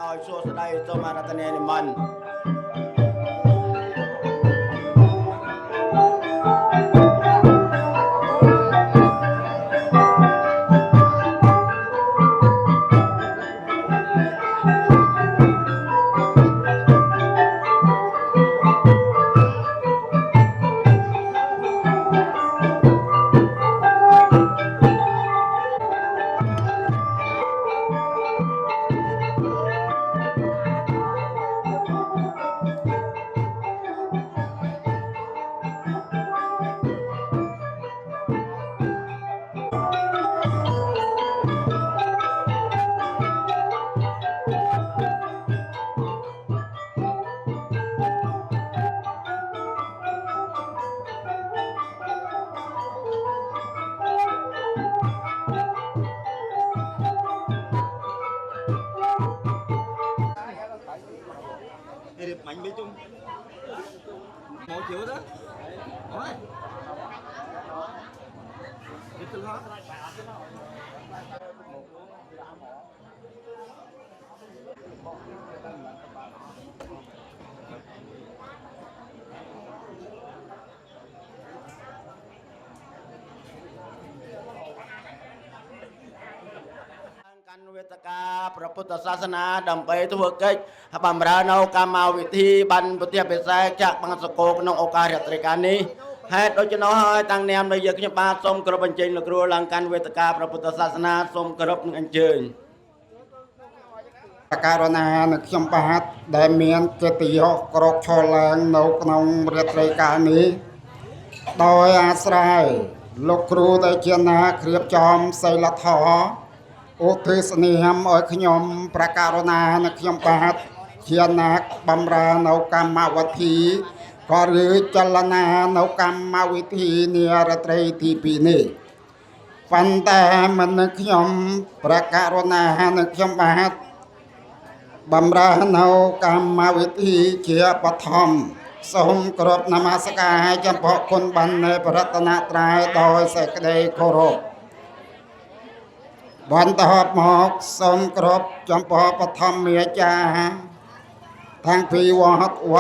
ឲ្យសួស្តីសូមអរតនានិមន្តmạnh biết chung một triệu đó ôi biết từng hết វេទិកាព្រះពុទ្ធសាសនាដើម្បីធ្វើកិច្ចបម្រើនៅកម្មវិធីបានពុទ្ធពិសេសចាក់បង្សកោក្នុងឱកាសរាត្រីកាលនេះហេតុដូច្នោះហើយតាំងនាមនៃយើងខ្ញុំបាទសូមគោរពអញ្ជើញលោកគ្រូឡើងកាន់វេទិកាព្រះពុទ្ធសាសនាសូមគោរពនឹងអញ្ជើញករណានឹងខ្ញុំបាទដែលមានកិត្តិយសក្រកឈរឡើងនៅក្នុងរាត្រីកាលនេះដោយអាស្រ័យលោកគ្រូដែលជាណាក្រៀបចំសីលធម៌ឧទ្ទិសនាមឲ្យខ្ញុំប្រការណានឹងខ្ញុំបាទជាណាកបំរើនៅកម្មវិធីក៏ឬចលនានៅកម្មវិធីនារាត្រីទី2នេះប៉ុន្តែមិននឹងខ្ញុំប្រការណានឹងខ្ញុំបាទបំរើនៅកម្មវិធីជាបឋមសូមគោរពនមស្ការចំពោះគុណបាននៃបរតនត្រ័យដោយសេចក្តីគោរពបន្តមកសូមគោរពចំពោះបឋមមេចាតាំងពីវ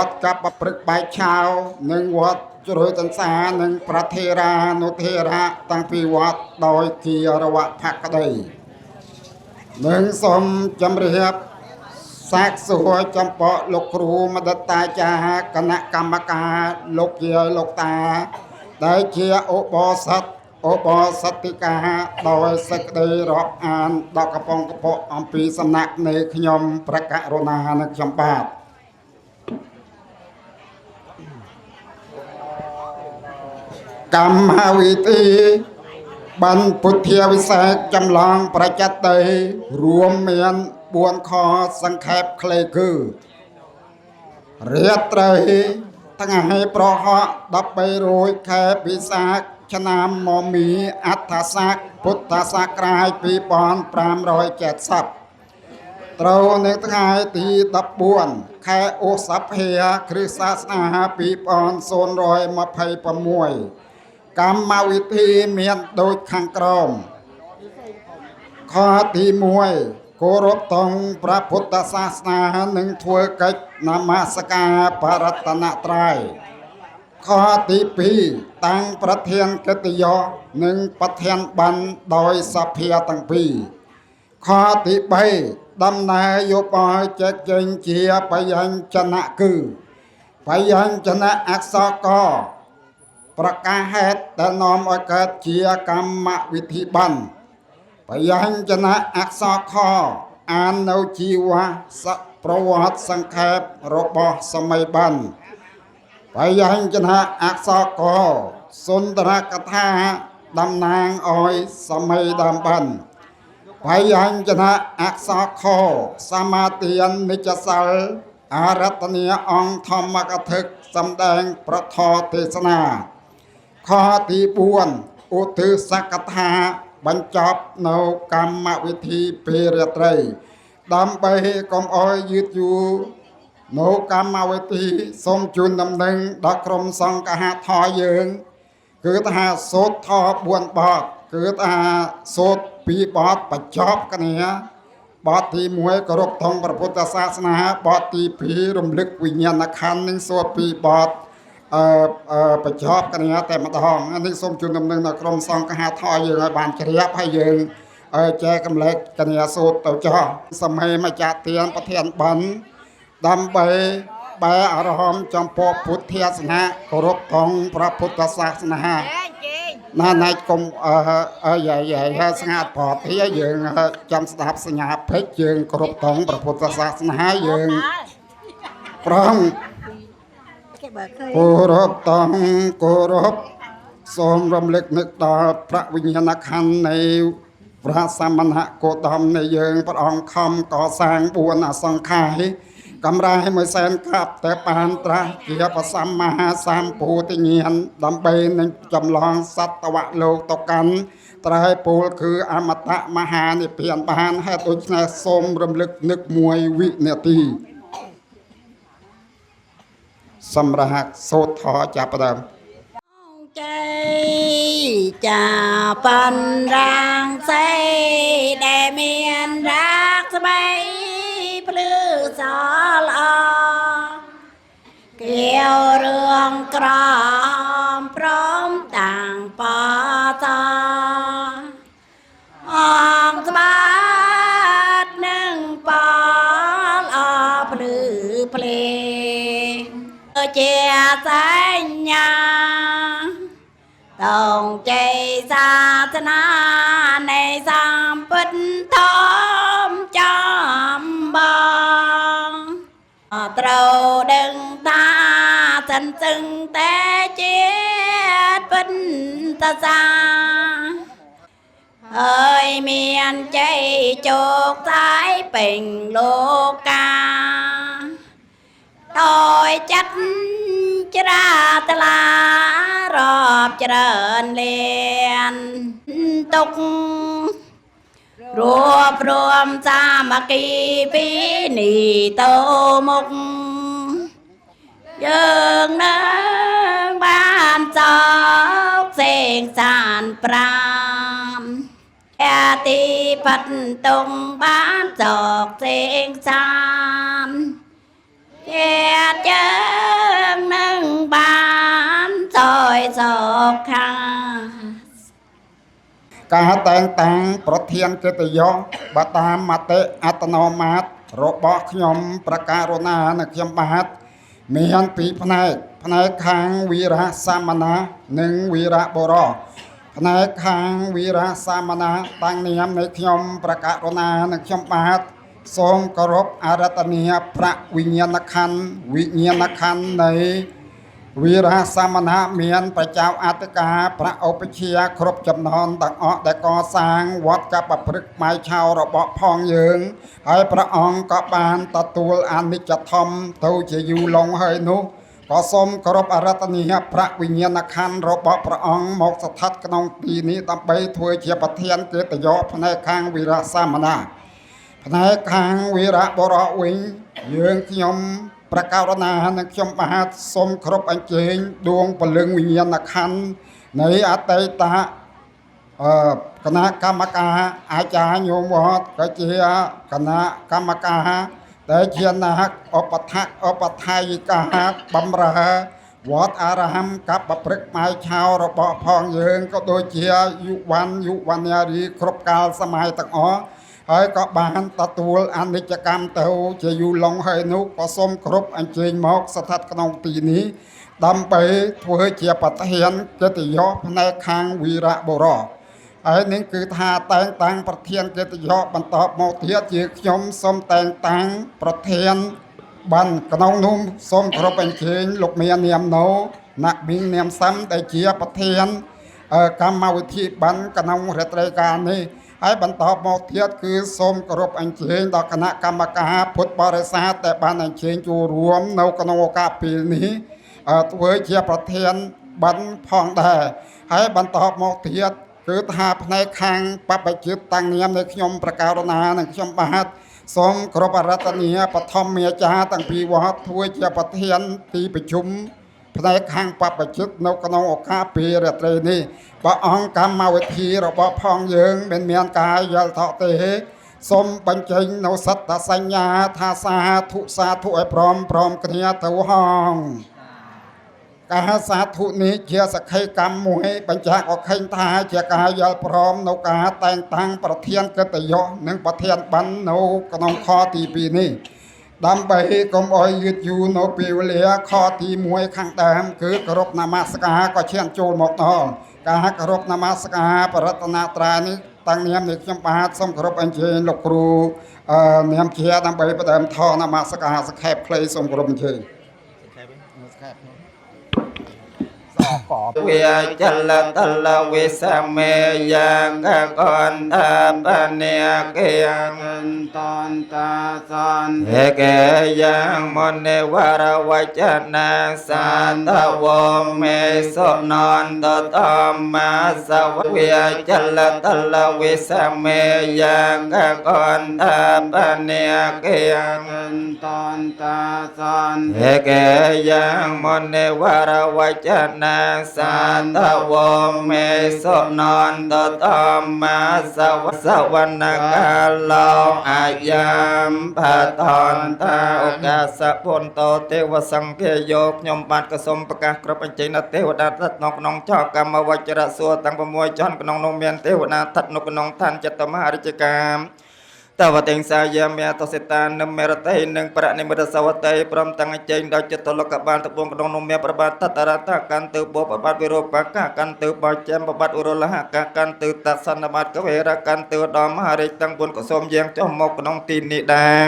ត្តកបព្រឹកបែកឆាវនិងវត្តជ្រោយតន្សានិងប្រធេរានុធេរៈតាំងពីវត្តដោយគិរវៈភក្តីនិងសូមជម្រាបសាកសួរចំពោះលោកគ្រូមដតាចារ្យគណៈកម្មការលោកយាយលោកតាដែលជាឧបោសថឧបោសថិកាដោយសេចក្តីរាប់អានដល់កំពង់កពក់អំពីសំណាក់នៃខ្ញុំប្រកាសរណានិងខ្ញុំបាទកម្មវិធីបានពុទ្ធាវិសេសចម្លងប្រចត្តិរួមមាន4ខសង្ខេបខ្លីគឺរាត្រីថ្ងៃប្រហោះ13រោចខែពិសាខឆ្នាំមមីអដ្ឋស័កពុទ្ធសករាជ2570ត្រូវនៅថ្ងៃទី14ខែឧសភាគ្រិស្តសករាជ2026កម្មវិធីមានដូចខាងក្រោមខទី1គោរពតង់ព្រះពុទ្ធសាសនានិងធ្វើកិច្ចនមស្ការបរតនត្រ័យខទី2តាំងប្រធានកិត្តិយសនិងប្រធានប័ណ្ណដោយសភាទាំងពីរខទី3ដំណើរយោបល់ចែកចែងជាបយញ្ចនៈគឺបយញ្ចនៈអក្សរកប្រកាសហេតុដែលនាំឲ្យកើតជាកម្មវិធីប័ណ្ណបយញ្ចនៈអក្សរខអាននៅជីវប្រវត្តិសង្ខេបរបស់សម័យប័ណ្ណបយញ្ចនៈអក្សរកសុន្ទរកថាតំណាងឲ្យសម័យដើមប័ណ្ណបយញ្ចនៈអក្សរខសមាទាននិច្ចសិលអរតនីអង្គធម្មកថាសម្ដែងប្រធរទេសនាខទី4ឧទ្ទិសកថាបញ្ចប់នៅកម្មវិធីពេលរាត្រីដើម្បីកុំឲ្យយឺតយូរនៅកម្មវិធីសូមជូនដំណឹងដល់ក្រុមសង្ឃហធយើងគឺថាសូត្រធ4បទគឺថាសូត្រ2បទបញ្ចប់គ្នា บอตีมวยกรบทองพระพุทธศาสนาบอตีผีรำลึกวิญญาณคันหนึ่งสวดปีบอดประชอบกันเนี่ยแต่มาทองอันนี้ส้มจุนดำเนินกรมซองกหาทอยยืงบานเฉลียบให้ยืงแจกำเล็กกันเนี่ยสูตรเต่าจ้อสมัยมาจากเตียนประเทศบันดำใบอารมณ์จอมปอพุทธศาสนากรบทองพระพุทธศาสนานาในกรมใหญ่ๆสงัดปอดที่ยืงจำสถาปสัญญาเพชรยืงกรบทองพระพุทธศาสนายืงพร้อมกรบทองกรบสมรำลึกนึกต่อพระวิญญาณขันธ์ในพระสมณะโกตมในยืงพระองค์คำก่อสร้างบุญอสังขายกำไรให้มือแสนกับแต่ปานตราเกียรติสัมมาสามปูติเงียนดำเบนจำลองสัตวะโลกตกันไตรปูลคืออมตะมหานิเพียนบานให้ตุชนะสมรำลึกนึกมวยวิเนตีสำรักโสทอจับประเดิมใจจะปันร่างใสได้เมียนรักสบายพลือสอลอเกี่ยวเรื่องกรอมพร้อมต่างปอตออองสบาดหนึ่งปอลอพลือเพลงเจียสัญญาต้องใจศาสนาในสามปิดทอมจอมบองเตราดึงตาฉันจึงแต่เจียดปิดตาจาเอ้ยเมียนใจโจกสายเป็นโลกาโดยจัดจราตลารอบเจริญเลียนตุกรวบรวมสามัคคีปีนีโตมุกยืงเนื้อบ้านจอกเสงสารปรามแค่ตีพัดตรงบ้านจอกเสงสารเกียรติยังหนึ่งบ้านซอยศกค่ะการแต่งตั้งประเทียนเกตยศบตามมาเตอัตโนมัติระบขยมประการณาในขยมบาทมีอันปีพนัยค้างวีระสามนาหนึ่งวีระบรพนัยค้างวีระสามนาตั้งเนียมในขยมประการณาในขยมบาททรงกรบอารัตเนียพระวิญญาณขันธ์ในวีระสามณะเมียนพระเจ้าอาติกาพระอุปเชียครบจำนวนต่างอ้อแต่ก่อสร้างวัดกับประพฤกษ์ไม้ชาวระเบาะพองยืงให้พระองค์ก็บานตะตูลอานิจธรรมเท่าจะอยู่ลงเฮยนุก็สมกรบอารัตเนียพระวิญญาณขันธ์ระเบาะพระองค์หมกสถัดกนองปีนี้ตั้งไปถวยเชียประเทียนเกตยศพนัยค้างวีระสามณะพนัยค้างวีระบรวิงยืงขยมประการณาในขยมบาทสมครบอันเจงดวงปลึงวิญญาณขันธ์ในอติตะคณะกรรมการอาจารย์โยมวัดก็เจียคณะกรรมการแต่เชียนักอปทายิกาบำราวัดอารามกับประพฤกษ์ไม้ชาวระเบาะพองเยิงก็โดยเชียยุวันยารีครบกาลสมัยตั้งอ๋อเฮ้ยก็บานตะตูลอนิจกรรมเตาจะอยู่ลงให้นุกก็สมครบอันเจงหมอกสถัดกนองตีนี้ดำไปถวยเจียปัตเหียนเจติยศในคางวีระบรอไอ้นี่คือทาแต่งตั้งประเทียนเจติยศบรรทบโมเทียจีขยมสมแต่งตั้งประเทียนบันกนองนุ่มสมครบอันเจงลูกเมียเนียมโนนักบินเนียมซ้ำได้เจียประเทียนกรรมวิธีบันกนองเรตรายการนี้ให้บรรทบโมเทียคือสมกรบอันเชงดอกคณะกรรมการพุทธบริษัทแต่บ้านอันเชงจูรวมในกนโอกาปีนี้ตัวเชียประเทียนบันพองได้ให้บรรทบโมเทียคือทาในคางปปจิตตั้งเนียมในขยมประการณาในขยมบาทสมกรบรัตเนียปฐมเมียจ้าตั้งปีวัดถวยเชียประเทียนตีประชุมในคางปปจิตในกนโอกาปีเรตรีนี้พระองค์กรรมวิธีระบบพองเยิงเป็นเมียนกายยลทอเต សូមបញ្ចេញនៅសត្តសញ្ញាថាសាធុឲ្យព្រមគ្នាទៅហងការសាធុនេះជាសក្ខីកម្មមួយបញ្ជាក់អខេញថាជាការយល់ព្រមនៅការតែងតាំងប្រធានកិត្តិយសនិងប្រធានប័ណ្ណនៅក្នុងខទី2នេះដើម្បីកុំឲ្យយឺតយូរនៅពេលវេលាខទី1ខាងដើមគឺគោរពនមស្ការក៏ឈានចូលមកដល់ការគោរពនមស្ការបរតនត្រ័យនេះតាំងនាមនៃខ្ញុំបាទសូមគោរពអញ្ជើញលោកគ្រូនាមជាដើម្បីផ្ដើមធម៌នមស្ការសក្ខេបខ្លីសូមគោរពអញ្ជើញវាចលតលវិសមេយ៉ាងកនតាបនិកយ៉ាងតនតាសនហេកេយ៉ាងមនិវរវចនាសានតវមេសុនន្តតមសវវាចលតលវិសមេយ៉ាងកនតាបនិកយ៉ាងតនតាសនហេកេយ៉ាងមនិវរវចនាសានតវមេសុនន្តតមសវនកាឡោអាយាមបតន្តោកាសពុនតោទេវសង្ឃេយោខ្ញុំបាទក៏សូមប្រកាសគ្រប់អញ្ជើញដល់ទេវតាស្ថិតនៅក្នុងចក្រកម្មវជ្រសួរទាំង6ជាន់ក្នុងនោះមានទេវតាស្ថិតនៅក្នុងឋានចិត្តមហារាជការតវតេងសាយាមេតសិតានមេរតេនិងប្រនិមិតសវតេព្រមទាំងអញ្ជើញដល់ចិត្តលោកបាលត្បួងក្នុងនោះមានប្របាទតតរតកាន់ទៅបុប្របាទវិរូបកកាន់ទៅបច្ចាំប្របាទឧរលហកកាន់ទៅតសនបាទកវេរកាន់ទៅដល់មហារាជទាំង4ក៏សូមយាងចុះមកក្នុងទីនេះដែរ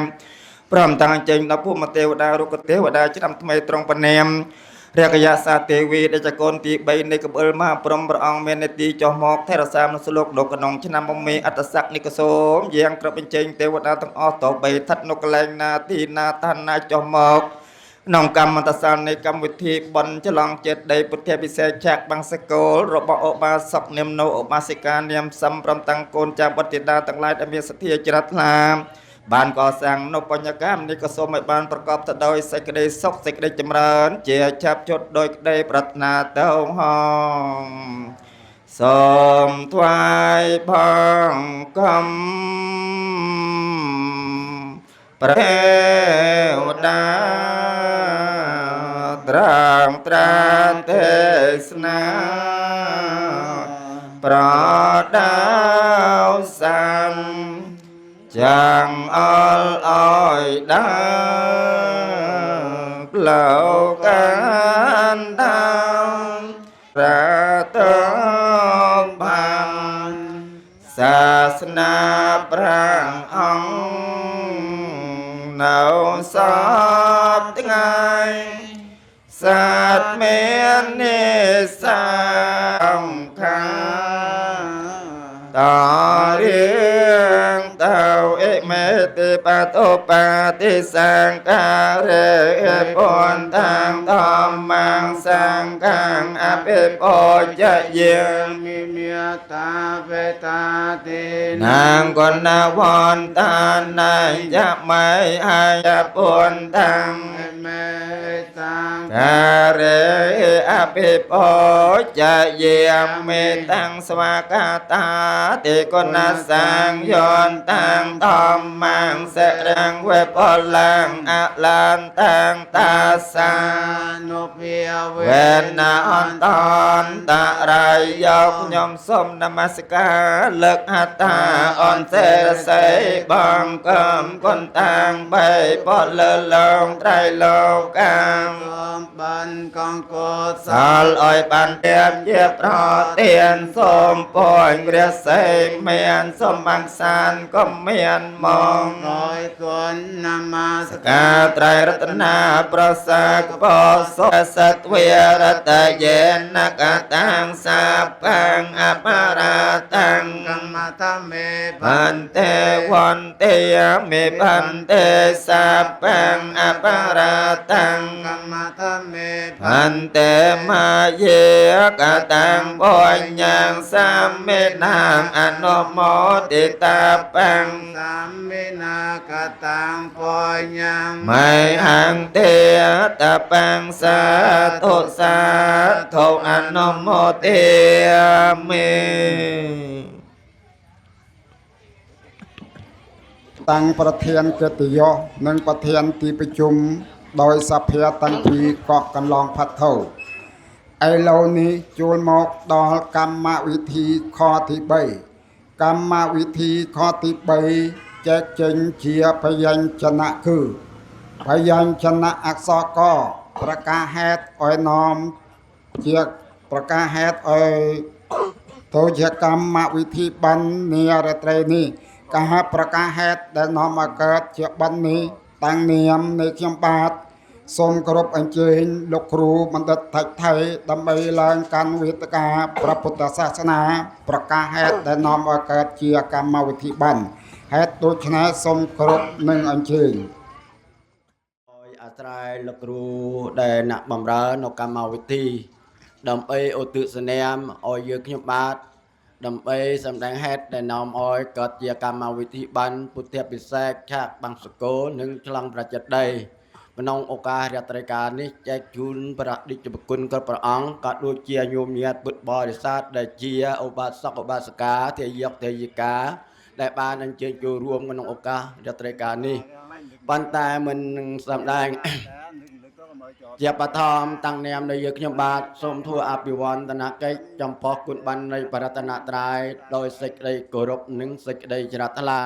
ព្រមទាំងអញ្ជើញដល់ពុមទេវតារុក្ខទេវតាឆ្នាំថ្មីត្រង់ពនាមរាគយសាទេវីដែលចកូនទី3នៃកបិលមហាព្រំព្រះអង្គមាននេតិចុះមកថេរសាមនៅស្លោកនៅក្នុងឆ្នាំមមេអត្តស័ក្តិនិកសូមយ៉ាងក្របបញ្ចេញទេវតាទាំងអស់តបីស្ថិតនៅកន្លែងណាទីណាឋានណាចុះមកក្នុងកម្មន្តសាលនៃកម្មវិធីបន់ច្រឡំចិត្តដីពុទ្ធពិសេសចាក់បាំងសកលរបស់ឧបាសកនាមនៅឧបាសិកានាមសំព្រមតាំងកូនចាបុត្រធីតាទាំងឡាយដែលមានសទ្ធាជ្រះថ្លាបានកសាងនៅបញ្ញកម្មនេះក៏សូមឲ្យបានប្រកបទៅដោយសេចក្តីសុខសេចក្តីចម្រើនជាចាប់ជត់ដោយក្តីប្រាថ្នាទៅហងសូមថ្វាយបង្គំព្រះវតាត្រាំត្រានទេសនាប្រដៅសានចាំងអល់អយដើផ្លូវកានតាមរាតបានសាសនាប្រាំងអង្គនៅសពថ្ងៃសាទមាននិសាសំខាន់តរៀងតៅអិមេតិបតោបាតិសង្ការេពុនតាំងធម្មងសង្ឃังអភិពោជយាមិមេតាវេតាតិនាងកុណវន្តានាយមៃអាយពុនតាំងមេតាការេអភិពោជយាមិតាំងស្វាកាតាតិគុណសាងយន្តតាំងធម្មងសរាំងវេពលังអលានតាំងតាសានុភាវេណាអន្តន្តរ័យយកខ្ញុំសូមនមស្ការលើកហត្តាអនសេរស័យបងកំគុណតាំងបីពលលើលងត្រៃលោកកាមសូមបានកង្គោសលឲ្យបានទៀបជាប្រទានសូមពួយព្រះសេមានសូមបង្សានក៏មានមកដោយគុណនមស្ការត្រៃរតនាប្រសាកបសសត្វរតយេនកតាំងសាបាំងអបរាតាំងកម្មតមេបន្ទេវន្ទេមេបន្ទេសាបាំងអបរាតាំងកម្មតមេបន្ទេមាយេកតាំងបញ្ញាងសាមេណាងអនុមោទិតាបាំងសាមេណាកតាំងបញ្ញាងមៃហង្ទេតបាំងសាធុអនុមោទិមេ តាំងប្រធានកិត្តិយសនិងប្រធានទីប្រជុំដោយសភាតាំងពីកកកន្លងផាត់ធោឥឡូវនេះចូលមកដល់កម្មវិធីខទី3កម្មវិធីខទី3ចែកចេញជាបយញ្ចនៈគឺបយញ្ចនៈអក្សរកប្រកាសហេតុឲ្យនាំជាប្រកាសហេតុឲ្យទៅជាកម្មវិធីបណ្ឌនារត្រីនេះការប្រកាសហេតុដែលនាំមកកើតជាបណ្ឌនេះតាំងនាមនៃខ្ញុំបាទសូមគោរពអញ្ជើញលោកគ្រូបណ្ឌិតថៃថៃដើម្បីឡើងកាន់វេទិកាព្រះពុទ្ធសាសនាប្រកាសហេតុដែលនាំមកកើតជាកម្មវិធីបណ្ឌហេតុដូច្នេះសូមគោរពនិងអញ្ជើញអាស្រ័យលោកគ្រូដែលអ្នកបម្រើនៅកម្មវិធីដើម្បីឧទ្ទិសនាមឲ្យយើងខ្ញុំបាទដើម្បីសម្ដែងហេតុដែលនាំឲ្យកើតជាកម្មវិធីបានពុទ្ធពិសេសឆាកបាំងសកលនិងឆ្លងប្រជិតដីក្នុងឱកាសរាត្រីការនេះចែកជូនព្រះរាជប្រគុណគ្រប់ព្រះអង្គក៏ដូចជាញោមញាតពុទ្ធបរិស័ទដែលជាឧបាសកឧបាសិកាទេយកទេយិកាដែលបានអញ្ជើញចូលរួមក្នុងឱកាសរាត្រីការនេះប៉ុន្តែមិននឹងសម្ដែងជាបឋមតាំងនាមនៃយើងខ្ញុំបាទសូមធ្វើអភិវឌ្ឍនកិច្ចចំពោះគុណបាននៃបរតនត្រ័យដោយសេចក្តីគោរពនិងសេចក្តីជ្រះថ្លា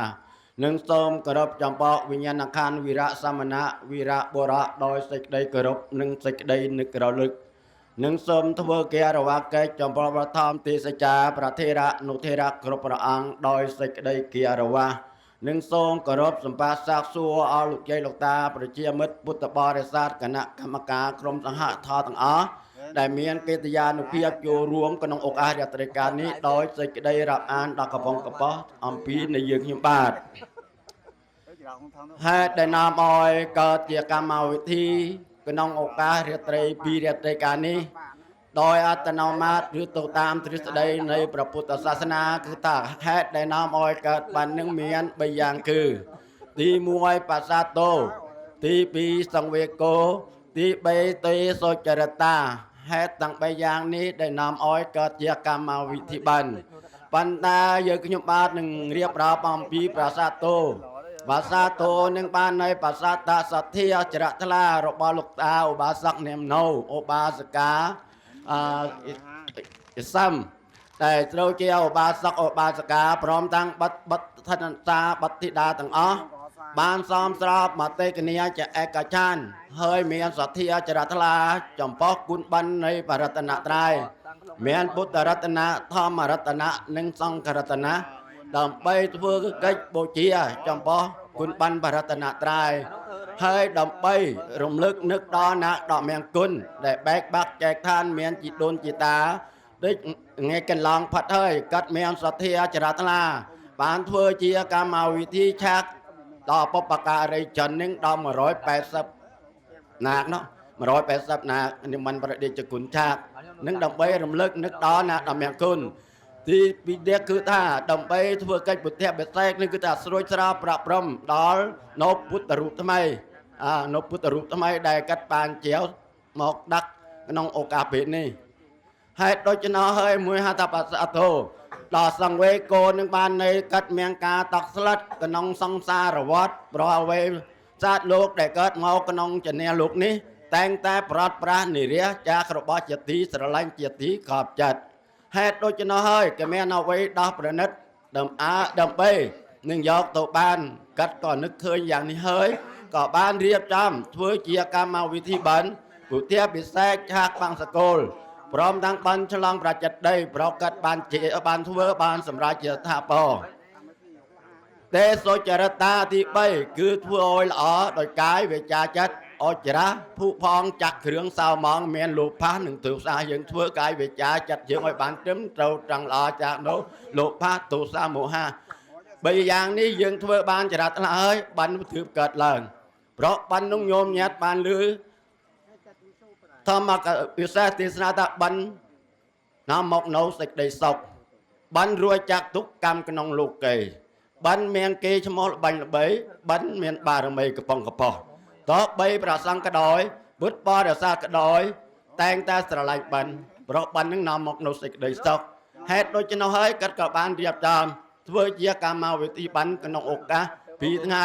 និងសូមគោរពចំពោះវិញ្ញាណក្ខន្ធវីរៈសមណៈវីរៈបុរៈដោយសេចក្តីគោរពនិងសេចក្តីនឹករលឹកនិងសូមធ្វើកិរិយាកិច្ចចំពោះបឋមទេសចាប្រធេរៈនុធេរៈគ្រប់ព្រះអង្គដោយសេចក្តីកិរិយានិងសូមគោរពសម្បត្តិសាកសួរអស់លោកយាយលោកតាប្រជាមិត្តពុទ្ធបរិស័ទគណៈកម្មការក្រុមសហថតទាំងអស់ដែលមានកិត្តិយសនុភាពចូលរួមក្នុងឱកាសរាត្រីការនេះដោយសេចក្តីរាប់អានដល់កំពង់កបោះអំពីនៃយើងខ្ញុំបាទហេតុដែលនាំឲ្យកើតជាកម្មវិធីក្នុងឱកាសរាត្រីពីរាត្រីការនេះដោយអត្តនោមាតឬទៅតាមទ្រឹស្ដីនៃព្រះពុទ្ធសាសនាគឺថាហេតុដែលនាំឲ្យកើតបាននឹងមាន3យ៉ាងគឺទី1បសាទោទី2សង្វេគោទី3ទេសុចរិតាហេតុទាំង3យ៉ាងនេះដែលនាំឲ្យកើតជាកម្មវិធីបានប៉ុន្តែយើងខ្ញុំបាទនឹងរៀបរាប់អំពីប្រាសាទោបាសាទោនឹងបាននៅប្រាសាទសទ្ធាចរថ្លារបស់លោកតាឧបាសកនាមណូឧបាសិកាអ៊ីសាំតែត្រូវជាឧបាសកឧបាសិកាព្រមទាំងបិទឋានតាបិទធីតាទាំងអស់បានសមស្របមតិគនីជាឯកច្ឆានហើយមានសទ្ធាចរថ្លាចំពោះគុណបិណ្ឌនៃបរតនត្រ័យមានពុទ្ធរតនៈធម្មរតនៈនិងសង្ឃរតនៈដើម្បីធ្វើកិច្ចបូជាចំពោះគុណបិណ្ឌបរតនត្រ័យហើយដើម្បីរំលឹកនឹកដល់អ្នកដ៏មានគុណដែលបែកបាក់ចែកឋានមានជីដូនជីតាដូចថ្ងៃកន្លងផាត់ហើយកាត់មានសទ្ធាចរថ្លាបានធ្វើជាកម្មវិធីឆាកដល់បបការីជននឹងដល់180ណាកនោះ180ណាកនិមន្តប្រតិជគុណឆាកនឹងដើម្បីរំលឹកនឹកដល់អ្នកដ៏មានគុណទីពីរគឺថាដើម្បីធ្វើកិច្ចពុទ្ធបិសេកនេះគឺថាស្រួយស្រាលប្រាក់ព្រំដល់នៅពុទ្ធរូបថ្មីនៅពុទ្ធរូបថ្មីដែលកាត់បានជាវមកដាក់ក្នុងឱកាសពេលនេះហើយដូច្នោះហើយមួយហត្ថបទអធោដល់សង្វេគោនឹងបាននៃកាត់មានការតក់ស្លិតក្នុងសង្សារវត្តប្រអ្វីសាទលោកដែលកើតមកក្នុងចនាលោកនេះតែងតែប្រត់ប្រាស់និរិយចាស់របស់ជាទីស្រឡាញ់ជាទីកប់ចិត្តហេតុដូច្នោះហើយក៏មានអ្វីដោះប្រណិតដើម្បីនឹងយកទៅបានកាត់ក៏នឹកឃើញយ៉ាងនេះហើយក៏បានរៀបចំធ្វើជាកម្មវិធីបានពុទ្ធពិសេសឆាកបាំងសកលព្រមទាំងបានឆ្លងប្រជិតដីប្រកាសបានជាបានធ្វើបានសម្រាប់ជាថាបទេសុចរិតាទី3គឺធ្វើឲ្យល្អដោយកាយវាចាចិត្តអច្ចារះភុផងចាក់គ្រឿងសៅម៉ងមានលោភៈនិងទោសៈយើងធ្វើកាយវាចាចិត្តយើងឲ្យបានត្រឹមត្រូវត្រង់ល្អចាក់នោះលោភៈទោសៈមោហៈ3យ៉ាងនេះយើងធ្វើបានចរិតថ្លាហើយបានទើបកើតឡើងព្រោះបាននោះញោមញាតបានលឺធម្មពិសេសទេសនាថាបាននាំមកនៅសេចក្តីសុខបានរួចចាក់ទុកកម្មក្នុងលោកេបានមានគេឈ្មោះល្បាញល្បីបានមានបារមីកំប៉ុងកប៉ុះតោះបីប្រសង្ឃក៏ដោយពុទ្ធបរិស័ទក៏ដោយតែងតែស្រឡាញ់បានព្រោះបាននឹងនាំមកនៅសេចក្តីសុខហេតុដូច្នោះហើយគាត់ក៏បានរៀបចំធ្វើជាកម្មវិធីបានក្នុងឱកាស ពីថ្ងៃ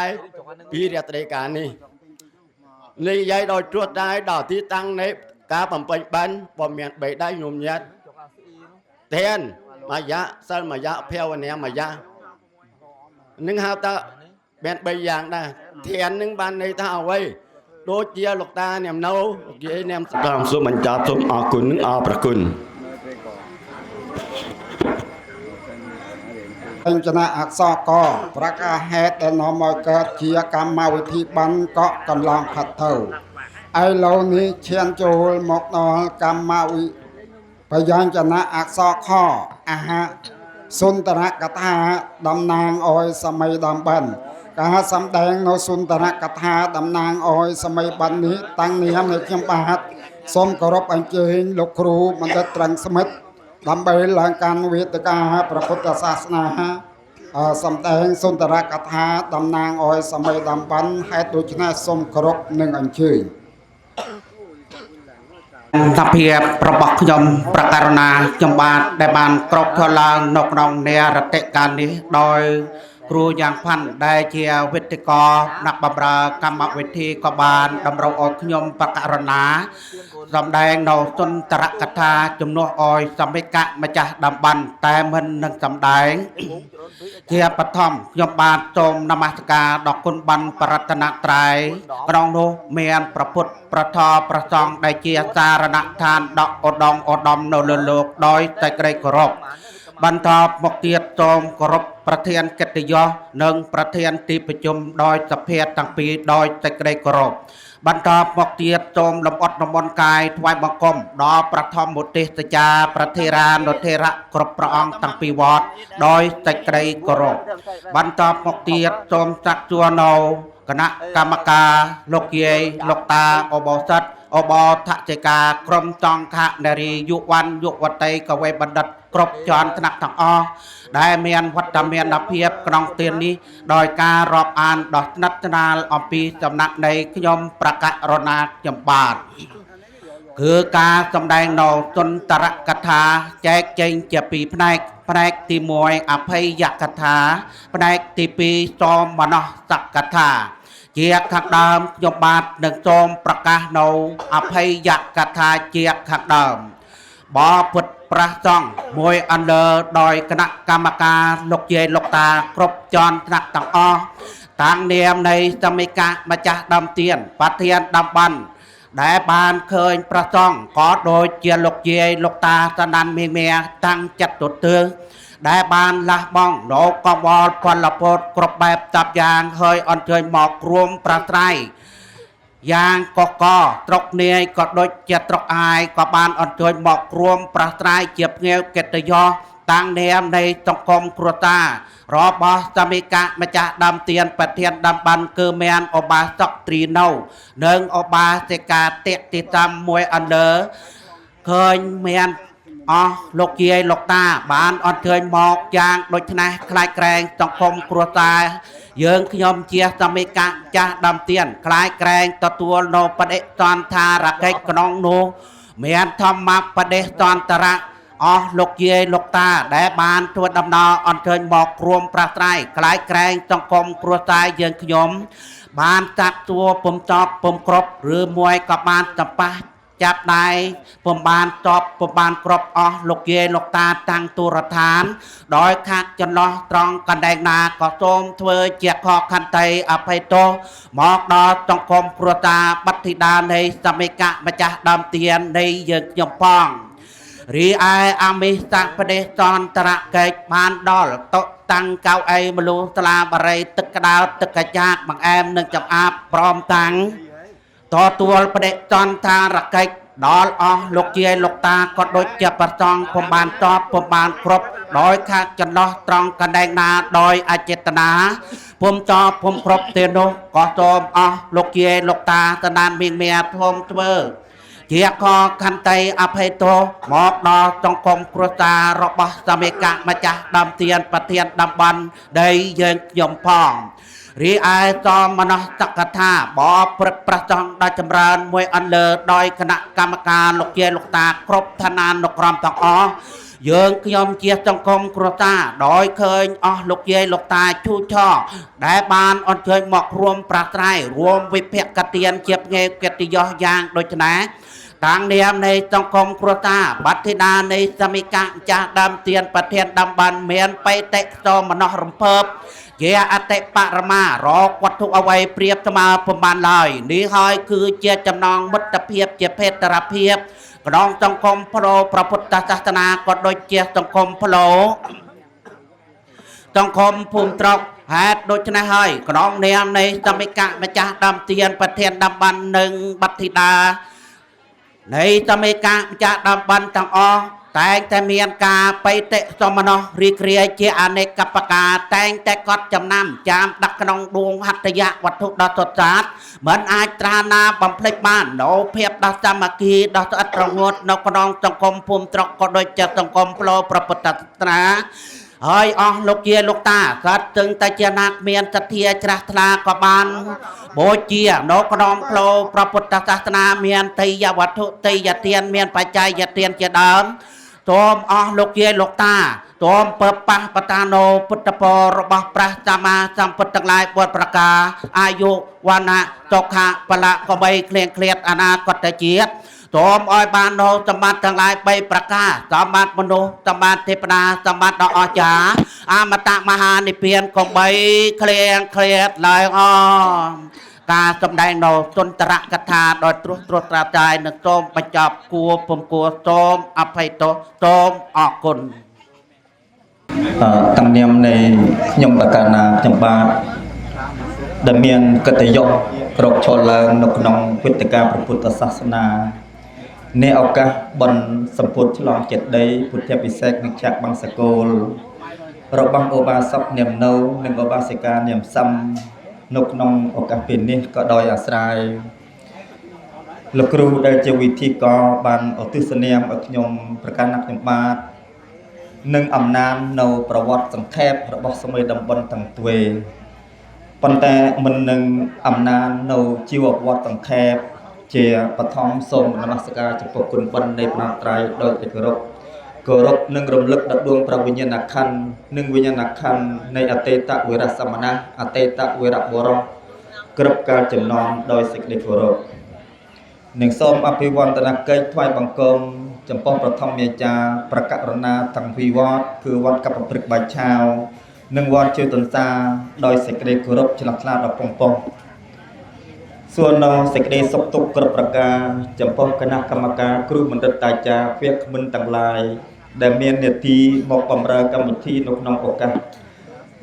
ពីរាត្រីការនេះនិយាយដោយត្រួតដែរដល់ទីតាំងនៃការបំពេញបានបើមានបីដៃញោមញាតធានមយៈសិលមយៈភាវនាមយៈនឹងហៅថាមាន3យ៉ាងដែរធាននឹងបានន័យថាអ្វីដូចជាលោកតានាមនៅលោកយាយនាមតាមសូមបញ្ចប់សូមអរគុណនិងអរប្រគុណបញ្ចនាអក្សរកប្រកាសហេតុដែលនាំមកកើតជាកម្មវិធីបានកក់កន្លងផាត់ទៅឥឡូវនេះឈានចូលមកដល់កម្មវិធីបញ្ញចនាអក្សរខអាហាសុន្ទរកថាតំណាងអោយសម័យដំបានការសម្ដែងនៅសុន្ទរកថាតំណាងអោយសម័យបាននេះតាំងនាមនៃខ្ញុំបាទសូមគោរពអញ្ជើញលោកគ្រូបណ្ឌិតត្រឹងស្មិទ្ធដើម្បីឡើងកាន់វេទិកាព្រះពុទ្ធសាសនាសម្ដែងសុន្ទរកថាតំណាងអោយសម័យដំបានហេតុដូច្នេះសូមគោរពនិងអញ្ជើញសភាពរបស់ខ្ញុំប្រកាសណាខ្ញុំបាទដែលបានក្រោកធ្វើឡើងនៅក្នុងនេរតិកាលនេះដោយគ្រូយ៉ាងផាន់ដែលជាវិទ្យកអ្នកបម្រើកម្មវិធីក៏បានតម្រូវឲ្យខ្ញុំប្រកាសណាសម្ដែងនៅសុន្ទរកថាជំនួសឲ្យសមិកៈម្ចាស់តំបានតែមិននឹងសម្ដែងជាបឋមខ្ញុំបាទសូមនមស្ការដល់គុណបានបរតនត្រ័យក្នុងនោះមានប្រពុតប្រធរប្រសងដែលជាសារណដ្ឋានដកឧត្តមនៅលើលោកដោយតែក្តីគោរពបន្តមកទៀតសូមគោរពប្រធានកិត្តិយសនិងប្រធានទីប្រជុំដោយសភាទាំងពីរដោយតែក្តីគោរពបន្តមកទៀតសូមលំអត់លំអន់កាយថ្វាយបង្គំដល់ប្រធមមុទេសចាប្រធេរានុធេរៈគ្រប់ព្រះអង្គទាំងពីរវត្តដោយតែក្តីគោរពបន្តមកទៀតសូមចាត់ជួនៅគណៈកម្មការលោកយាយលោកតាអបោសិទ្ធអបោថជកាក្រុមចង្ឃនារីយុវ័នយុវតីកវេបណ្ឌិតគ្រប់ជាន់ថ្នាក់ទាំងអស់ដែលមានវត្តមានភាពក្នុងទាននេះដោយការរាប់អានដ៏ស្និទ្ធស្នាលអំពីសំណាក់នៃខ្ញុំប្រកាសរណាខ្ញុំបាទគឺការសម្ដែងនៅសុន្ទរកថាចែកចេញជាពីរផ្នែកផ្នែកទី1អភ័យកថាផ្នែកទី2សូមនស្សកថាជាខាងដើមខ្ញុំបាទនឹងសូមប្រកាសនៅអភ័យកថាជាខាងដើមបពុទ្ធប្រសង់មួយអន្លើដោយគណៈកម្មការលោកយាយលោកតាគ្រប់ជាន់ថ្នាក់ទាំងអស់តាំងនាមនៃសមិកៈម្ចាស់ដើមទៀនប្រធានតំបានដែលបានឃើញប្រសង់ក៏ដូចជាលោកយាយលោកតាសណានមីមៀតាំងចិត្តទទើដែលបានលះបង់នៅកង្វល់ពលពតគ្រប់បែបតាប់យ៉ាងហើយអញ្ជើញមករួមប្រស្រ័យយ៉ាងកកត្រុកនាយក៏ដូចជាត្រុកអាយក៏បានអញ្ជើញមករួមប្រស្រ័យជាភ្ញៀវកិត្តិយសតាំងនាមនៃសង្គមគ្រួសាររបស់សមិកៈម្ចាស់ដើមទៀនប្រធានតំបានគឺមានឧបាសកត្រីនៅនិងឧបាសិកាតិតិតាមមួយអន្លើឃើញមានអស់លោកយាយលោកតាបានអញ្ជើញមកយ៉ាងដូចនេះខ្លាចក្រែងសង្គមគ្រួសារយើងខ្ញុំជាសមិកៈចាស់ដើមទៀនខ្លាចក្រែងទទួលនៅបដិសន្ធារកិច្ចក្នុងនោះមានធម្មបដិសន្ទរៈអស់លោកយាយលោកតាដែលបានធ្វើដំណើរអញ្ជើញមករួមប្រាស្រ័យខ្លាចក្រែងសង្គមគ្រួសារយើងខ្ញុំបានតាក់ទួពុំតបពុំគ្រប់ឬមួយក៏បានចំប៉ះចាប់ដៃពុំបានតបពុំបានគ្រប់អស់លោកយាយលោកតាតាំងទូរដ្ឋានដោយខាត់ចន្លោះត្រង់កណ្ដែងណាក៏សូមធ្វើជាខកខន្តីអភ័យទោសមកដល់សង្គមគ្រួសារបត្តិដានៃសមិកៈម្ចាស់ដើមទៀននៃយើងខ្ញុំផងរីឯអមិសបដិសន្តរកិច្ចបានដល់តុតាំងកៅអីមលូស្លាបរិយទឹកក្តៅទឹកកាចាកបង្អែមនិងចំអាបព្រមតាំងទទួលបដិសន្ធារកិច្ចដល់អស់លោកយាយលោកតាក៏ដូចជាប្រសងពុំបានតបពុំបានគ្រប់ដោយខាត់ចន្លោះត្រង់កណ្ដែងណាដោយអចេតនាពុំតបពុំគ្រប់ទេនោះក៏សូមអស់លោកយាយលោកតាសណានមីងមៀធំធ្វើជាខខន្តីអភ័យទោសមកដល់សង្គមគ្រួសាររបស់សមិកៈម្ចាស់ដើមទៀនប្រធានតំបានដីយើងខ្ញុំផងរីឯសមនស្សកថាបព្រឹត្តប្រសង់ដល់ចម្រើនមួយអន្លើដោយគណៈកម្មការលោកយាយលោកតាគ្រប់ឋានានុក្រមទាំងអស់ យើងខ្ញុំជាសង្គមគ្រួសារដោយឃើញអស់លោកយាយលោកតាជូឆោដែលបានអញ្ជើញមករួមប្រាស្រ័យរួមវិភាគកទានជាភ្ញែកកិត្តិយសយ៉ាងដូចនេះតាំងនាមនៃសង្គមគ្រួសារបត្តិដានៃសមិកាម្ចាស់ដើមទានប្រធានតំបានមានបេតិសោមនស្សរំភើបជាអតិបរមារកវត្ថុអ្វីប្រៀបស្មើពុំបានឡើយនេះហើយគឺជាចំណងមិត្តភាពជាភេទរភាពក្នុងសង្គមប្រូព្រះពុទ្ធសាសនាក៏ដូចជាសង្គមប្រូសង្គមភូមិត្រកហេតុដូច្នេះហើយក្នុងនាមនៃសមិកាម្ចាស់ដើមទានប្រធានតំបាននិងបត្តិដានៃសមិកាម្ចាស់តំបានទាំងអស់តែងតែមានការបេតិសោមនស្សរីករាយជាអនេកបការតែងតែកត់ចំណាំចាមដាក់ក្នុងដួងហត្ថយៈវត្ថុដ៏សុទ្ធសាធមិនអាចត្រាណាបំភ្លេចបាននៅភាពដ៏សាមគ្គីដ៏ស្អិតរងត់នៅក្នុងសង្គមភូមិត្រកក៏ដូចជាសង្គមផ្លូវព្រះពុទ្ធសាសនាហើយអស់លោកជាលោកតាសត្វទាំងតែជាណាកមានសទ្ធាជ្រះថ្លាក៏បានបូជានៅក្នុងផ្លូវព្រះពុទ្ធសាសនាមានទេយ្យវត្ថុទេយ្យទានមានបច្ច័យទានជាដើមសូមអស់លោកយាយលោកតាសូមពើប៉ះបតានោពុទ្ធពររបស់ព្រះសម្មាសម្ពុទ្ធទាំងឡាយ4ប្រការអាយុវណ្ណៈសុខៈពលៈក៏បីគ្លៀងគ្លាតអនាគតជាតិសូមឲ្យបាននូវសម្បត្តិទាំងឡាយ3ប្រការសម្បត្តិមនុស្សសម្បត្តិទេវតាសម្បត្តិដ៏អស្ចារ្យអមតៈមហានិព្វានក៏បីគ្លៀងគ្លាតឡើយអការសម្ដែងនៅសុន្ទរកថាដោយត្រួសត្រាត្រាយនឹងសូមបញ្ចប់គួរពំគួរសូមអភ័យទោសសូមអរគុណតាំងនាមនៃខ្ញុំបកណាខ្ញុំបាទដែលមានកិត្តិយសក្រកឈរឡើងនៅក្នុងវេទិកាព្រះពុទ្ធសាសនានៃឱកាសបុណ្យសម្ពុទ្ធឆ្លងចេតិយពុទ្ធពិសេសនិងចក្របង្សកូលរបស់ឧបាសកនាមនៅនិងឧបាសិកានាមសំនៅក្នុងឱកាសពេលនេះក៏ដោយអាស្រ័យលោកគ្រូដែលជាវិធីកបានឧទ្ទិសនាមឲ្យខ្ញុំប្រកាសណាខ្ញុំបាទនិងអំណាចនៅប្រវត្តិសង្ខេបរបស់សម័យតំបន់ទាំងទ្វេប៉ុន្តែមិននឹងអំណាចនៅជីវវត្តសង្ខេបជាបឋមសូមនមស្ការចំពោះគុណបុណ្យនៃព្រះត្រៃដោយគោរពនិងរំលឹកដល់ដួងព្រះវិញ្ញាណក្ខន្ធនិងវិញ្ញាណក្ខន្ធនៃអតីតវីរសមណៈអតីតវីរបុរសគ្រប់កាលចំណងដោយសេចក្តីគោរពនិងសូមអភិវឌ្ឍនកិច្ចថ្វាយបង្គំចំពោះប្រធមអាចារ្យប្រកករណាទាំងពីរវត្តគឺវត្តកັບព្រឹកបាច់ឆាវនិងវត្តជើទន្សាដោយសេចក្តីគោរពឆ្លាស់ថ្លាដល់ពងប៉ុងសួរនៅសេចក្តីសុខទុក្ខគ្រប់ប្រការចំពោះគណៈកម្មការគ្រូបណ្ឌិតតាចារ្យពាក្យគ្មិនទាំងឡាយដែលមាននាទីមកបម្រើកម្មវិធីនៅក្នុងឱកាស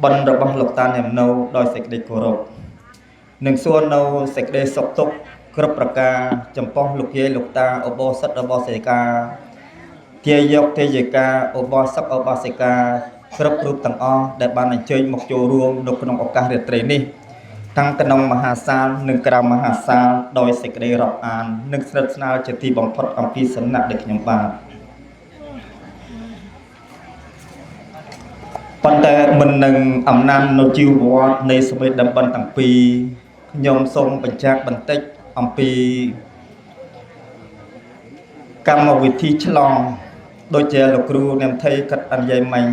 បុណ្យរបស់លោកតានាមនៅដោយសេចក្តីគោរពនិងសួរនៅសេចក្តីសុខទុក្ខគ្រប់ប្រការចំពោះលោកយាយលោកតាឧបោសថឧបោសិកាទាយកទេយិកាឧបោសថឧបោសិកាគ្រប់រូបទាំងអស់ដែលបានអញ្ជើញមកចូលរួមនៅក្នុងឱកាសរាត្រីនេះតាំងក្នុងមហាសាលនិងក្រៅមហាសាលដោយសេចក្តីរាប់អាននិងស្និទ្ធស្នាលជាទីបំផុតអំពីសំណាក់ដែលខ្ញុំបានប៉ុន្តែមិននឹងអំណាចនៅជីវវត្តនៃសម័យតំបន់ទាំងពីរខ្ញុំសូមបញ្ជាក់បន្តិចអំពីកម្មវិធីឆ្លងដូចជាលោកគ្រូនាមថៃកាត់អញ្ញៃមិញ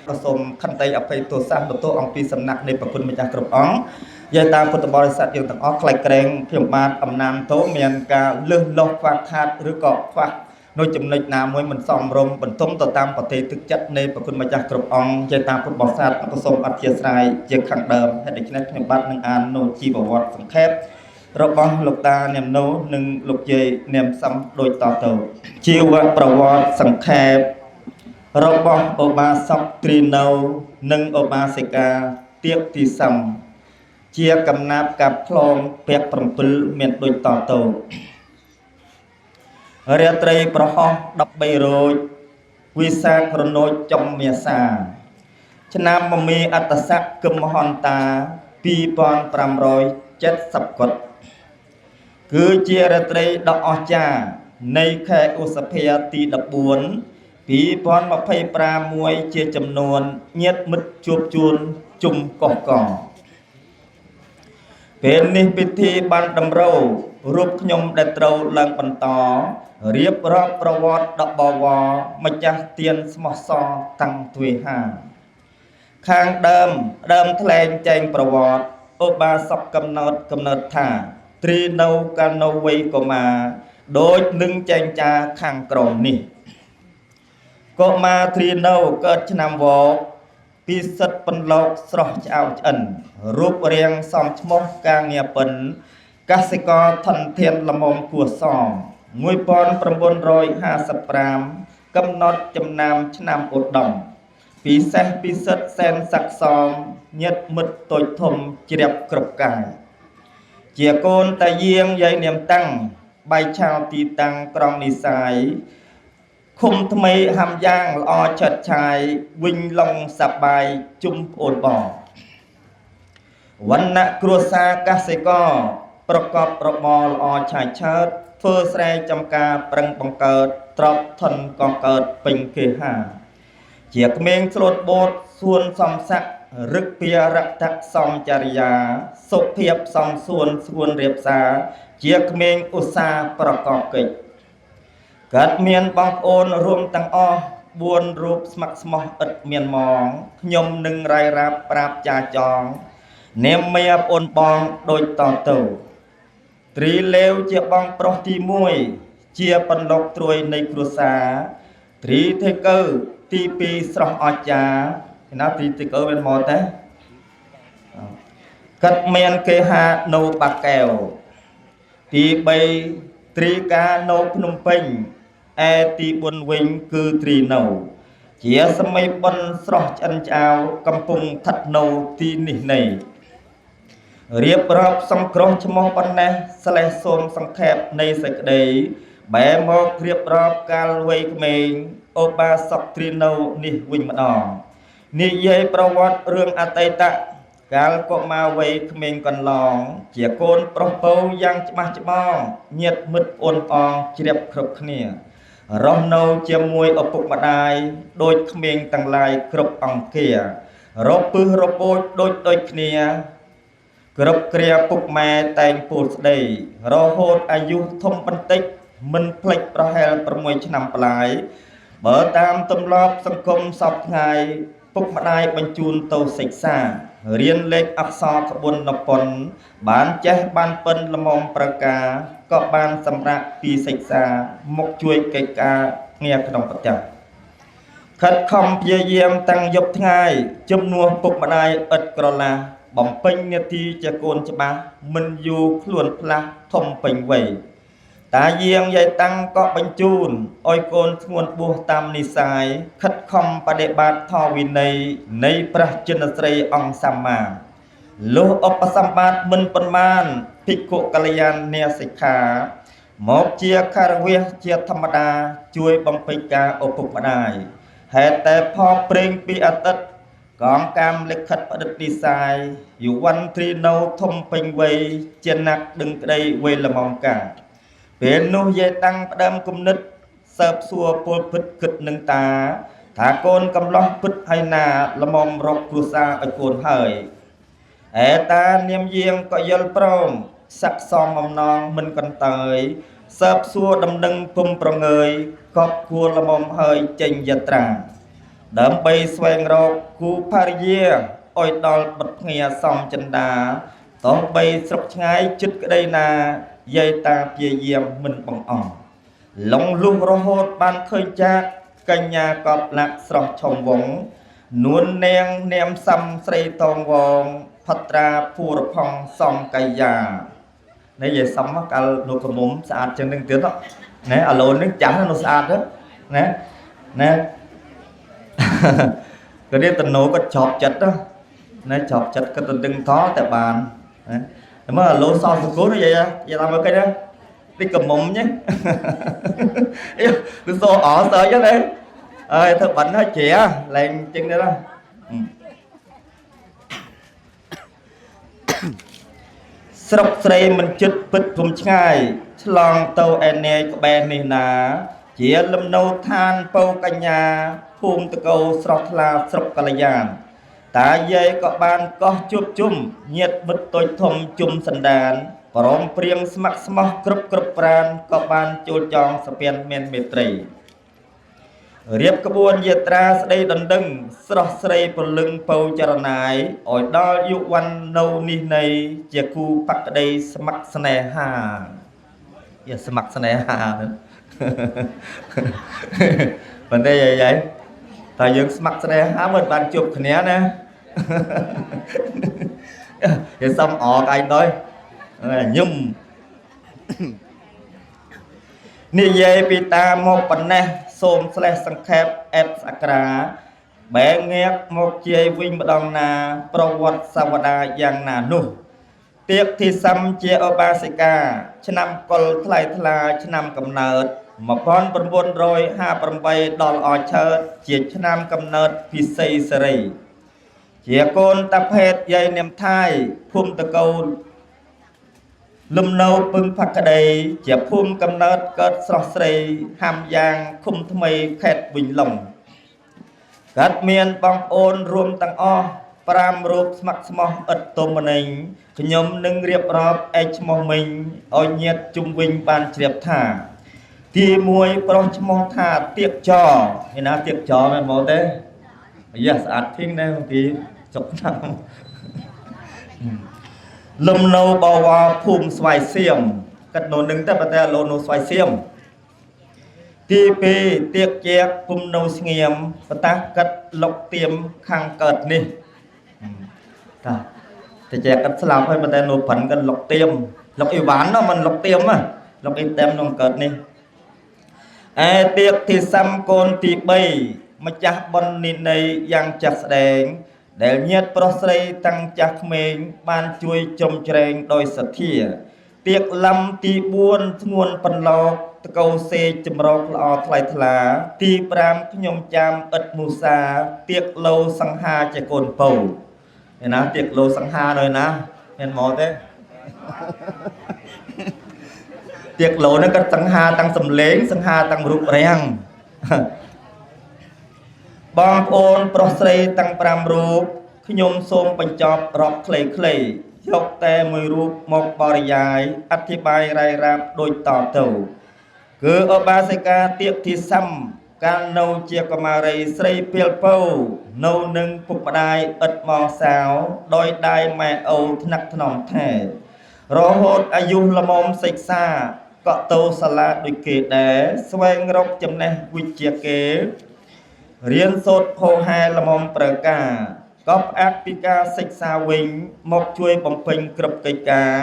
ក៏សូមខន្តីអភ័យទោសសាសបន្ទោសអំពីសំណាក់នៃប្រគុណម្ចាស់គ្រប់អង្គយាយតាមពុទ្ធបរិស័ទយើងទាំងអស់ខ្លាចក្រែងខ្ញុំបាទអំណានតោមានការលឺលោះខ្វះខាតឬក៏ខ្វះនៅចំណុចណាមួយមិនសមរម្យបន្ទុំទៅតាមប្រតិទឹកចិត្តនៃប្រគុណម្ចាស់គ្រប់អង្គយាយតាមពុទ្ធបរិស័ទក៏សូមអធិស្ឋានជាខាងដើមហេតុដូច្នេះខ្ញុំបាទនឹងអាននៅជីវវត្តសង្ខេបរបស់លោកតានាមនោនិងលោកយាយនាមសំដូចតទៅជីវប្រវត្តិសង្ខេបរបស់ឧបាសកត្រីនៅនិងឧបាសិកាទៀកទីសំជាកំណាប់កាប់ផ្លងពាក់7មានដូចតទៅរាត្រីប្រហោះ13រោចវិសាខរនោចចំមាសាឆ្នាំមមីអត្តស័កគមហន្តា2570កុដគឺជារាត្រីដ៏អស្ចារ្យនៃខែឧសភាទី14 2025ជាចំនួនញាតិមិត្តជួបជូនជុំកោះកងពេលនេះពិធីបានតម្រូវ រូបខ្ញុំដែលត្រូវឡើងបន្តរៀបរាប់ប្រវត្តិដ៏បវរម្ចាស់ទានស្មោះសរតាំងទ្វេហាខាងដើមថ្លែងចែងប្រវត្តិឧបាសកកំណត់ថាទ្រីនៅកាលនៅវ័យកុមារដូចនឹងចែងចាខាងក្រោមនេះកុមារទ្រីនៅកើតឆ្នាំវកពីសិទ្ធបន្លកស្រស់ឆ្អៅឆ្អិនរូបរាងសមឈ្មោះការងារពិនកសិករធនធានល្មមគួសម1955កំណត់ចំណាំឆ្នាំឧត្តមពិសេសពិសិដ្ឋសែនស័ក្តិសមញាតិមិត្តតូចធំជ្រាបគ្រប់កាយជាកូនតាយាងយាយនាមតាំងបៃឆាវទីតាំងក្រុងនិសាយឃុំថ្មីហាំយ៉ាងល្អឆិតឆាយវិញឡុងសប្បាយជុំប្អូនបងវណ្ណៈគ្រួសារកសិករប្រកបរបរល្អឆាយឆើតធ្វើស្រែចម្ការប្រឹងបង្កើតទ្រព្យធនកកើតពេញគេហាជាក្មេងស្លូតបូតសួនសំស័ករឹកពីរតសំចរិយាសុភាពសំសួនស្ងួនរៀបសារជាក្មេងឧស្សាហ៍ប្រកបកិច្ចកើតមានបងប្អូនរួមទាំងអស់4រូបស្ម័គ្រស្មោះឥតមានមងខ្ញុំនឹងរាយរាប់ប្រាប់ចាចងនាមមេប្អូនបងដូចតទៅទ្រីលេវជាបងប្រុសទី1ជាបន្លកត្រួយនៃគ្រួសារទ្រីទេកៅទី2ស្រស់អស្ចារ្យណាទ្រីទេកៅមានមកទេកាត់មានគេហានៅបាកែវទី3ទ្រីកានៅភ្នំពេញឯទី4វិញគឺទ្រីនៅជាសម័យបនស្រស់ឆ្អិនឆ្អាវកំពុងស្ថិតនៅទីនេះនៃរៀបរាប់សង្គ្រោះឈ្មោះប៉ុណ្ណេះស្លេះសូមសង្ខេបនៃសេចក្តីបែរមករៀបរាប់កាលវ័យក្មេងឧបាសកទ្រីនៅនេះវិញម្ដងនិយាយប្រវត្តិរឿងអតីតកាលកុមារវ័យក្មេងកន្លងជាកូនប្រុសពៅយ៉ាងច្បាស់ច្បងញាតិមិត្តអូនអងជ្រាបគ្រប់គ្នារស់នៅជាមួយឪពុកម្ដាយដូចក្មេងទាំងឡាយគ្រប់អង្គារពឹសរពោចដូចគ្នាគ្រប់គ្រាពុកម៉ែតែងពោលស្ដីរហូតអាយុធំបន្តិចមិនភ្លេចប្រហែល6ឆ្នាំប្លាយបើតាមទម្លាប់សង្គមសពថ្ងៃពុកម្ដាយបញ្ជូនទៅសិក្សារៀនលេខអក្សរក្បួននប៉ុនបានចេះបានពិនល្មមប្រការក៏បានសម្រាប់ពីសិក្សាមកជួយកិច្ចការងារក្នុងប្រទេសខិតខំព្យាយាមតាំងយប់ថ្ងៃជំនួសពុកម្ដាយឥតក្រឡាបំពេញនាទីជាកូនច្បាស់មិនយូរខ្លួនផ្លាស់ធំពេញវ័យតាយាងយាយតាំងក៏បញ្ជូនឲ្យកូនស្ងួនបួសតាមនិស័យខិតខំបដិបត្តិធម៌វិន័យនៃព្រះចិនស្រីអង្គសម្មាលុះឧបសម្បត្តិមិនប៉ុន្មានភិក្ខុកល្យាណនាសិក្ខាមកជាខារវាសជាធម្មតាជួយបំពេញការឪពុកម្ដាយហេតុតែផលព្រេងពីអតីតកងកាមលិខិតផ្ដិតនិស័យយុវ័នទ្រីនៅធំពេញវ័យជាណាក់ដឹងក្តីវេល្មមកាពេលនោះយាយតាំងផ្ដើមគំនិតសើបសួរពលពិតគិតនឹងតាថាកូនកំឡោះពិតហើយណាល្មមរកគ្រួសារឲ្យកូនហើយឯតានាមយាងក៏យល់ព្រមស័ក្តិសមអំណងមិនកន្តើយសើបសួរដំណឹងពុំប្រងើយក៏គួរល្មមហើយចេញយាត្រាដើម្បីស្វែងរកគូភរិយាឲ្យដល់បិទភ្ងាសំចិន្តាទោះបីស្រុកឆ្ងាយជិតក្តីណាយាយតាព្យាយាមមិនបង្អង់ឡងលុះរហូតបានឃើញចាកកញ្ញាកបលាក់ស្រស់ឆុំវងនួននាងនាមសំស្រីតងវងផត្រាភូរផងសំកាយានេះយាយសំកាលនោះកមុំស្អាតជាងនឹងទៀតណែអាឡូននឹងចាស់នោះស្អាតណាក៏រៀបតណូក៏ជាប់ចិត្តណាជាប់ចិត្តក៏ទៅដឹងថតែបានណាតែមើលអាឡូសសង្គមនិយាយតាមមកគេណានេះកមុំញ៉េគឺសូអសើចហ្នឹងអើយធ្វើបិណ្ឌហើយជ្រាលែងចឹងទៅណាស្រុកស្រីមិនជិតពិតភូមិឆ្ងាយឆ្លងទៅឯនាយក្បែរនេះណាជាលំនៅឋានពៅកញ្ញាភូមិតកោស្រស់ថ្លាស្រុកកល្យានតាយាយក៏បានកោះជួបជុំញាតិមិត្តតូចធំជុំសណ្ដាន ព្រមព្រៀងស្ម័គ្រស្មោះគ្រប់ប្រានក៏បានចូលចងសពានមានមេត្រីរៀបក្បួនយាត្រាស្ដីដណ្ដឹងស្រស់ស្រីព្រលឹងពៅចរណាយឲ្យដល់យុវ័ននៅនេះនៃជាគូបក្តីស្ម័គ្រស្នេហាយាស្ម័គ្រស្នេហាប៉ុន្តែយាយតែយើងស្ម័គ្រស្នេហាមិនបានជួបគ្នាណាគេសំអកឯងដល់ញឹមនិយាយពីតាមកប៉ុណ្ណេះសូមស្លេះសង្ខេបអេបសក្រាបែងងាកមកជាយវិញម្ដងណាប្រវត្តិសាវតាយ៉ាងណានោះទៀកធីសំជាឧបាសិកាឆ្នាំកុលថ្លៃថ្លាឆ្នាំកំណើត1958ដល់អឆើតជាឆ្នាំកំណើតពិសីសេរីជាកូនតាភេទយាយនាមថៃភូមិតកូនលំនៅពឹងផក្តីជាភូមិកំណើតកើតស្រស់ស្រីហាំយ៉ាងឃុំថ្មីខេត្តវិញឡុងកើតមានបងប្អូនរួមទាំងអស់5រូបស្ម័គ្រស្មោះឥតទុំម្នេញខ្ញុំនឹងរៀបរាប់ឯឈ្មោះមិញឲ្យញាតជុំវិញបានជ្រាបថាទី1ប្រុសឈ្មោះថាទៀកចឯណាទៀកចមែនមកទេយ៉ាស្អាតធៀងដែរទីចុកឆ្នាំលំនៅបវរភូមិស្វាយសៀមកាត់នោះនឹងតែប៉ុន្តែលោនៅស្វាយសៀមទី2ទៀកជាកភូមិនៅស្ងៀមបតាកាត់លុកទៀមខាងកើតនេះតាតែជាកាត់ស្លាប់ហើយប៉ុន្តែនៅព្រឹងកាត់លុកទៀមលុកអ៊ីវ៉ាន់នោះមិនលុកទៀមណាលុកអ៊ីទៀមក្នុងកើតនេះឯទៀកទីសំកូនទី3ម្ចាស់បុណ្យនិន័យយ៉ាងចាស់ស្ដែងដែលញាតប្រុសស្រីតាំងចាស់ក្មេងបានជួយចំជ្រែងដោយសទ្ធាទៀកលំទី4ធ្ងន់បន្លកតកោសេចម្រោកល្អថ្លៃថ្លាទី5ខ្ញុំចាំឥតមូសាទៀកលោសង្ហាជាកូនពៅឯណាទៀកលោសង្ហានៅណាមានមកទេទៀកលោនឹងក៏សង្ហាតាំងសំលេងសង្ហាតាំងរូបរាងបងប្អូនប្រុសស្រីទាំង5រូបខ្ញុំសូមបញ្ចប់រាប់ខ្លីៗយកតែមួយរូបមកបរិយាយអធិប្បាយរាយរាប់ដូចតទៅគឺឧបាសិកាទៀកធីសំកាលនៅជាកុមារីស្រីពីលពៅនៅនឹងពុកម្ដាយឥតមកសាវដោយដៃម៉ែអូថ្នាក់ថ្នមថែរហូតអាយុល្មមសិក្សាក៏ទៅសាលាដូចគេដែរស្វែងរកចំណេះវិជ្ជាគេរៀនសូត្រផោហែល្មមប្រើការក៏ផ្អាកពីការសិក្សាវិញមកជួយបំពេញគ្រប់កិច្ចការ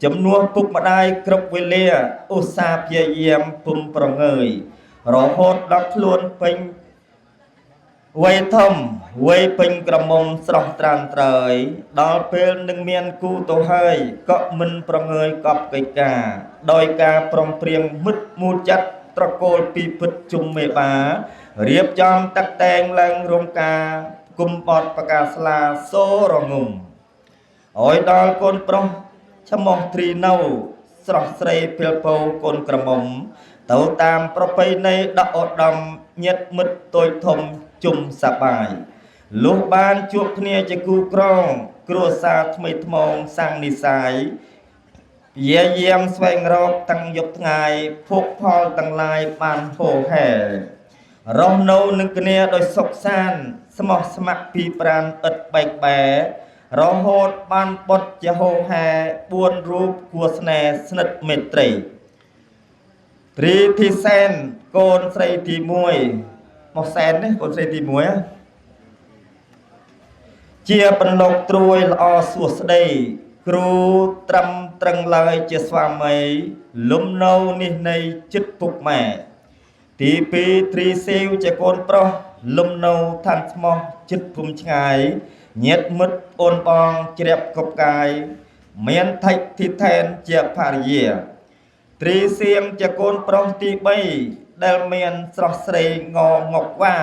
ជំនួសពុកម្ដាយគ្រប់វេលាឧស្សាហ៍ព្យាយាមពុំប្រងើយរហូតដល់ខ្លួនពេញវ័យធំវ័យពេញក្រមុំស្រស់ត្រានត្រើយដល់ពេលនឹងមានគូទៅហើយក៏មិនប្រងើយកប់កិច្ចការដោយការព្រមព្រៀងមិត្តមូលចិត្តត្រកូលពីពិតជុំមេបារៀបចំតាក់តែងឡើងរោងការគុំបតប្រកាស្លាសូរងំឲ្យដល់កូនប្រុសឈ្មោះទ្រីនៅស្រស់ស្រីពីលពៅកូនក្រមុំទៅតាមប្រពៃណីដកឧត្តមញាតិមិត្តតូចធំជុំសប្បាយលុះបានជួបគ្នាជាគូក្រងគ្រួសារថ្មីថ្មងសាំងនិស័យព្យាយាមស្វែងរកតាំងយប់ថ្ងៃភោគផលទាំងឡាយបានហូរហែរស់នៅនឹងគ្នាដោយសុខសាន្តស្មោះស្ម័គ្រពីប្រានឥតបែកបែររហូតបានបុត្រជាហូរហែ4រូបគួរស្នេហ៍ស្និទ្ធមេត្រីត្រីធីសែនកូនស្រីទី1មកសែននេះកូនស្រីទី1ជាបន្លកត្រួយល្អសួស្ដីគ្រូត្រឹមត្រឹងឡើយជាស្វាមីលំនៅនេះនៃចិត្តពុកម៉ែទី2ត្រីសេវជាកូនប្រុសលំនៅឋានស្មោះចិត្តភូមិឆ្ងាយញាតិមិត្តអូនបងជ្រាបកប់កាយមានថៃទីថែនជាភរិយាត្រីសៀងជាកូនប្រុសទី3ដែលមានស្រស់ស្រីងងកវ៉ា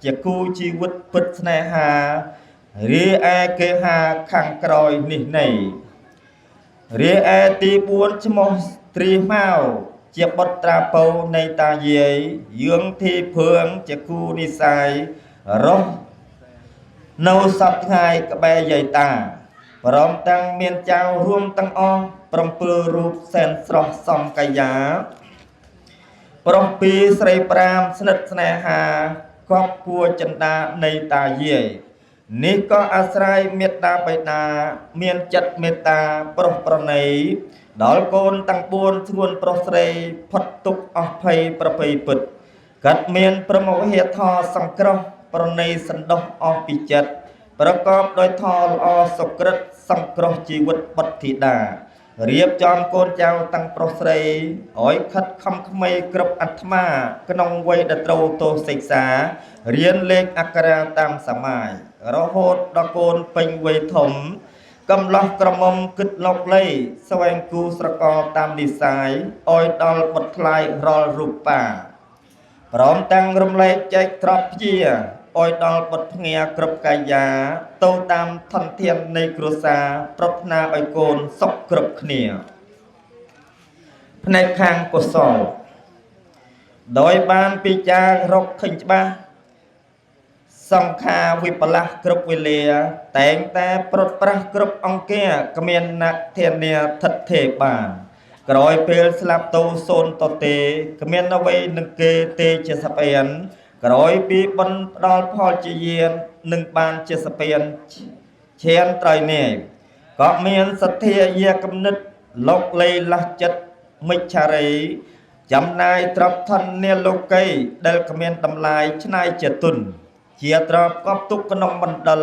ជាគូជីវិតពិតស្នេហារីឯគេហាខាងក្រោយនេះនៃរីឯទី4ឈ្មោះត្រីម៉ៅជាបុត្រាពៅនៃតាយាយយើងធីភឿងជាគូនិស័យរស់នៅសពថ្ងៃក្បែរយាយតា ព្រមទាំងមានចៅរួមទាំងអស់7រូបសែនស្រស់សំកាយាប្រុស2ស្រី5ស្និទ្ធស្នេហាគប់គួរចិន្តានៃតាយាយនេះក៏អាស្រ័យមេត្តាបិតាមានចិត្តមេត្តាប្រុសប្រណីដល់កូនទាំង4ធ្ងន់ប្រុសស្រីផុតទុក្ខអស់ភ័យប្រពៃពិតកាត់មានប្រមោហេធរសង្គ្រោះប្រណីសន្តោសអស់ពីចិត្តប្រកបដោយធម៌ល្អសុក្រិតសង្គ្រោះជីវិតបុត្រធីតារៀបចំកូនចៅទាំងប្រុសស្រីឲ្យខិតខំក្មេគ្រប់អាត្មាក្នុងវ័យដែលត្រូវទោសិក្សារៀនលេខអក្សរតាមសម័យរហូតដល់កូនពេញវ័យធំកំឡោះក្រមុំគិតលោកលៃស្វែងគូស្រករតាមនិស័យឲ្យដល់បុត្រថ្លៃរាល់រូបបាព្រមទាំងរំលែកចែកទ្រព្យព្យាឲ្យដល់បុត្រភ្ងាគ្រប់កាយាទៅតាមធនធាននៃគ្រួសារប្រាថ្នាឲ្យកូនសុខគ្រប់គ្នាផ្នែកខាងកុសលដោយបានពិចាររកឃើញច្បាស់សង្ខារវិបលាសគ្រប់វេលាតែងតែប្រត់ប្រាស់គ្រប់អង្គាគ្មានណាក់ធានាថិតថេរបានក្រោយពេលស្លាប់ទៅសូនតទេគ្មានអ្វីនឹងគេទេជាសព្វានក្រោយពីបន់ផ្ដល់ផលជាយាននឹងបានជាសព្វានឈានត្រៃនេះក៏មានសទ្ធាយាគំនិតលោកលេលះចិត្តមិច្ឆារីចំណាយទ្រព្យធននាលោកីដែលគ្មានតម្លៃឆ្នៃជាទុនជាទ្រព្យកប់ទុកក្នុងបណ្ដិល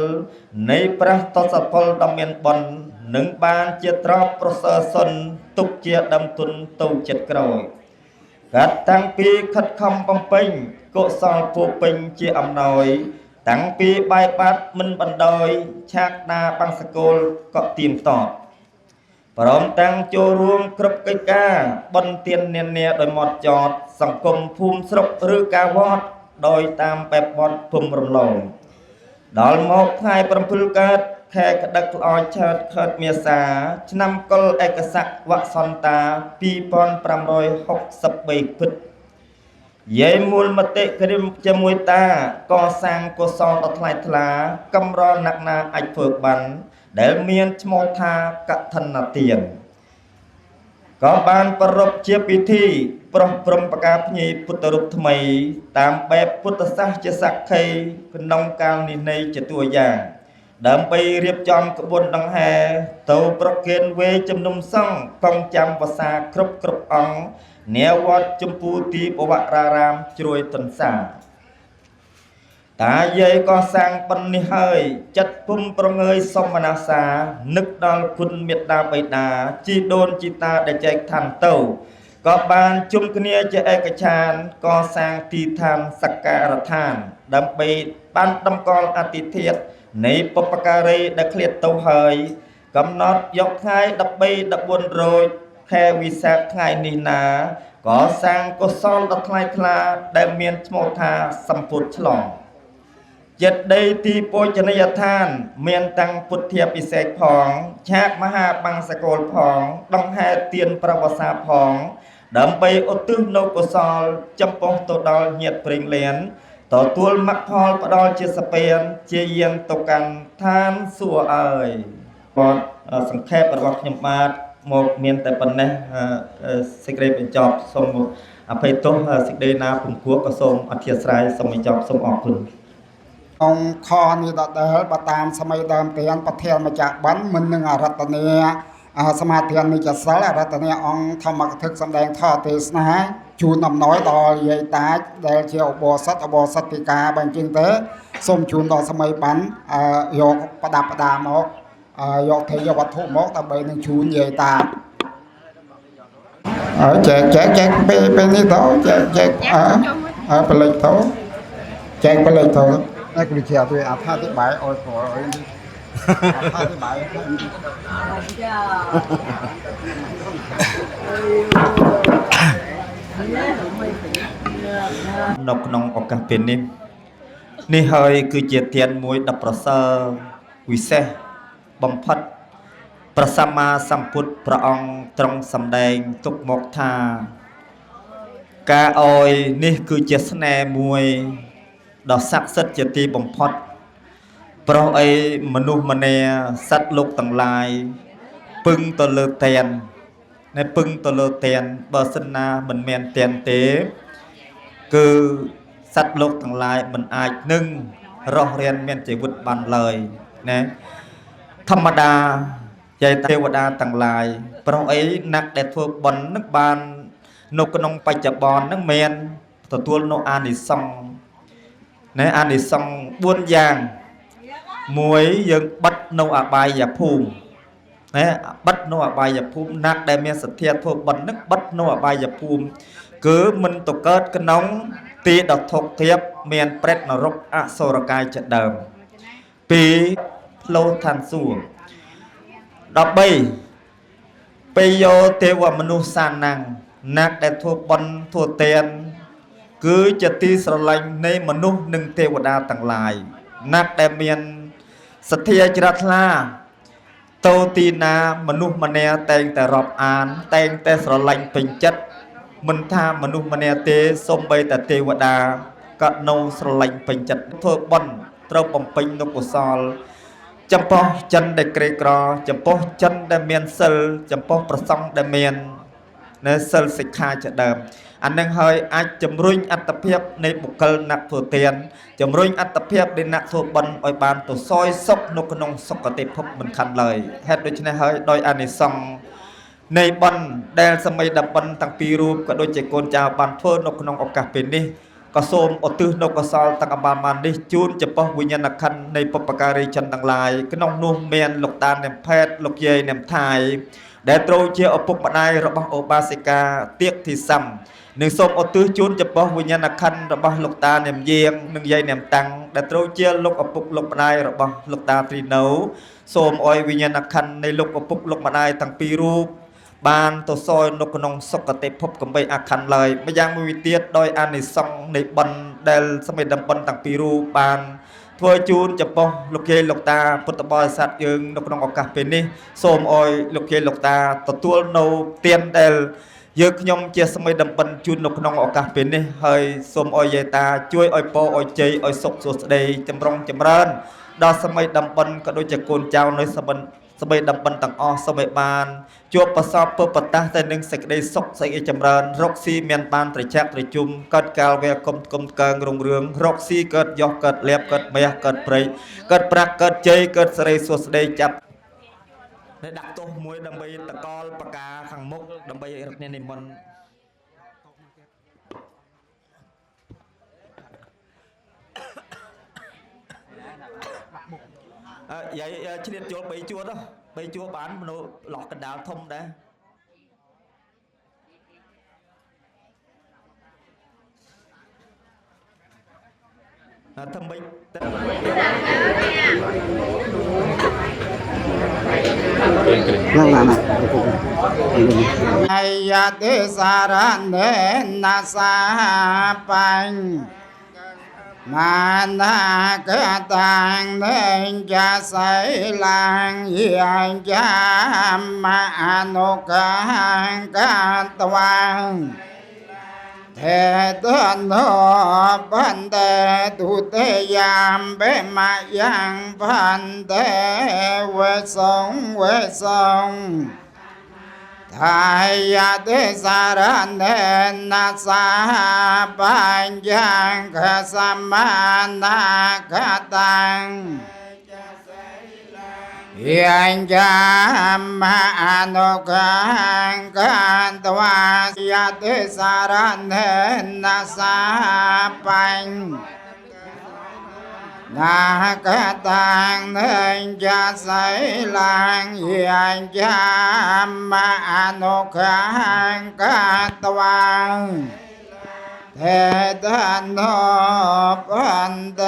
នៃព្រះតសពលដ៏មានបុណ្យនឹងបានជាទ្រព្យប្រសើរសុនទុកជាដើមទុនទៅចិត្តក្រោយកាត់តាំងពីខិតខំបំពេញកុសលពោពេញជាអំណោយតាំងពីបាយបាត់មិនបណ្ដោយឆាកដាបាំងសកលក៏ទៀមតបព្រមទាំងចូលរួមគ្រប់កិច្ចការបន់ទាននានាដោយមកចតសង្គមភូមិស្រុកឬការវត្តដោយតាមបែបបត់ភូមិរំលងដល់មកថ្ងៃ7កើតខែកដឹកល្អឆើតខើតមេសាឆ្នាំកុលឯកស័កវសន្តា2563ពិតយាយមូលមតិក្រិមជាមួយតាកសាងកុសលដ៏ថ្លៃថ្លាកំរណាក់ណាអាចធ្វើបានដែលមានឈ្មោះថាកឋិនទានក៏បានប្រពជាពិធីប្រោះព្រំប្រការភ្ញីពុទ្ធរូបថ្មីតាមបែបពុទ្ធសាសជាសក្ខីក្នុងកាលនិនៃជាតួយ៉ាងដើម្បីរៀបចំក្បួនដង្ហែទៅប្រគេនវេជំនុំសង្ឃកងចាំវសាគ្រប់អង្គនាវត្តចម្ពូទីបវរារាមជ្រួយទន្សាតាយាយក៏សាងបណ្នេះហើយចិត្តពុំប្រងើយសមនាសានឹកដល់គុណមេត្តាបិតាជីដូនជីតាដែលចែកឋានទៅក៏បានជុំគ្នាជាឯកច្ឆានកសាងទីឋានសក្ការដ្ឋានដើម្បីបានតម្កល់អតិថិធនៃបុព្វការីដែលឃ្លាតទៅហើយកំណត់យកថ្ងៃ13-14រោចខែវិសាខថ្ងៃនេះណាក៏សាងកុសលដ៏ថ្លៃថ្លាដែលមានឈ្មោះថាសម្ពុទ្ធឆ្លងចិត្តដីទីពោជនីយដ្ឋានមានតាំងពុទ្ធាពិសេសផងឆាកមហាបង្សកលផងដង្ហែទានប្រវសាផងដើម្បីឧទ្ទិសនូវកុសលចំពោះទៅដល់ញាតិព្រេងលៀនទទួលមគ្គផលផ្ដល់ជាសព្វានជាយាងទៅកាន់ឋានសួគ៌អើយបងសង្ខេបរបស់ខ្ញុំបាទមកមានតែប៉ុណ្ណេះសេចក្តីបញ្ចប់សូមអភ័យទោសសេចក្តីណាពំគួរក៏សូមអធិស្ឋានសូមបញ្ចប់សូមអរគុណអង្គខនេះដដែលបើតាមសម័យដើមទានប្រធានម្ចាស់បានមិននឹងអរតនីសមាធិនិច្ចសិលអរតនីអង្គធម្មកថាសម្ដែងថតទេសនាជូនអំណោយដល់យាយតាដែលជាឧបោសថទីកាបើអញ្ចឹងទៅសូមជូនដល់សម័យបានយកប្រដាប់ប្រដាមកយកទេយវត្ថុមកដើម្បីនឹងជូនយាយតាចែកពេលនេះទៅចែកបលិចទៅចែកបលិចទៅអ្នកគ្រូជាទៅអត្ថាធិប្បាយអរព្រោះអីអត្ថាធិប្បាយនៅក្នុងឱកាសពេលនេះហើយគឺជាទានមួយដ៏ប្រសើរវិសេសបំផុតព្រះសម្មាសម្ពុទ្ធព្រះអង្គទ្រង់សម្ដែងទុកមកថាការអោយនេះគឺជាស្នេហ៍មួយដ៏ស័ក្តិសិទ្ធិជាទីបំផុត ប្រុសអីមនុស្សម្នាសត្វលោកទាំងឡាយពឹងទៅលើតែនណែពឹងទៅលើតែនបើសិនណាមិនមានតែនទេគឺសត្វលោកទាំងឡាយមិនអាចនឹងរស់រានមានជីវិតបានឡើយណាធម្មតាចៃទេវតាទាំងឡាយប្រុសអីណាក់ដែលធ្វើបុណ្យនឹងបាននៅក្នុងបច្ចុប្បន្ននឹងមានទទួលនៅអានិសង្ឃណែអានិសង្ឃ4យ៉ាងមួយយើងបិទនៅអបាយភូមិណែបិទនៅអបាយភូមិណាក់ដែលមានសទ្ធាធ្វើបុណ្យនឹងបិទនៅអបាយភូមិគឺមិនទៅកើតក្នុងទីដថុកធៀបមានព្រេតនរកអសុរកាយជាដើម2ផ្លូវឋានសួគ៌13ពេយោទេវមនុស្សសានាំងណាក់ដែលធ្វើបុណ្យធ្វើទានគឺជាទីស្រឡាញ់នៃមនុស្សនិងទេវតាទាំងឡាយណាក់ដែលមានសទ្ធាជ្រះថ្លាតោទីណាមនុស្សម្នាតែងតែរាប់អានតែងតែស្រឡាញ់ពេញចិត្តមិនថាមនុស្សម្នាទេសូម្បីតែទេវតាក៏នៅស្រឡាញ់ពេញចិត្តធ្វើបុណ្យត្រូវបំពេញនូវកុសលចំពោះចិនដែលក្រីក្រចំពោះចិនដែលមានសិលចំពោះប្រសង់ដែលមាននៅសិលសិក្ខាជាដើមអានឹងហើយអាចជំរុញអត្តភាពនៃបុគ្គលអ្នកធ្វើទានជំរុញអត្តភាពនៃអ្នកធ្វើបុណ្យឲ្យបានទៅសោយសុខនៅក្នុងសុគតិភពមិនខានឡើយហេតុដូច្នេះហើយដោយអានិសង្ឃនៃបុណ្យដែលសម័យដល់បុណ្យទាំងពីររូបក៏ដូចជាកូនចៅបានធ្វើនៅក្នុងឱកាសពេលនេះក៏សូមឧទ្ទិសនៅកុសលទាំងអបាលបាននេះជូនចំពោះវិញ្ញាណក្ខន្ធនៃបុព្វការីជនទាំងឡាយក្នុងនោះមានលោកតានាមផេតលោកយាយនាមថាយដែលត្រូវជាឪពុកម្ដាយរបស់ឧបាសិកាទៀកធីសំនិងសូមឧទ្ទិសជូនចំពោះវិញ្ញាណក្ខន្ធរបស់លោកតានាមយាងនិងយាយនាមតាំងដែលត្រូវជាលោកឪពុកលោកម្ដាយរបស់លោកតាទ្រីនៅសូមអោយវិញ្ញាណក្ខន្ធនៃលោកឪពុកលោកម្ដាយទាំងពីររូបបានទៅសោយនៅក្នុងសុគតិភពកំបីអខណ្ឌឡើយម្យ៉ាងមួយទៀតដោយអានិសង្ឃនៃបុណ្យដែលសម័យដំបុណ្យទាំងពីររូបបានធ្វើជូនចំពោះលោកយាយលោកតាពុទ្ធបរិស័ទយើងនៅក្នុងឱកាសពេលនេះសូមអោយលោកយាយលោកតាទទួលនៅទានដែលយើងខ្ញុំជាសម័យដំបិនជូននៅក្នុងឱកាសពេលនេះហើយសូមអោយយាយតាជួយអោយពរអោយជ័យអោយសុខសួស្តីចម្រុងចម្រើនដល់សម័យដំបិនក៏ដូចជាកូនចៅនៅសម័យដំបិនទាំងអស់សូមឲ្យបានជួបប្រសពពុបតាស់តែនឹងសេចក្តីសុខសេចក្តីចម្រើនរកស៊ីមានបានត្រជាក់ត្រជុំកើតកាលវាគុំកើងរុងរឿងរកស៊ីកើតយោះកើតលៀបកើតមាសកើតព្រៃកើតប្រាក់កើតជ័យកើតសិរីសួស្តីចាប់ដាក់ទោសមួយដើម្បីតកលបកាខាងមុខដើម្បីរកនិមន្តយាយឆ្លៀតចូល3ជួរទៅ3ជួរបានមនុស្សឡោះកណ្ដាលធំដែរធ្វើម៉េចអាយទេសារណេណាសាបញ្ញមានាកតាំងនេចាសៃឡាងយាយចាមអនុកាកតវាងเทตโนพันเตตุเตยามเบมายังพันเตเวสงเวสงทายาเตสารเนนัสสาปัญญังขสัมมานาคตังยังจามอนุกังกันตวาสยติสารเนนัสสาปัญนาคตังเนจะใสลังยังจามอนุกังกันตวาเทตันโนปันเต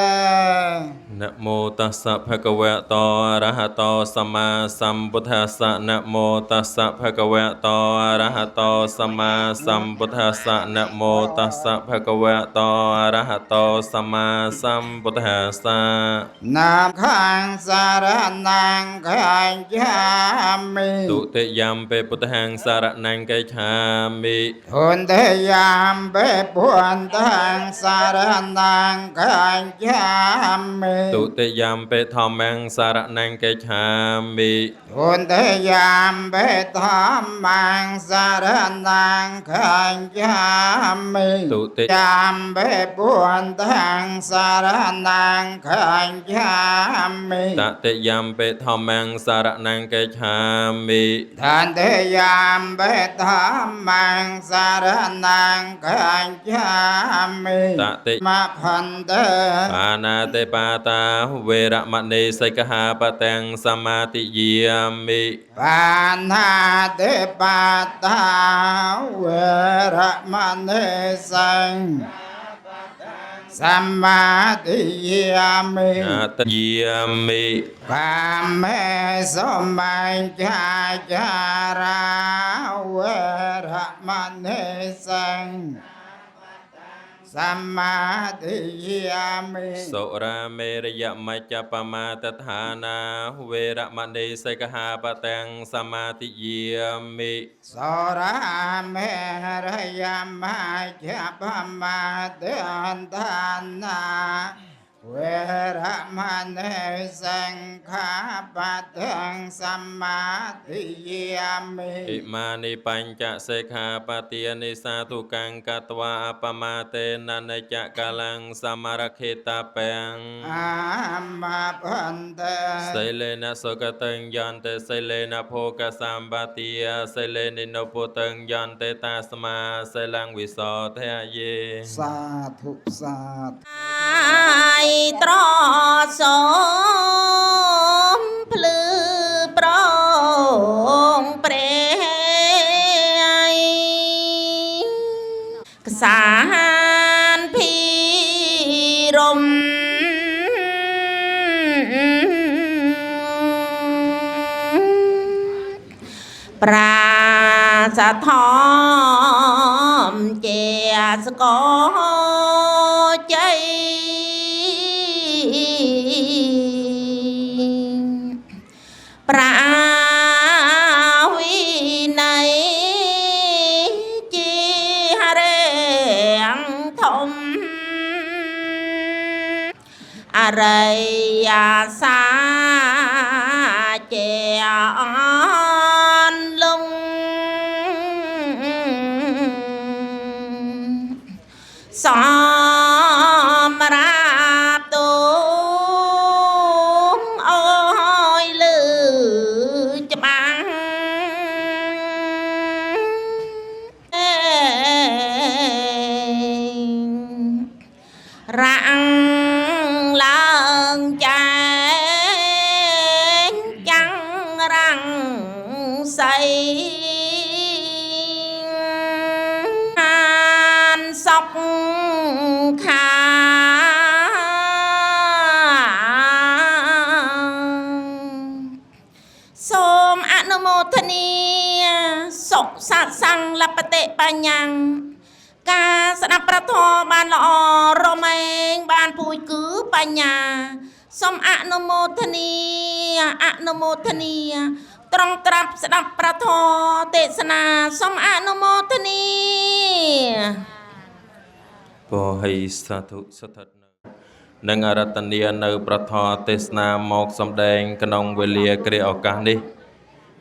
นะโมตัสสะภะคะวะโตอะระหะโตสัมมาสัมพุทธัสสะนะโมตัสสะภะคะวะโตอะระหะโตสัมมาสัมพุทธัสสะนะโมตัสสะภะคะวะโตอะระหะโตสัมมาสัมพุทธัสสะนาคังสารนังขันยามิตุติยัมเปพุทธังสารนังกัจฉามิทุนเตยามเปพุทธังสารนังขันยามิ ตุติยามเปธรรมังสารนังเกจามิ ทุนเตยามเปธรรมังสารนังขันยามิ ตุติ ยามเปปุนทังสารนังขันยามิ ตติยามเปธรรมังสารนังเกจามิ ทันเตยามเปธรรมังสารนังขันยามิ ตติ มาพันเต ปานาเตปาตาเวระมณีสิกขาปะตังสมาติเยียมิ ปานาเตปาตาเวระมณีสังสัมมาทิยามิ อาตเยียมิ กามเมสมัญจาจาราเวระมณีสังสัมมาทิยามิ สุราเมรยมัจจปมาตฐานาเวระมณีสิกขาปะตังสมาติเยียมิ สราเมรยมัจจปมาตฐานาเวระมณีสังฆาปะทังสัมมาทิยามิ อิมานิปัญจสิกขาปะเตียนิสาธุกังกัตวาปมาเตนันจะกาลังสมารเคตาเปง อามาพันเต ไสเลนะโสกตังยันเตไสเลนะโภกสัมปติยไสเลนิโนปุตังยันเตตาสมาไสลังวิโสเทเย สาธุสาธุ ไอตรอสมพลือโปรองเปรยกษานพีรมปราสะทอมเจสกอใจ ปราวินัยจีหเรงทมอะไรยาสาเจอนลงสอมราบตูมโอ้ยลือจะบังรังลางใจจังรังใสศกขาសូមអនុមោទនាសុខសត្វសង្ឃលបតិបញ្ញងការស្ដាប់ប្រធមបានល្អរមែងបានពូជគឺបញ្ញាសូមអនុមោទនាត្រង់ត្រាប់ស្ដាប់ប្រធមទេសនាសូមអនុមោទនា ពរឲ្យសាធុស្ថិតនៅនឹងអរតនីនៅប្រធរទេសនាមកសម្ដែងក្នុងវេលាគ្រាឱកាសនេះ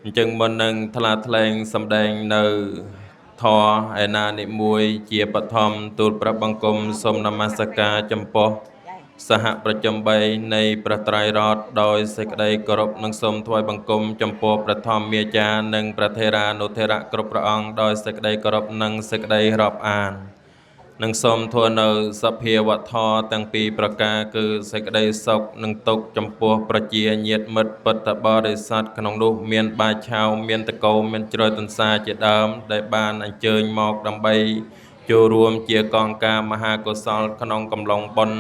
អញ្ចឹងមុននឹងថ្លាថ្លែងសម្ដែងនៅធរឯណានិមួយជាបឋមទូលព្រះបង្គំសូមនមស្ការចំពោះសហប្រចាំ3នៃព្រះត្រៃរតន៍ដោយសេចក្តីគោរពនិងសូមថ្វាយបង្គំចំពោះព្រះធម្មមាចារ្យនិងព្រះថេរានុថេរៈគ្រប់ព្រះអង្គដោយសេចក្តីគោរពនិងសេចក្តីរាប់អាន នឹងសូមធ្វើនៅសភាវធម៌ទាំងពីរប្រការគឺសេចក្តីសុខនិងទុក្ខចំពោះប្រជាញាតិមិត្តពុទ្ធបរិស័ទក្នុងនោះមានបាឆៅមានតកោមានជ្រោយទន្សាជាដើមដែលបានអញ្ជើញមកដើម្បីចូលរួមជាកងការមហាកុសលក្នុងកំឡុងបុណ្យ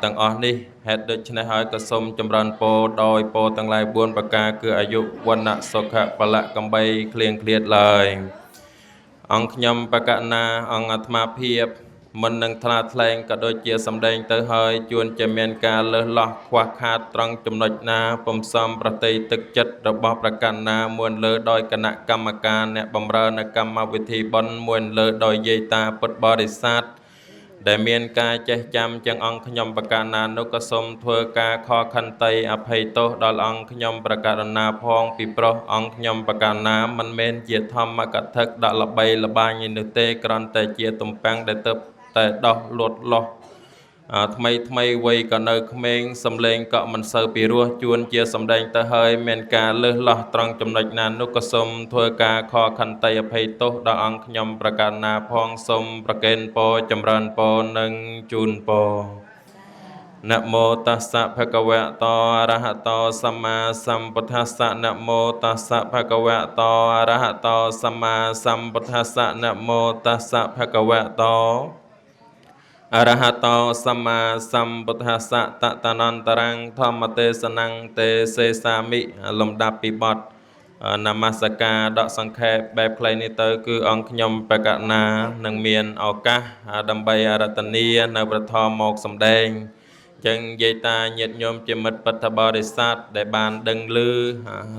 ទាំងអស់នេះហេតុដូច្នេះហើយក៏សូមចម្រើនពរដោយពរទាំងឡាយ4ប្រការគឺអាយុវណ្ណៈសុខៈបលៈកំបីគ្លៀងគ្លាតឡើយ អង្គខ្ញុំបកណាអង្គអាត្មាភាពមិននឹងថ្លាថ្លែងក៏ដូចជាសម្ដែងទៅហើយជួនជាមានការលើសលោះខ្វះខាតត្រង់ចំណុចណាពំសំប្រតិទឹកចិត្តរបស់ប្រកណាមួយលើដោយគណៈកម្មការអ្នកបម្រើនៅកម្មវិធីបុណ្យមួយលើដោយយាយតាពុទ្ធបរិស័ទ ដែលមានការចេះចាំទាំងអង្គខ្ញុំប្រកាសណានោះក៏សូមធ្វើការខកខន្តីអភ័យទោសដល់អង្គខ្ញុំប្រកាសណាផងពីព្រោះអង្គខ្ញុំប្រកាសណាមិនមែនជាធម្មកថាដាក់ល្បីល្បាញនោះទេគ្រាន់តែជាទំពាំងដែលទៅតែដោះលួតលាស់ថ្មីវ័យក៏នៅក្មេងសំឡេងក៏មិនសូវពីរោះជួនជាសំដែងទៅហើយមានការលឺលោះត្រង់ចំណុចណានោះក៏សូមធ្វើការខកខន្តីអភ័យទោសដល់អង្គខ្ញុំប្រកាសណាផងសូមប្រកេនពរចម្រើនពរនិងជូនពរนะโมตัสสะภะคะวะโตอะระหะโตสัมมาสัมพุทธัสสะนะโมตัสสะภะคะวะโตอะระหะโตสัมมาสัมพุทธัสสะนะโมตัสสะภะคะวะโตอรหัตโตสัมมาสัมพุทธัสสะตะตะนันตรังธรรมเทศนังเตเสสามิលំដាប់ពីបទនមស្ការដកសង្ខេបបែបខ្លីនេះទៅគឺអង្គខ្ញុំបកណានឹងមានឱកាសដើម្បីអរតនីនៅប្រធមមកសម្ដែងចឹងនិយាយតាញាតិញោមជាមិត្តបទ្ធបរិស័ទដែលបានដឹងឮ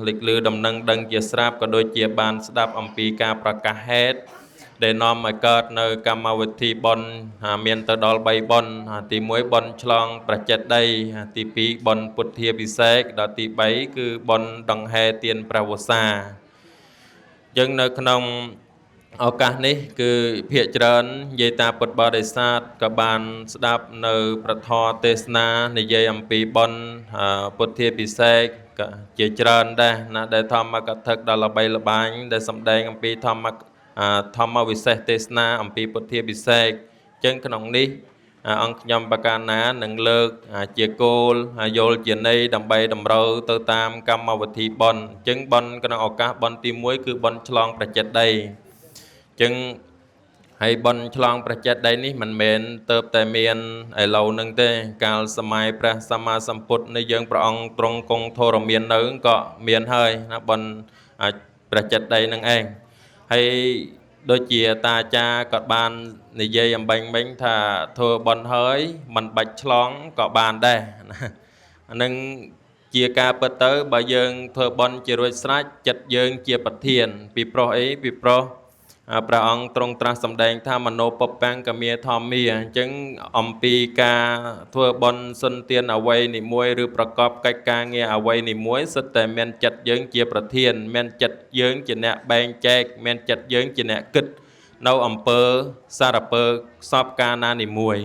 លេចឮដំណឹងដឹងជាស្រាប់ក៏ដូចជាបានស្ដាប់អំពីការប្រកាសហេតុដែលនាំឲ្យកើតនៅកម្មវិធីបុណ្យមានទៅដល់3បុណ្យទី1បុណ្យឆ្លងព្រះចេតិយទី2បុណ្យពុទ្ធាពិសេសដល់ទី3គឺបុណ្យដង្ហែទានព្រះវស្សាអញ្ចឹងនៅក្នុងឱកាសនេះគឺភាគច្រើននិយាយតាពុទ្ធបរិស័ទក៏បានស្ដាប់នៅប្រធរទេសនានិយាយអំពីបុណ្យពុទ្ធាពិសេសក៏ជាច្រើនដែរណាដែលធម្មកថាដល់ល្បីល្បាញដែលសម្ដែងអំពីធម្មវិសេសទេសនាអំពីពុទ្ធាពិសេសអញ្ចឹងក្នុងនេះអង្គខ្ញុំបកាណានឹងលើកជាគោលយល់ជាន័យដើម្បីតម្រូវទៅតាមកម្មវិធីបុណ្យអញ្ចឹងបុណ្យក្នុងឱកាសបុណ្យទី1គឺបុណ្យឆ្លងព្រះចេតិយអញ្ចឹងហើយបុណ្យឆ្លងព្រះចេតិយនេះមិនមែនទៅតែមានឥឡូវនឹងទេកាលសម័យព្រះសម្មាសម្ពុទ្ធនៃយើងព្រះអង្គទ្រង់គង់ធរមាននៅក៏មានហើយណាបុណ្យព្រះចេតិយនឹងឯងហើយដូចជាតាអាចារ្យក៏បាននិយាយអំបញ្ញមិញថាធ្វើបុណ្យហើយមិនបាច់ឆ្លងក៏បានដែរអានឹងជាការពិតទៅបើយើងធ្វើបុណ្យជារួចស្រេចចិត្តយើងជាប្រធានពីព្រោះអីពីព្រោះព្រះអង្គទ្រង់ត្រាស់សម្ដែងថាមនោពពាំងកមាធម្មាអញ្ចឹងអំពីការធ្វើបុណ្យសុនទានអវ័យនីមួយឬប្រកបកិច្ចការងារអវ័យនីមួយសិតតែមានចិត្តយើងជាប្រធានមានចិត្តយើងជាអ្នកបែងចែកមានចិត្តយើងជាអ្នកគិតនៅអំពើសារពើសពការណានីមួយ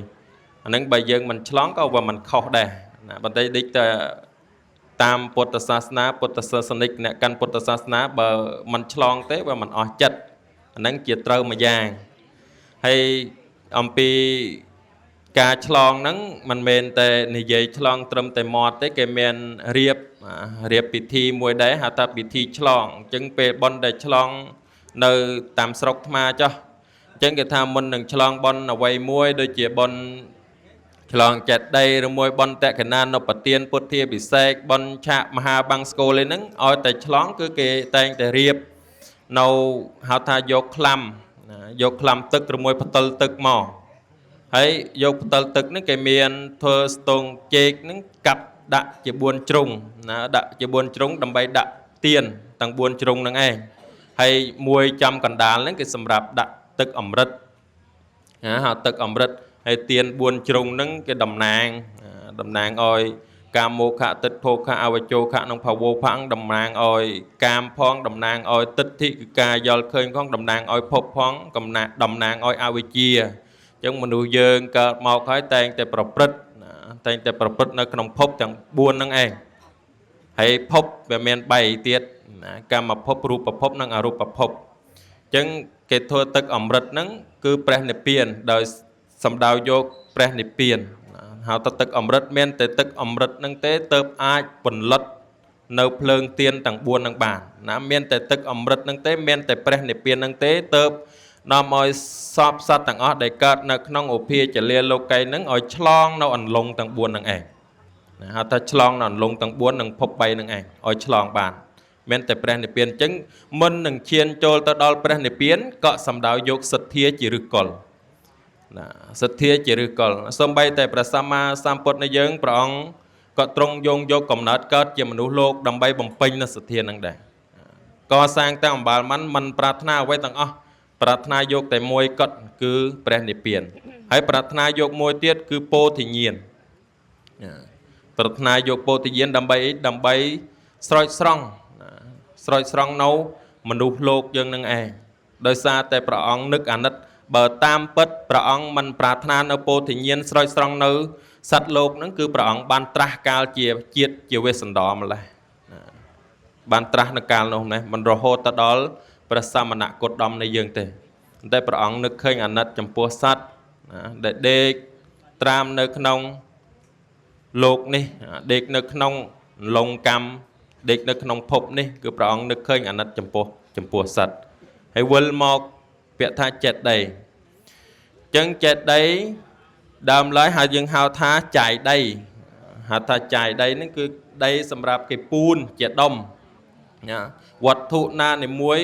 អានឹងបើយើងមិនឆ្លងក៏វាមិនខុសដែរណាបន្តិចដូចតែតាមពុទ្ធសាសនាពុទ្ធសាសនិកអ្នកកាន់ពុទ្ធសាសនាបើមិនឆ្លងទេវាមិនអស់ចិត្តអានឹងជាត្រូវមួយយ៉ាងហើយអំពីការឆ្លងហ្នឹងមិនមែនតែនិយាយឆ្លងត្រឹមតែមាត់ទេគេមានរៀបពិធីមួយដែរហៅថាពិធីឆ្លងអញ្ចឹងពេលបុណ្យដែលឆ្លងនៅតាមស្រុកថ្មចុះអញ្ចឹងគេថាមុននឹងឆ្លងបុណ្យអ្វីមួយដូចជាបុណ្យឆ្លងចេតិយឬមួយបុណ្យតក្កណានុបទានពុទ្ធាពិសេសបុណ្យឆាកមហាបង្សកូលហ្នឹងឲ្យតែឆ្លងគឺគេតែងតែរៀបនៅហៅថាយកក្លាំទឹកឬមួយផ្តិលទឹកមកហើយយកផ្តិលទឹកនេះគេមានធ្វើស្ទងជែកហ្នឹងកាប់ដាក់ជា4ជ្រុងណាដាក់ជា4ជ្រុងដើម្បីដាក់ទៀនទាំង4ជ្រុងហ្នឹងឯងហើយមួយចំកណ្ដាលហ្នឹងគេសម្រាប់ដាក់ទឹកអម្រឹតណាហៅទឹកអម្រឹតហើយទៀន4ជ្រុងហ្នឹងគេតំណាងឲ្យកាមោខៈទិដ្ឋោខៈអវជោខៈនិងភវោផៈតំណាងឲ្យកាមផងតំណាងឲ្យទិដ្ឋិគឺការយល់ឃើញផងតំណាងឲ្យភពផងតំណាងឲ្យអវិជ្ជាអញ្ចឹងមនុស្សយើងកើតមកហើយតែងតែប្រព្រឹត្តនៅក្នុងភពទាំង4ហ្នឹងឯងហើយភពវាមាន3ទៀតកម្មភពរូបភពនិងអរូបភពអញ្ចឹងគេធ្វើទឹកអម្រឹតហ្នឹងគឺព្រះនិព្វានដោយសំដៅយកព្រះនិព្វានហៅថាទឹកអម្រឹតមានតែទឹកអម្រឹតហ្នឹងទេទើបអាចផលិតនៅភ្លើងទៀនទាំង4ហ្នឹងបានណាមានតែទឹកអម្រឹតហ្នឹងទេមានតែព្រះនិព្វានហ្នឹងទេទើបនាំឲ្យសពសត្វទាំងអស់ដែលកើតនៅក្នុងឧភាចលាលោកីហ្នឹងឲ្យឆ្លងនៅអន្លង់ទាំង4ហ្នឹងឯងណាហៅថាឆ្លងនៅអន្លង់ទាំង4និងភព3ហ្នឹងឯងឲ្យឆ្លងបានមានតែព្រះនិព្វានអញ្ចឹងមុននឹងឈានចូលទៅដល់ព្រះនិព្វានក៏សំដៅយកសទ្ធាជាឫសគល់ណាសទ្ធាជាឫសគល់សូម្បីតែព្រះសម្មាសម្ពុទ្ធនៃយើងព្រះអង្គក៏ទ្រង់យកកំណើតកើតជាមនុស្សលោកដើម្បីបំពេញនូវសទ្ធានឹងដែរកសាងទាំងអំបាលមិនប្រាថ្នាអ្វីទាំងអស់ប្រាថ្នាយកតែមួយគត់គឺព្រះនិព្វាន ហើយប្រាថ្នាយកមួយទៀតគឺពោធិញ្ញាណប្រាថ្នាយកពោធិញ្ញាណដើម្បីស្រោចស្រង់នៅមនុស្សលោកយើងនឹងឯងដោយសារតែព្រះអង្គនឹកអាណិតបើតាមពិតព្រះអង្គមិនប្រាថ្នានៅពោធិញ្ញាណស្រោចស្រង់នៅសត្វលោកហ្នឹងគឺព្រះអង្គបានត្រាស់កាលជាជាតិជាវេស្សន្តរម្លេះបានត្រាស់នៅកាលនោះណាមិនរហូតទៅដល់ព្រះសមណគោតមនៃយើងទេតែព្រះអង្គនឹកឃើញអាណិតចំពោះសត្វដែលដេកត្រាមនៅក្នុងលោកនេះដេកនៅក្នុងលងកម្មដេកនៅក្នុងភពនេះគឺព្រះអង្គនឹកឃើញអាណិតចំពោះសត្វហើយវិលមកពាក្យថាចេតដីអញ្ចឹងចេតដីដើមឡើយហើយយើងហៅថាចាយដីហៅថាចាយដីហ្នឹងគឺដីសម្រាប់គេពូនជាដុំវត្ថុណានីមួយ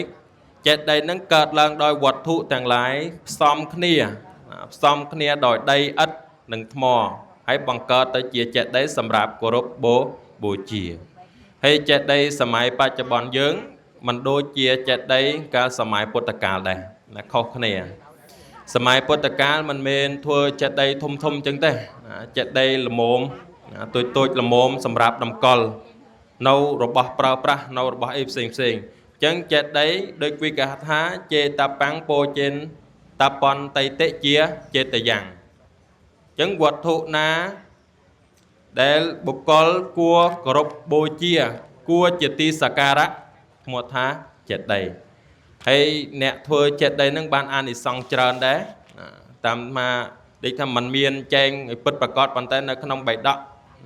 ចេតដីហ្នឹងកើតឡើងដោយវត្ថុទាំងឡាយផ្សំគ្នាដោយដីឥដ្ឋនិងថ្មហើយបង្កើតទៅជាចេតដីសម្រាប់គោរពបូជាហើយចេតដីសម័យបច្ចុប្បន្នយើងមិនដូចជាចេតដីកាលសម័យពុទ្ធកាលដែរណាខុសគ្នាសម័យពុទ្ធកាលមិនមែនធ្វើចេតដីធំអញ្ចឹងទេចេតដីល្មមតូចល្មមសម្រាប់តម្កល់នៅរបស់ប្រើប្រាស់នៅរបស់អីផ្សេងអញ្ចឹងចេតដីដូចវិកថាចេតបាំងពោជិនតបន្តៃតិជាចេតយ៉ាងអញ្ចឹងវត្ថុណាដែលបុគ្គលគួរគោរពបូជាគួរជាទីសក្ការៈឈ្មោះថាចេតដីហើយអ្នកធ្វើចេតដីនឹងបានអានិសង្សច្រើនដែរតាមមកដូចថាมันមានចែងឲ្យពិតប្រកបប៉ុន្តែនៅក្នុងបៃដក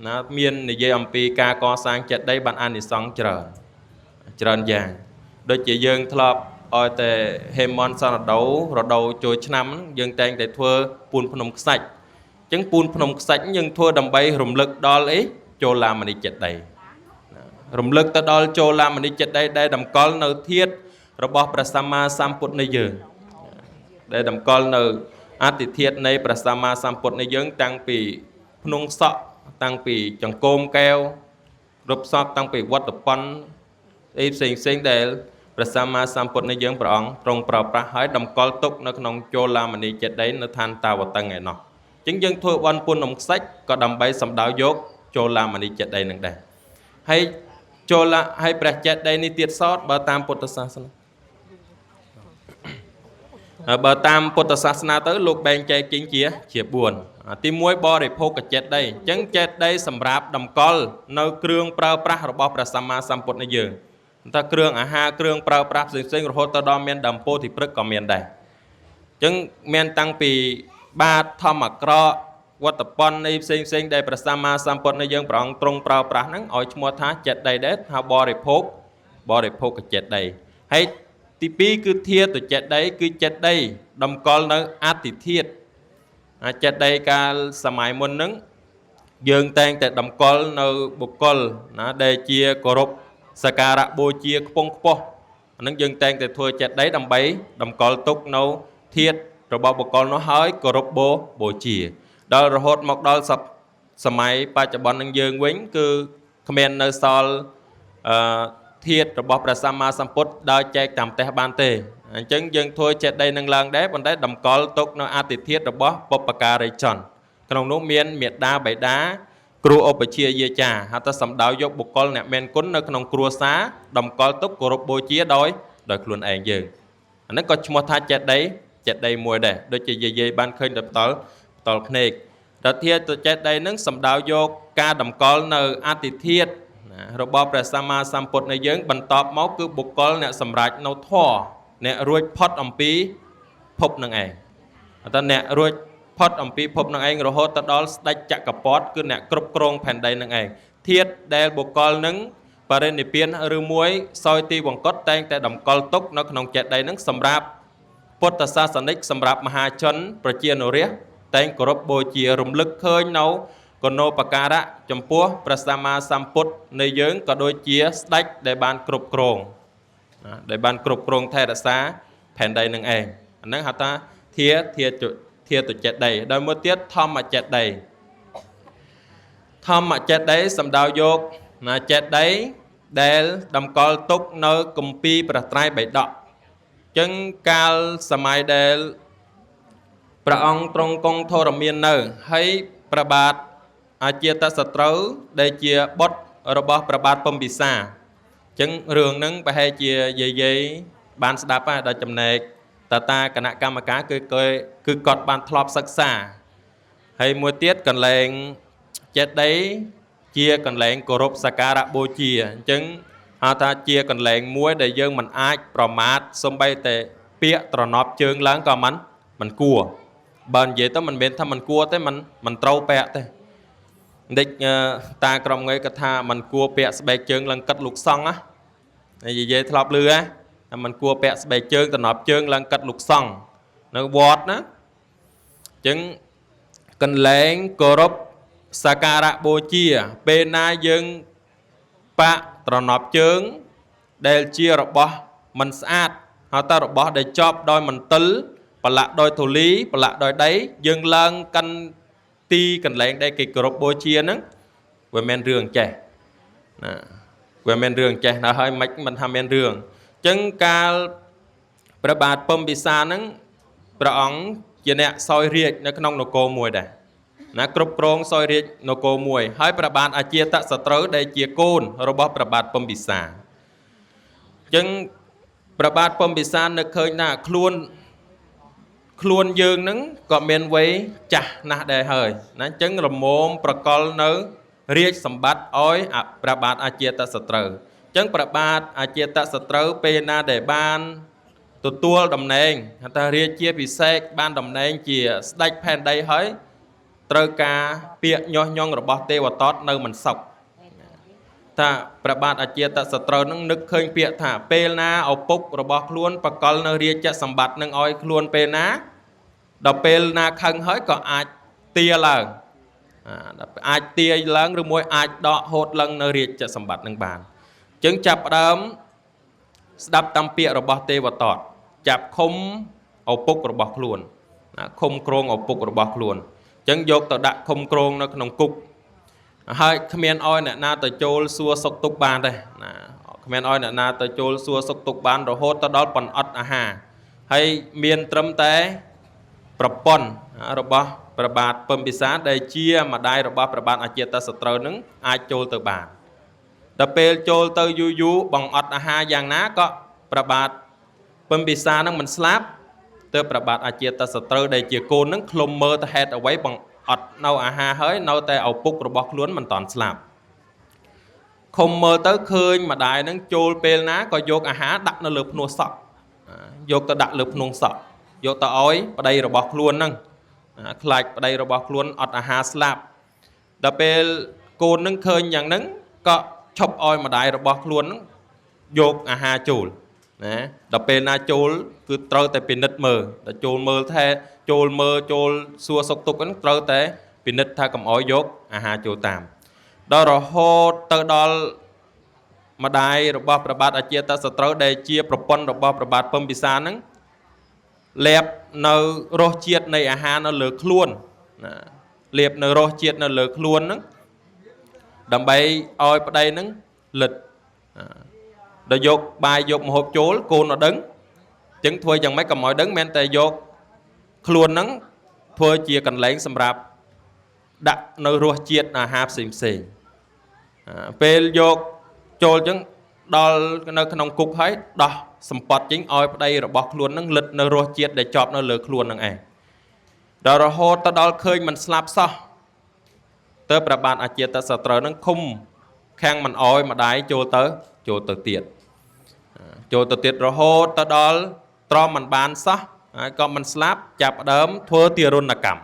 ណាមាននិយាយអំពីការកសាងចេតដីបានអានិសង្សច្រើនយ៉ាងដូចជាយើងធ្លាប់ឲ្យតែហេមន្តសនរដូវចូលឆ្នាំយើងតែងតែធ្វើពូនភ្នំខ្សាច់អញ្ចឹងពូនភ្នំខ្សាច់យើងធ្វើដើម្បីរំលឹកដល់អីចូលឡាមនីចេតដីរំលឹកទៅដល់ចូលឡាមនីចេតដីដែលតម្កល់នៅធាតុរបស់ព្រះសម្មាសម្ពុទ្ធនៃយើងដែលតម្កល់នៅអតិធាតុនៃព្រះសម្មាសម្ពុទ្ធនៃយើងតាំងពីភ្នំសក់តាំងពីចង្គមកែវរូបសពតាំងពីវត្តប៉ុនអីផ្សេងដែលព្រះសម្មាសម្ពុទ្ធនៃយើងព្រះអង្គទ្រង់ប្រើប្រាស់ហើយតម្កល់ទុកនៅក្នុងចូលឡាមនីចេតដីនៅឋានតាវតឹងឯណោះអញ្ចឹងយើងធ្វើបន់ពុននំខ្សាច់ក៏ដើម្បីសម្ដៅយកចូលឡាមនីចេតដីនឹងដែរហើយព្រះចេតដីនេះទៀតសោតបើតាមពុទ្ធសាសនាទៅលោកបែងចែកចេញជា4ទី1បរិភោគចេតដីអញ្ចឹងចេតដីសម្រាប់តម្កល់នៅគ្រឿងប្រើប្រាស់របស់ព្រះសម្មាសម្ពុទ្ធនៃយើងថាគ្រឿងអាហារគ្រឿងប្រើប្រាស់ផ្សេងរហូតទៅដល់មានដើមពោធិព្រឹក្សក៏មានដែរអញ្ចឹងមានតាំងពីបាតធម្មក្រកវត្តប៉ុននៃផ្សេងដែលព្រះសម្មាសម្ពុទ្ធនៃយើងព្រះអង្គទ្រង់ប្រើប្រាស់ហ្នឹងឲ្យឈ្មោះថាចេតដីដែរថាបរិភោគចេតដីហើយទី2គឺធាតុចេតដីគឺចេតដីតម្កល់នៅអតិធាតុចេតដីកាលសម័យមុនហ្នឹងយើងតែងតែតម្កល់នៅបុគ្គលណាដែលជាគោរពសក្ការៈបូជាខ្ពង់ខ្ពស់អានឹងយើងតែងតែធ្វើចេតដីដើម្បីតម្កល់ទុកនៅធាតុរបស់បុគ្គលនោះហើយគោរពបូជាដល់រហូតមកដល់សម័យបច្ចុប្បន្ននឹងយើងវិញគឺគ្មាននៅសល់ធាតុរបស់ព្រះសម្មាសម្ពុទ្ធដើរចែកតាមផ្ទះបានទេអញ្ចឹងយើងធ្វើចេតដីនឹងឡើងដែរប៉ុន្តែតម្កល់ទុកនៅអតិធាតុរបស់បុព្វការីជនក្នុងនោះមានមេត្តាបិតាគ្រូឧបជាយាចាហៅថាសំដៅយកបុគ្គលអ្នកមានគុណនៅក្នុងគ្រួសារតម្កល់ទុកគោរពបូជាដោយខ្លួនឯងយើងអានេះក៏ឈ្មោះថាចេតដីមួយដែរដូចជាយាយបានឃើញដល់ផ្ទាល់ភ្នែកដល់ធាតុចេតដីនឹងសំដៅយកការតម្កល់នៅអតិធាតុរបស់ព្រះសម្មាសម្ពុទ្ធនៃយើងបន្តមកគឺបុគ្គលអ្នកសម្រេចនៅធម៌អ្នករួចផុតអំពីភពនឹងឯងតើអ្នករួចផុតអំពីភពនឹងឯងរហូតទៅដល់ស្ដេចចក្រពត្តិគឺអ្នកគ្រប់គ្រងផែនដីនឹងឯងធាតុដែលបុគ្គលនឹងបរិនិព្វានឬមួយសោយទីវង្គតតែងតែតម្កល់ទុកនៅក្នុងចេតដីនឹងសម្រាប់ពុទ្ធសាសនិកសម្រាប់មហាជនប្រជានុរាស្ត្រតែងគោរពបូជារំលឹកឃើញនៅគណោបការៈចំពោះព្រះសម្មាសម្ពុទ្ធនៃយើងក៏ដូចជាស្ដេចដែលបានគ្រប់គ្រងថែរក្សាផែនដីនឹងឯងអាហ្នឹងហៅថាធាតុចេតដីដោយមួយទៀតធម្មចេតដីសំដៅយកចេតដីដែលតម្កល់ទុកនៅគម្ពីរព្រះត្រៃបិដកអញ្ចឹងកាលសម័យដែល ព្រះអង្គទ្រង់គង់ធរមាននៅហើយព្រះបាទអាជាតសត្រូវដែលជាបុត្ររបស់ព្រះបាទពំពិសាអញ្ចឹងរឿងហ្នឹងប្រហែលជាយាយបានស្ដាប់ដល់ចំណែកតាគណៈកម្មការគឺគាត់បានធ្លាប់សិក្សាហើយមួយទៀតកន្លែងចេតិយជាកន្លែងគោរពសក្ការៈបូជាអញ្ចឹងហៅថាជាកន្លែងមួយដែលយើងមិនអាចប្រមាថសូម្បីតែពាក្យត្រណប់ជើងឡើងក៏មិនគួរបើនិយាយទៅមិនមែនថាមិនគួរទេមិនត្រូវពាក់ទេដេចតាក្រុមងើយគាត់ថាមិនគួរពាក់ស្បែកជើងឡើងកាត់លោកសង្ឃណានិយាយធ្លាប់លឺហ៎ថាមិនគួរពាក់ស្បែកជើងត្រណប់ជើងឡើងកាត់លោកសង្ឃនៅវត្តណាអញ្ចឹងកន្លែងគោរពសក្ការៈបូជាពេលណាយើងបាក់ត្រណប់ជើងដែលជារបស់មិនស្អាតហៅថារបស់ដែលចប់ដោយមន្ទិលប្រឡាក់ដោយធូលីប្រឡាក់ដោយដីយើងឡើងកាន់ទីកន្លែងដែលគេគោរពបូជាហ្នឹងវាមិនរឿងចេះណាវាមិនរឿងចេះដល់ហើយមិនថាមានរឿងអញ្ចឹងកាលព្រះបាទពំពិសាហ្នឹងព្រះអង្គជាអ្នកសោយរាជ្យនៅក្នុងនគរមួយដែរណាគ្រប់គ្រងសោយរាជ្យនគរមួយហើយព្រះបាទអាជាតសត្រូវដែលជាកូនរបស់ព្រះបាទពំពិសាអញ្ចឹងព្រះបាទពំពិសានឹកឃើញថាខ្លួនយើងហ្នឹងក៏មានវ័យចាស់ណាស់ដែរហើយណាអញ្ចឹងរមមប្រកល់នៅរាជសម្បត្តិឲ្យព្រះបាទអាជាតសត្រូវអញ្ចឹងព្រះបាទអាជាតសត្រូវពេលណាដែលបានទទួលតំណែងថារាជាពិសេសបានតំណែងជាស្ដេចផែនដីហើយត្រូវការពាក្យញាស់ញង់របស់ទេវតានៅមិនសុខថាព្រះបាទអាជាតសត្រូវនឹងនឹកឃើញពាក្យថាពេលណាឪពុករបស់ខ្លួនបកលនៅរាជសម្បត្តិនឹងឲ្យខ្លួនពេលណាដល់ពេលណាខឹងហើយក៏អាចទាឡើងអាចទាឡើងឬមួយអាចដកហូតឡើងនៅរាជសម្បត្តិនឹងបានអញ្ចឹងចាប់ផ្ដើមស្ដាប់តាមពាក្យរបស់ទេវតាចាប់ឃុំឪពុករបស់ខ្លួនឃុំក្រងឪពុករបស់ខ្លួនអញ្ចឹងយកទៅដាក់ឃុំក្រងនៅក្នុងគុកហើយគ្មានអោយអ្នកណាទៅចូលសួរសុខទុក្ខបានទេណាគ្មានអោយអ្នកណាទៅចូលសួរសុខទុក្ខបានរហូតទៅដល់ប៉ុនអត់អាហារហើយមានត្រឹមតែប្រពន្ធរបស់ព្រះបាទពំពិសាដែលជាម្ដាយរបស់ព្រះបាទអាជាតសត្រូវនឹងអាចចូលទៅបានដល់ពេលចូលទៅយូរបងអត់អាហារយ៉ាងណាក៏ព្រះបាទពំពិសានឹងមិនស្លាប់ទើបព្រះបាទអាជាតសត្រូវដែលជាកូននឹងឃ្លុំមើលទៅហេតុអ្វីបងអត់នៅអាហារហើយនៅតែឪពុករបស់ខ្លួនមិនតាន់ស្លាប់ឃុំមើលទៅឃើញម្ដាយនឹងចូលពេលណាក៏យកអាហារដាក់នៅលើភ្នោះសក់យកទៅដាក់លើភ្នោះសក់យកទៅឲ្យប្តីរបស់ខ្លួនហ្នឹងខ្លាចប្តីរបស់ខ្លួនអត់អាហារស្លាប់ដល់ពេលកូននឹងឃើញយ៉ាងហ្នឹងក៏ឈប់ឲ្យម្ដាយរបស់ខ្លួនហ្នឹងយកអាហារចូលណាដល់ពេលណាចូលគឺត្រូវតែពិនិត្យមើលដល់ចូលមើលថាចូលសួរសុខទុក្ខហ្នឹងត្រូវតែពិនិត្យថាកុំឲ្យយកអាហារចូលតាមដល់រហូតទៅដល់ម្ដាយរបស់ព្រះបាទអាជាតសត្រូវដែលជាប្រពន្ធរបស់ព្រះបាទពំពិសាហ្នឹងលេបនៅរសជាតិនៃអាហារនៅលើខ្លួនណាលេបនៅរសជាតិនៅលើខ្លួនហ្នឹងដើម្បីឲ្យប្តីហ្នឹងលិតដល់យកបាយយកម្ហូបចូលកូនអត់ដឹងអញ្ចឹងធ្វើយ៉ាងម៉េចកុំឲ្យដឹងមែនតែយកខ្លួនហ្នឹងធ្វើជាកន្លែងសម្រាប់ដាក់នៅរសជាតិអាហារផ្សេងពេលយកចូលអញ្ចឹងដល់នៅក្នុងគុកហើយដោះសម្បត្តិចេញឲ្យប្តីរបស់ខ្លួននឹងលិតនៅរសជាតិដែលជាប់នៅលើខ្លួននឹងឯងដល់រហូតទៅដល់ឃើញមិនស្លាប់សោះទៅព្រះបាទអាជាតសត្រូវនឹងឃុំខាំងមិនអោយម្ដាយចូលទៅទៀតរហូតទៅដល់ទ្រាំមិនបានសោះហើយក៏មិនស្លាប់ចាប់ដើមធ្វើទារុណកម្ម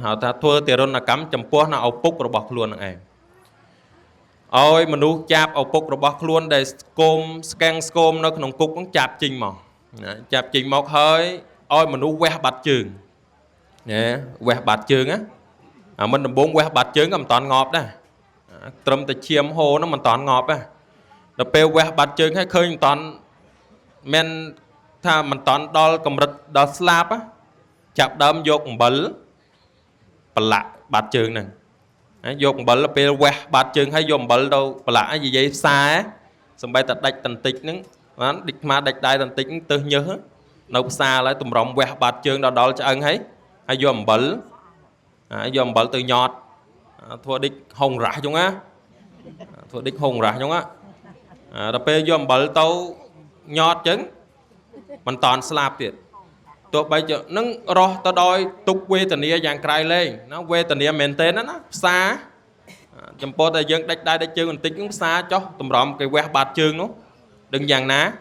ហៅថាធ្វើទារុណកម្មចំពោះនៅឪពុករបស់ខ្លួននឹងឯងឲ្យមនុស្សចាប់ឪពុករបស់ខ្លួនដែលស្កាំងស្គមនៅក្នុងគុកនឹងចាប់ចេញមកហើយឲ្យមនុស្សវះបាត់ជើងវះបាត់ជើងអាមិនដំបងវះបាត់ជើងក៏មិនតាន់ងាប់ដែរត្រឹមតែឈាមហូរនោះមិនតាន់ងាប់ដែរដល់ពេលវះបាត់ជើងហើយឃើញមិនតាន់មិនថាមិនតាន់ដល់កម្រិតដល់ស្លាប់ចាប់ដើមយកអំបិលប្រឡាក់បាត់ជើងហ្នឹងយកអំបិលពេលវះបាត់ជើងហើយយកអំបិលទៅប្រឡាក់ឲ្យនិយាយផ្សាសំបីតែដាច់តន្តិចហ្នឹងបានដូចខ្មាដាច់ដៃតន្តិចទៅញើស nấu xa lại tụm rồng quẹt bạt chương đó cho ăn hay hay dòm bẩn từ nhọt thua đích hồng rã chúng á thua đích hồng rã chúng á đập pe dòm bẩn tàu nhọt trứng mình toàn slap tiệt tụi bây giờ nâng ro tao đòi tục quê tình yêu dạng cài lên nó quê tình yêu mền tên nó xa chấm po tại dân đách đai đách chương mình tính cũng xa cho tụm rồng cái quẹt bạt chương nó đừng dạng ná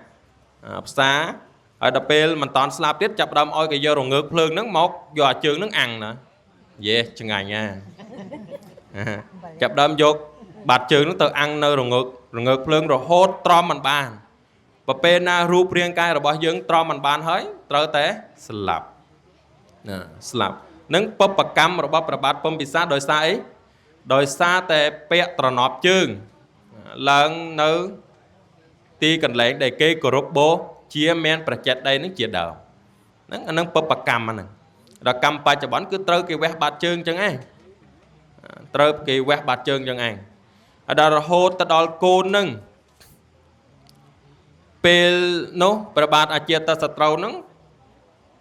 xa ở đập pe mình toàn slap tiết chập đâm oi cái giờ rồi ngược phơi nước mọc giò chương nước ăn nè yeah chừng ngày nha chập đâm vô bạt chương nó tự ăn nơi rồi ngược phơi rồi hốt trom mình bàn và bên rùa riêng cái rồi bao dương trom mình bàn hơi trơ té slap nâng bắp bạc cam rồi bắp bát bom bị sát đôi xa té pẹ tròn nọp chương lần nữ ti cần lấy để cây của rốt bố chia men bạc chặt đây nó chia đầu nâng bắp bạc cam anh rồi cam pa cho bón cứ trơ cái quẹt bát chương chẳng ai trơ cái quẹt bát chương chẳng ai ở đó là hô ta đòi cô nâng pel nó bạc bát ở chia ta sạt trâu nâng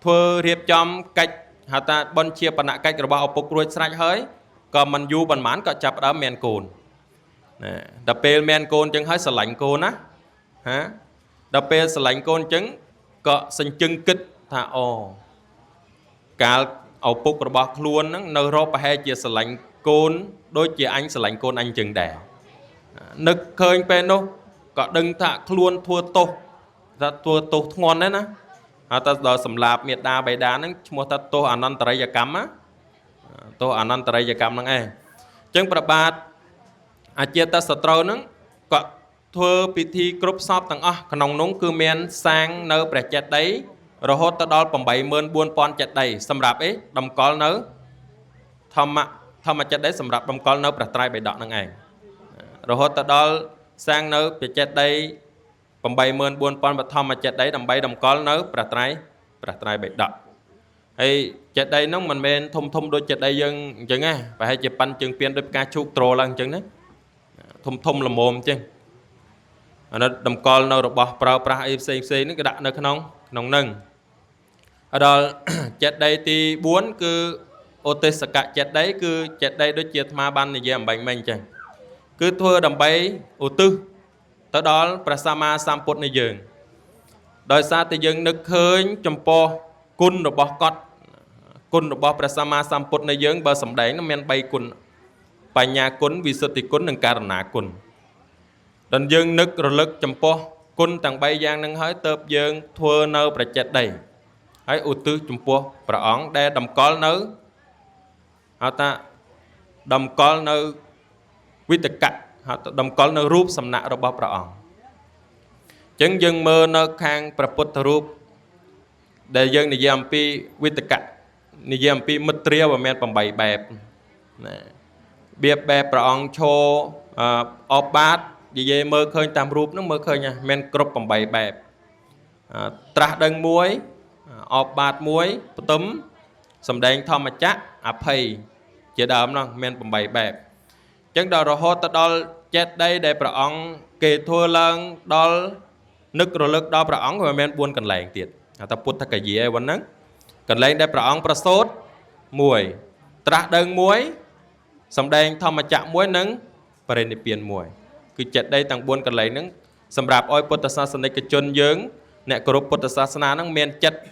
thưa riệp chom cách hà ta bon chia bản nạ cách rồi bao bốc ruồi sạch hơi còn mình du bản mán có chập đó men cồn đập pel men cồn chẳng hơi sờ lạnh cồn á hả đập pel sờ lạnh cồn chứng có sinh chân kích thà ồ cả ổ bốc rồi bao luôn nâng nơi rô hay chia sờ lạnh cồn đôi chia anh sờ lạnh cồn anh chừng đẻ nực khơi pe nó có đừng thà luôn thua tô ngon đấy nè ta đòi sầm lạp miệt đa bày đá nó mua ta tô anh ăn trai cắm á tô anh ăn trai cắm năng ai chân bạc bát chia ta sờ trâu nó có thua bị thi group shop tầng nông núng cứ men sang nơi bẹt chặt đấy rồi hốt ta đòi bằng 70,000 pon chặt đầy sầm lạp ấy đầm col nớ thầm mà chặt đấy sầm lạp đầm col nớ bẹt trai bày đọt năng ai rồi hốt ta đòi sang nơi bẹt chặt đấy bằng 70,000 pon bật thom mà chặt đấy đầm bay đầm col nớ bẹt trai bày đọt hay chặt đây nó mình men thum đôi chặt đây dân chừng á phải hay chặt pan chừng piên đôi cá chuột trồ lần chừng đấy thum là mồm chứ nó đầm col nó được bỏ pra fcc nó cái đặt nó nông nâng ở đó chặt đây thì 4 cứ ot sạc chặt đấy cứ chặt đây đôi chặt ma ban này dèm bánh mình chẳng cứ thua đầm bay ô tư tới đó prasama samput này dừng đôi xa thì dừng nực hơi chấm po cun rồi bỏ cọt cun rồi bỏ prasama samput này dừng bờ sầm đấy nó men bay cun bài nhà cun vì sự thì cun đừng cả nã cun đần dừng nực rồi lực chấm po cun tàng bay giang nâng hơi tớp dừng thua nơ bạch chặt đầy ấy ô tư chấm po bà ỏng đe đầm col nơ họ ta đầm col nơ quy tắc cắt họ đầm col nơ rúp sầm nạ rồi bỏ bà ỏng chứng dừng mơ nơ khang bà bút rúp để dân này dàm pi quy tắc cắt này dàm pi mất tria và men bằng 7 bẹp biệp bẹp bà ỏng cho ọp bát vì mơ khơi tam rúp nó mơ khơi nha men crop bằng 7 bẹp tra đơn muối ọp bát muối tấm sầm đen thom mà chắc phây chỉ đờm nó men bằng 7 bẹp chẳng đó rồi hốt ta đo chết đây để bà ỏng kê thua lần đo nức rồi lực đo bà ỏng rồi men buôn cần lạnh tiệt ta put ta cái gì ấy vẫn nắng cần lạnh để bà ỏng bà sốt muối tra đơn muối sầm đen thom mà chạm muối nắng và đây piền muối cứ chết đây tăng buôn cần lạnh nắng sầm rạp oi put ta sa sân đây cái chân dướng nè group put ta sa sana nắng men chết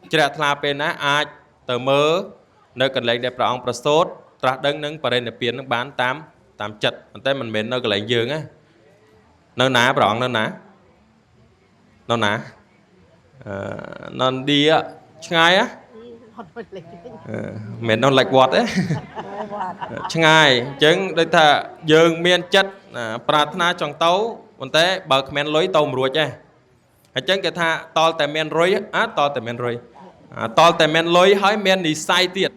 chết thà bên á ai từ mơ nơi cần lạnh để bà ỏng bà sốt tra đơn nắng và đây piền nắng bán 8 chật tay mình mến nơi cái lạnh dương á nơi ná bà ỏng nó ná nó đi á ngay á mến nó lệch quạt ấy ngay chứng đây thà dương miên chất pratna trong tấu còn thế bờ men lối tôm ruột chứ hay chứng cái tha to tại men rối á to tại men lối hỏi men đi sai tiệt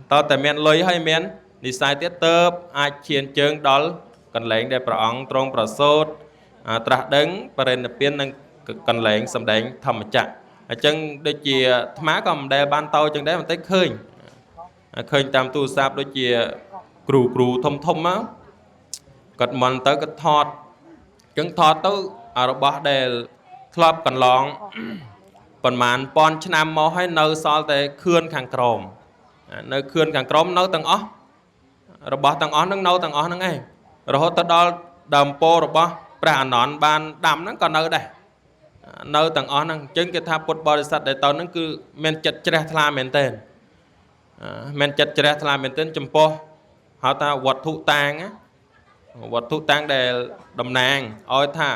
to tại men lối hỏi men đi sai tiết tớp ai chiến chương đó cần lệnh để bà ỏng trong bà sốt trả đứng bà rên piên nâng cần lệnh xâm đánh thầm chặt chân đôi chìa má còn đề ban tàu chân đấy mà tới khơi tam tu sạp đôi chìa cửu thông á cật mần tới cật thọt chân thọt tới ở đó bỏ đề club cần lọng ប៉ុន្មានពាន់ឆ្នាំមកហើយនៅសល់តែខឿនខាងក្រោមនៅខឿនខាងក្រោមនៅទាំងអស់របស់ទាំងអស់ហ្នឹងនៅទាំងអស់ហ្នឹងឯងរហូតទៅដល់ដើមពោធិ៍របស់ព្រះអានន្ទបានដាំហ្នឹងក៏នៅដែរនៅទាំងអស់ហ្នឹងអញ្ចឹងគេថាពុទ្ធបរិស័ទដែលទៅហ្នឹងគឺមានចិត្តជ្រះថ្លាមែនទែនមានចិត្តជ្រះថ្លាមែនទែនចំពោះហៅថាវត្ថុតាងដែលតំណាងឲ្យថា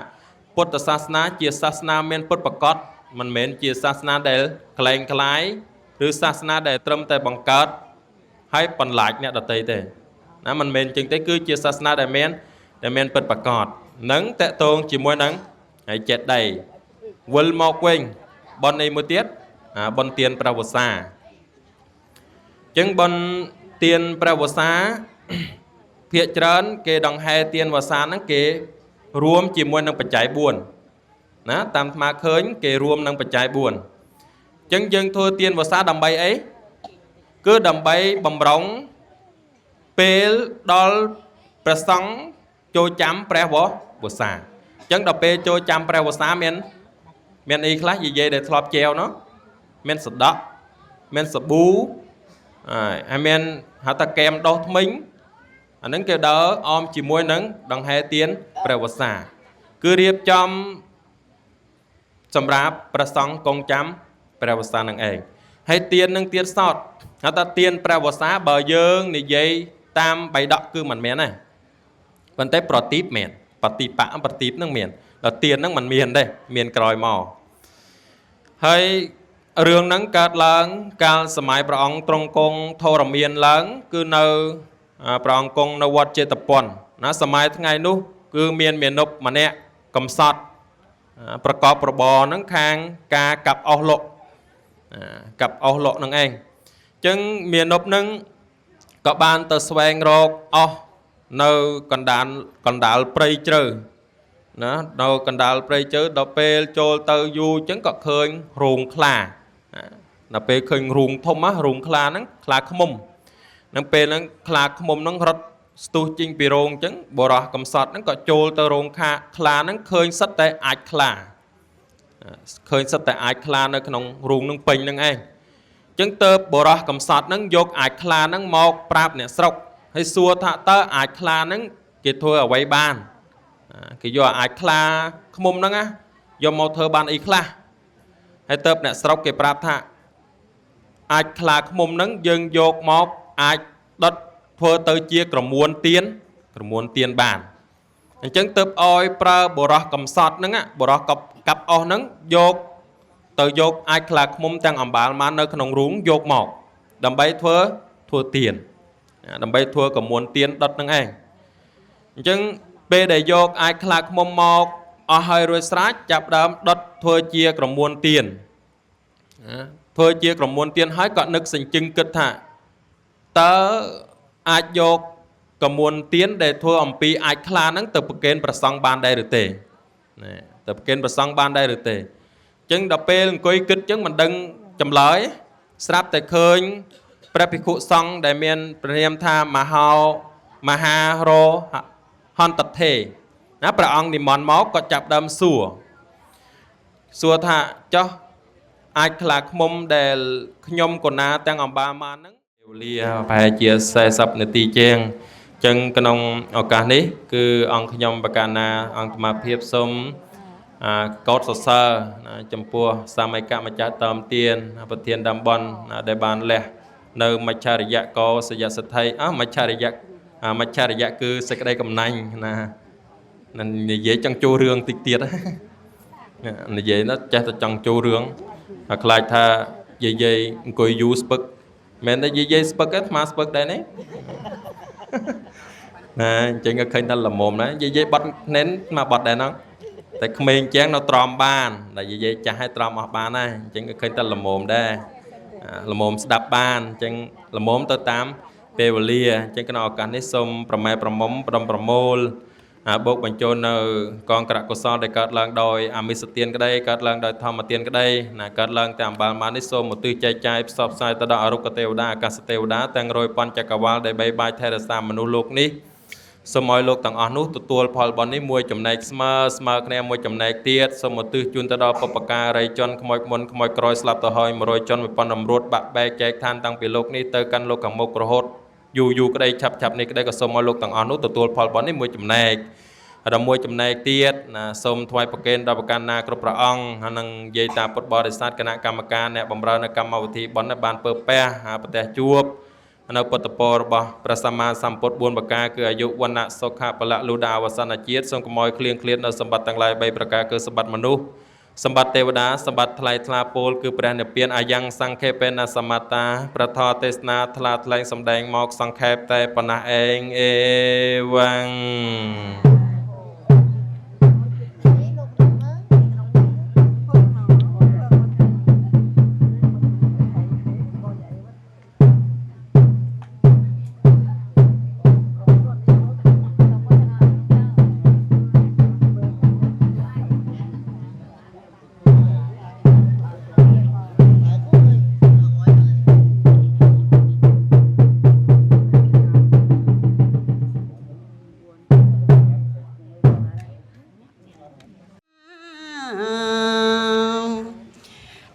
ពុទ្ធសាសនាជាសាសនាមានពុទ្ធប្រកបមិនមែនជាសាសនាដែលក្លែងក្លាយឬសាសនាដែលត្រឹមតែបង្កើតហើយបន្លាចអ្នកដទៃទេណាមិនមែនចឹងទេគឺជាសាសនាដែលមានពិតប្រកបនឹងតកតងជាមួយនឹងហើយចេតដីវិលមកវិញបននេះមួយទៀតបនទានព្រះវស្សាចឹងបនទានព្រះវស្សាភាគច្រើនគេដង្ហែទានវស្សាហ្នឹងគេរួមជាមួយនឹងបច្ច័យ4ណាតាមអាត្មាឃើញគេរួមនឹងបច្ច័យ4ចឹងយើងធ្វើទានវស្សាដើម្បីអីគឺដើម្បីបំរុងពេលដល់ព្រះសង្ឃចូលចាំព្រះវស្សាចឹងដល់ពេលចូលចាំព្រះវស្សាមានអីខ្លះនិយាយដែលធ្លាប់ចែវនោះមានសដក់មានសាប៊ូហើយមានហៅថាកែមដោះធ្មេញអាហ្នឹងគេដើរអមជាមួយនឹងដង្ហែទានព្រះវស្សាគឺរៀបចំសម្រាប់ព្រះសង្ឃគង់ចាំព្រះវស្សានឹងឯងហើយទាននឹងទៀតសតហៅថាទានព្រះវស្សាបើយើងនិយាយតាមបៃដកគឺមិនមែនទេប៉ុន្តែប្រទីបមែនប្រទីបនឹងមានដល់ទាននឹងមិនមានទេមានក្រោយមកហើយរឿងហ្នឹងកើតឡើងកាលសម័យព្រះអង្គទ្រង់គង់ធរមានឡើងគឺនៅព្រះអង្គគង់នៅវត្តចេតពុនណាសម័យថ្ងៃនោះគឺមានមាណពម្នាក់កំសត់ប្រកបរបរហ្នឹងខាងការកាប់អស់លក់ហ្នឹងឯងអញ្ចឹងមាណពហ្នឹងក៏បានទៅស្វែងរកអស់នៅកណ្ដាលព្រៃជ្រៅណានៅកណ្ដាលព្រៃជ្រៅដល់ពេលចូលទៅយូរអញ្ចឹងក៏ឃើញរូងខ្លាដល់ពេលឃើញរូងធំរូងខ្លាហ្នឹងខ្លាឃ្មុំនឹងពេលហ្នឹងខ្លាឃ្មុំហ្នឹងរត់ស្ទុះចេញពីរោងអញ្ចឹងបរោះកំសត់ហ្នឹងក៏ចូលទៅរោងខ្លាហ្នឹងឃើញសិតតែអាចខ្លានៅក្នុងរូងហ្នឹងពេញហ្នឹងឯងអញ្ចឹងទៅបរោះកំសត់ហ្នឹងយកអាចខ្លាហ្នឹងមកប្រាប់អ្នកស្រុកហើយសួរថាតើអាចខ្លាហ្នឹងគេធ្វើអ្វីបានគេយកអាចខ្លាឃ្មុំហ្នឹងយកមកធ្វើបានអីខ្លះហើយទៅអ្នកស្រុកគេប្រាប់ថាអាចខ្លាឃ្មុំហ្នឹងយើងយកមកអាចដុតធ្វើទៅជាក្រមួនទៀនបានអញ្ចឹងទៅឲ្យប្រើបរោះកំសត់ហ្នឹងបរោះកាប់អស់ហ្នឹងយកអាចខ្លាឃ្មុំទាំងអំបាលមកនៅក្នុងរូងយកមកដើម្បីធ្វើទៀនដើម្បីធ្វើក្រមួនទៀនដុតហ្នឹងឯងអញ្ចឹងពេលដែលយកអាចខ្លាឃ្មុំមកអស់ហើយរួចស្រេចចាប់ដើមដុតធ្វើជាក្រមួនទៀនហើយក៏នឹកសញ្ជឹងគិតថាតើអាចយកក្រមួនទៀនដែលធ្វើអំពីអាចខ្លាហ្នឹងទៅប្រគេនព្រះសង្ឃបានដែរឬទេអញ្ចឹងដល់ពេលអង្គុយគិតអញ្ចឹងមិនដឹងចម្លើយស្រាប់តែឃើញព្រះភិក្ខុសង្ឃដែលមានព្រះនាមថាមហារោហន្តថេណាព្រះអង្គនិមន្តមកក៏ចាប់ដើមសួរថាចុះអាចខ្លាឃ្មុំដែលខ្ញុំកូណាទាំងអំបាលមកហ្នឹងវេលាប្រហែលជា40នាទីជាងអញ្ចឹងក្នុងឱកាសនេះគឺអង្គខ្ញុំបកាណាអង្គអាត្មាភាពសូមកោតសរសើរចំពោះសាមិកម្ចាស់តើមទានប្រធានតំបន់ដែលបានលះនៅមច្ឆរិយៈកោសយសទ្ធិមច្ឆរិយៈគឺសេចក្តីកំណាញ់ណានិយាយចង់ចូលរឿងតិចទៀតនិយាយនោះចេះតែចង់ចូលរឿងហើយខ្លាចថាយាយអង្គុយយូរស្ពឹកមែនទេយាយស្ពឹកទេអាត្មាស្ពឹកដែរនេះណាអញ្ចឹងក៏ឃើញតែល្មមណាយាយបាត់ភ្នែនមកបាត់ដែរហ្នឹងតែក្មេងជាងនៅត្រមបានតែយាយចាស់ឲ្យត្រមអស់បានដែរអញ្ចឹងក៏ឃើញតែល្មមដែរល្មមស្ដាប់បានអញ្ចឹងល្មមទៅតាមពេលវេលាអញ្ចឹងក្នុងឱកាសនេះសូមប្រម៉ែប្រមុំប្រំប្រមូលបូកបញ្ចូលនៅកងក្រកុសលដែលកើតឡើងដោយអមិសទានក្តីកើតឡើងដោយធម្មទានក្តីណាកើតឡើងតាមអំបាលបាននេះសូមឧទ្ទិសចែកចាយផ្សព្វផ្សាយទៅដល់អរុគទេវតាអាកាសទេវតាទាំងរយពាន់ចក្រវាលដែលបីបាច់ថែរក្សាមនុស្សលោកនេះ សូមឲ្យលោកទាំងអស់នោះទទួលផលបុណ្យនេះមួយចំណែកស្មើគ្នាមួយចំណែកទៀតសូមឧទ្ទិសជូនទៅដល់បុព្វការីជនខ្មោចមុនខ្មោចក្រោយស្លាប់ទៅហើយ100ជន1000រំរួតបាក់បែកចែកឋានតាំងពីលោកនេះទៅកាន់លោកខាងមុខរហូតយូរក្តីឆាប់នេះក្តីក៏សូមឲ្យលោកទាំងអស់នោះទទួលផលបុណ្យនេះមួយចំណែកហើយមួយចំណែកទៀតណាសូមថ្វាយប្រគេនដល់ប្រកាន់ណាគ្រប់ព្រះអង្គហើយនឹងនិយាយតាមពុទ្ធបរិស័ទគណៈកម្មការអ្នកបម្រើនៅកម្មវិធីបុណ្យបានពើពះប្រទេសជួបនៅពុទ្ធពររបស់ព្រះសម្មាសម្ពុទ្ធ4ប្រការគឺអាយុវណ្ណៈសុខៈពលៈលុដាវសនជាតិសូមកុំឲ្យឃ្លៀងឃ្លាតនៅសម្បត្តិទាំងឡាយ3ប្រការគឺសម្បត្តិមនុស្សសម្បត្តិទេវតាសម្បត្តិថ្លៃថ្លាពោលគឺព្រះនិព្វានអាយ៉ាងសង្ខេបេណសមត្តាប្រធរទេសនាថ្លាថ្លែងសម្ដែងមកសង្ខេបតែប៉ុណ្ណះឯងអេវ៉ាំង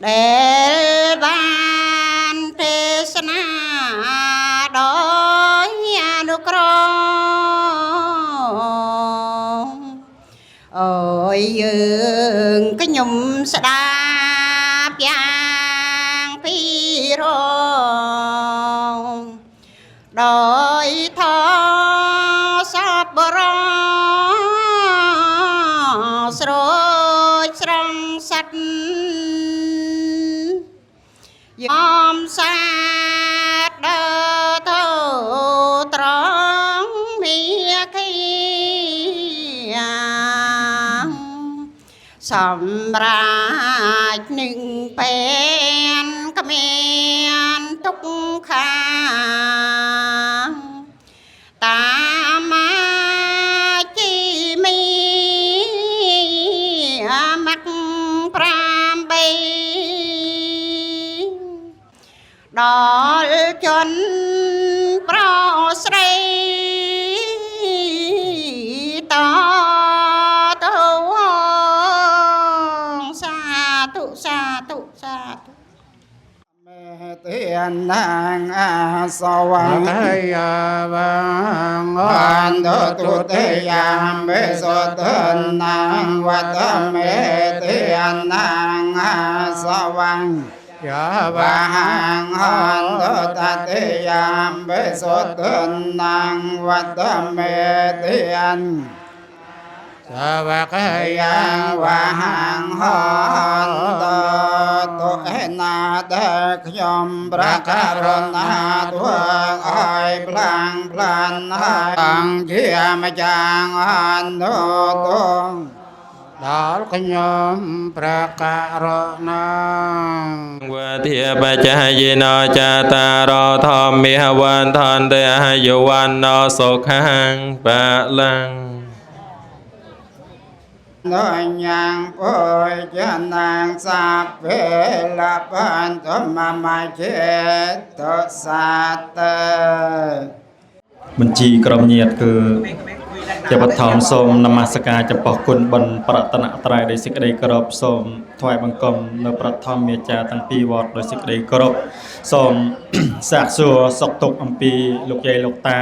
ដែលបានទេសនាដោយអនុក្រមអើយយើងខ្ញុំស្ដាប់យ៉ាងពីរងដោយធម៌សពរស្រោចស្រង់សັດយំសាទដើទៅត្រង់មីគីសម្រាប់នឹងពេលគ្មានទុក្ខាតាមជីមីមក5 ដល់ជនប្រស្រីតទៅសាធុសាធុសាធុមេទាននាងអាសវង្ខយាវង្ខអន្តទុតិយាមេសុទនាងវត្តមេទាននាងអាសវង្ខយាវង្ខអន្តតតិយាមេសុទនាងវត្តមេទានសាវកយ៉ាងវាហាងហន្តទុឯណាដែលខ្ញុំប្រការណាធ្វើឲ្យផ្លាំងផ្លានហើយអង្គជាម្ចាស់អនុទងដល់ខ្ញុំប្រការណាវធាបច្ចយិណោចតារោធម្មិហវន្ថន្តិអាយុវណ្ណោសុខាំបលាំងនៅយ៉ាងពុយនាងសាភេលបន្ទមមចេតសាតបញ្ជីក្រុមញាតិគឺជាបឋមសូមនមស្ការចំពោះគុណបុណ្យប្រតនត្រ័យដោយសេចក្តីគោរពសូមថ្វាយបង្គំនៅប្រធមមេចាទាំងពីរវត្តដោយសេចក្តីគោរពសូមសាកសួរសុខទុក្ខអំពីលោកយាយលោកតា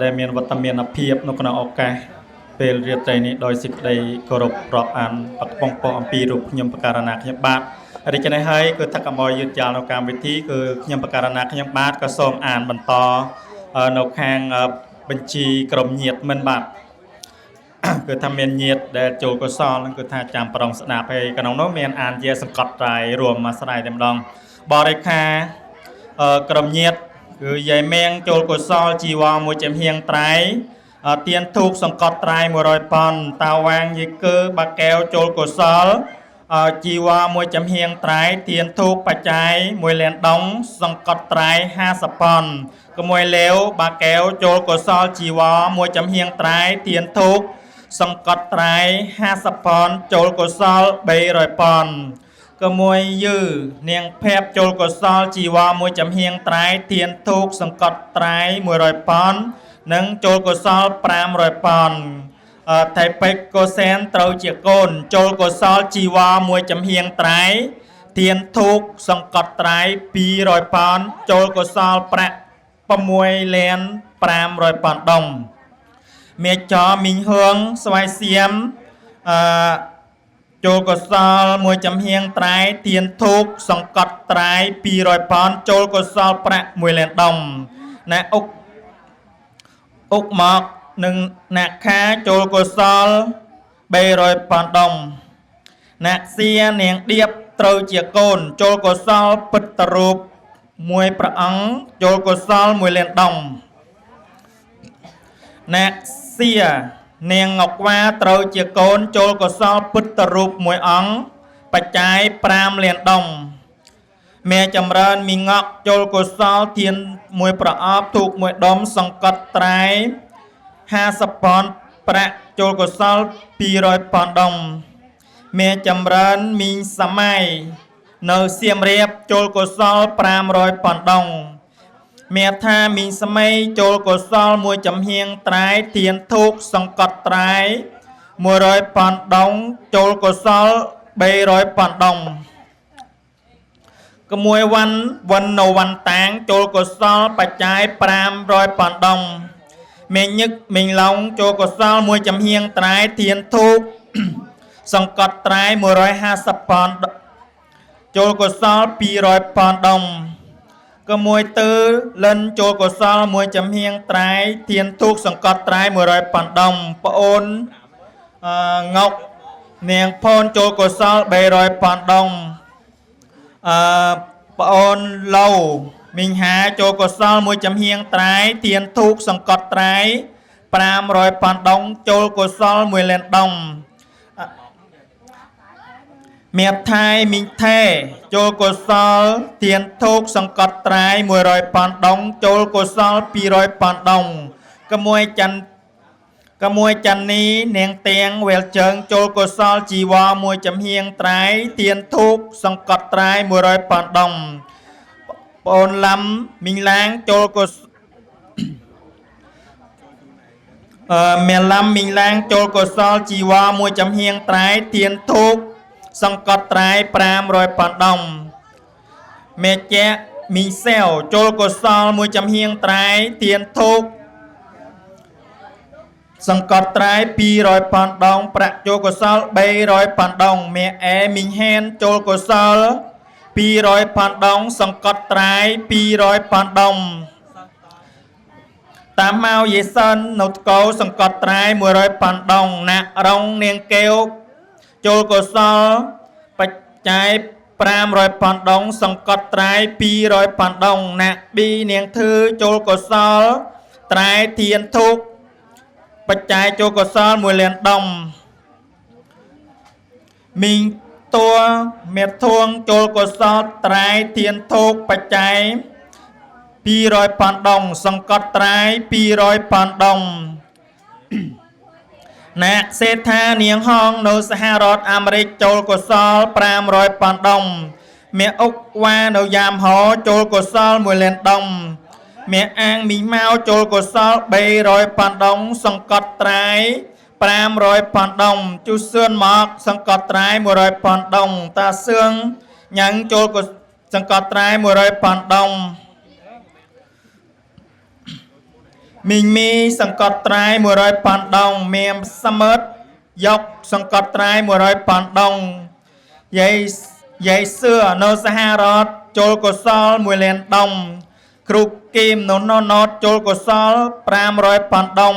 ដែលមានវត្តមានភាពនៅក្នុងឱកាសពេលរាត្រីនេះដោយសេចក្តីគោរពរាប់អានបកពងពោះអំពីរូបខ្ញុំបការណាខ្ញុំបាទរីកនេះហើយគឺថាកម្មកយឺតយ៉ាវនៅកម្មវិធីគឺខ្ញុំបការណាខ្ញុំបាទក៏សូមអានបន្តនៅខាងបញ្ជីក្រុមញាតិមិនបាទគឺថាមានញាតិដែលចូលកុសលនឹងគឺថាចាំប្រងស្ដាប់ហើយក្នុងនោះមានអានជាសង្កត់ត្រៃរួមមកស្ដាយតែម្ដងបរិខាក្រុមញាតិគឺយាយមៀងចូលកុសលជីវរមួយចំហៀងត្រៃទៀនធូបសង្កត់ត្រៃ100ប៉ុនតាវាងយីគឺបាកែវចូលកុសលជីវរមួយចំហៀងត្រៃទៀនធូបបច្ច័យ1លានដុងសង្កត់ត្រៃ50ប៉ុនក្មួយលាវបាកែវចូលកុសលជីវរមួយចំហៀងត្រៃទៀនធូបសង្កត់ត្រៃ50ប៉ុនចូលកុសល300ប៉ុនក្មួយយឺនាងភេបចូលកុសលជីវរមួយចំហៀងត្រៃទៀនធូបសង្កត់ត្រៃ100ប៉ុន នឹងចូលកុសល500ប៉ុនថៃពេជ្រកុសែនត្រូវជាកូនចូលកុសលជីវរមួយចំហៀងត្រៃទៀនធូបសង្កត់ត្រៃ200ប៉ុនចូលកុសលប្រាក់6លាន500ប៉ុនដុំមេចមីងហឿងស្វាយសៀមចូលកុសលមួយចំហៀងត្រៃទៀនធូបសង្កត់ត្រៃ200ប៉ុនចូលកុសលប្រាក់1លានដុំណែអុកមកនឹងអ្នកខាចូលកុសល300ប៉ុនដុំអ្នកសៀនាងដៀបត្រូវជាកូនចូលកុសលពិតរូបមួយព្រះអង្គចូលកុសល1លានដុំអ្នកសៀនាងងកវ៉ាត្រូវជាកូនចូលកុសលពិតរូបមួយអង្គបច្ច័យ5លានដុំមេចម្រើនមីងក់ចូលកុសលទានមួយប្រអប់ទូកមួយដុំសង្កត់ត្រៃ50ប៉ុនប្រាក់ចូលកុសល200ប៉ុនដុំមេចម្រើនមីងសម័យនៅសៀមរាបចូលកុសល500ប៉ុនដុំមេថាមីងសម័យចូលកុសលមួយចំហៀងត្រៃទៀនធូបសង្កត់ត្រៃ100ប៉ុនដុំចូលកុសល300ប៉ុនដុំក្មួយវ៉ាន់នៅវ៉ាន់តាងចូលកុសលបច្ច័យ500ប៉ុនដុំមេញឹកមេងឡុងចូលកុសលមួយចំហៀងត្រៃទៀនធូបសង្កត់ត្រៃ150ប៉ុនចូលកុសល200ប៉ុនដុំក្មួយទើលិនចូលកុសលមួយចំហៀងត្រៃទៀនធូបសង្កត់ត្រៃ100ប៉ុនដុំប្អូនងុកនាងផូនចូលកុសល300ប៉ុនដុំប្អូនឡូមីងហាចូលកុសលមួយចំហៀងត្រៃទៀនធូបសង្កត់ត្រៃ500ប៉ុនដុំចូលកុសល1លានដុំមេថៃមីងថេចូលកុសលទៀនធូបសង្កត់ត្រៃ100ប៉ុនដុំចូលកុសល200ប៉ុនដុំក្មួយចាន់នីនាងទៀងវែលជើងចូលកុសលជីវរមួយចំហៀងត្រៃទៀនធូបសង្កត់ត្រៃ100ប៉ុនដុំប្អូនឡាំមីងឡាងចូលកុសមេឡាំមីងឡាងចូលកុសលជីវរមួយចំហៀងត្រៃទៀនធូបសង្កត់ត្រៃ500ប៉ុនដុំមេជាមីងសែវចូលកុសលមួយចំហៀងត្រៃទៀនធូបសង្កត់ត្រៃ200ប៉ុនដុំប្រាក់ចូលកុសល300ប៉ុនដុំមេអែមីងហែនចូលកុសល200ប៉ុនដុំសង្កត់ត្រៃ200ប៉ុនដុំតាមម៉ៅយេសិននៅថ្កោសង្កត់ត្រៃ100ប៉ុនដុំណាក់រងនាងកែវចូលកុសលបច្ច័យ500ប៉ុនដុំសង្កត់ត្រៃ200ប៉ុនដុំណាក់ប៊ីនាងធឺចូលកុសលត្រៃទៀនធូបបច្ច័យចូលកុសល1លានដុំមីងតួមេធួងចូលកុសលត្រៃទៀនធូបបច្ច័យ200ប៉ុនដុំសង្កត់ត្រៃ200ប៉ុនដុំអ្នកសេដ្ឋានាងហងនៅសហរដ្ឋអាមេរិកចូលកុសល500ប៉ុនដុំមេអុកវ៉ានៅយ៉ាមហោចូលកុសល1លានដុំមេអាងមីម៉ៅចូលកុសល300ប៉ុនដុំសង្កត់ត្រៃ500ប៉ុនដុំជូសឿនមកសង្កត់ត្រៃ100ប៉ុនដុំតាសឿងញ៉ាំងចូលកុសង្កត់ត្រៃ100ប៉ុនដុំមីងមីសង្កត់ត្រៃ100ប៉ុនដុំមេសមិតយកសង្កត់ត្រៃ100ប៉ុនដុំយាយសឿនៅសហរដ្ឋចូលកុសល1លានដុំគ្រូគីមនៅណូតចូលកុសល500ប៉ុនដុំ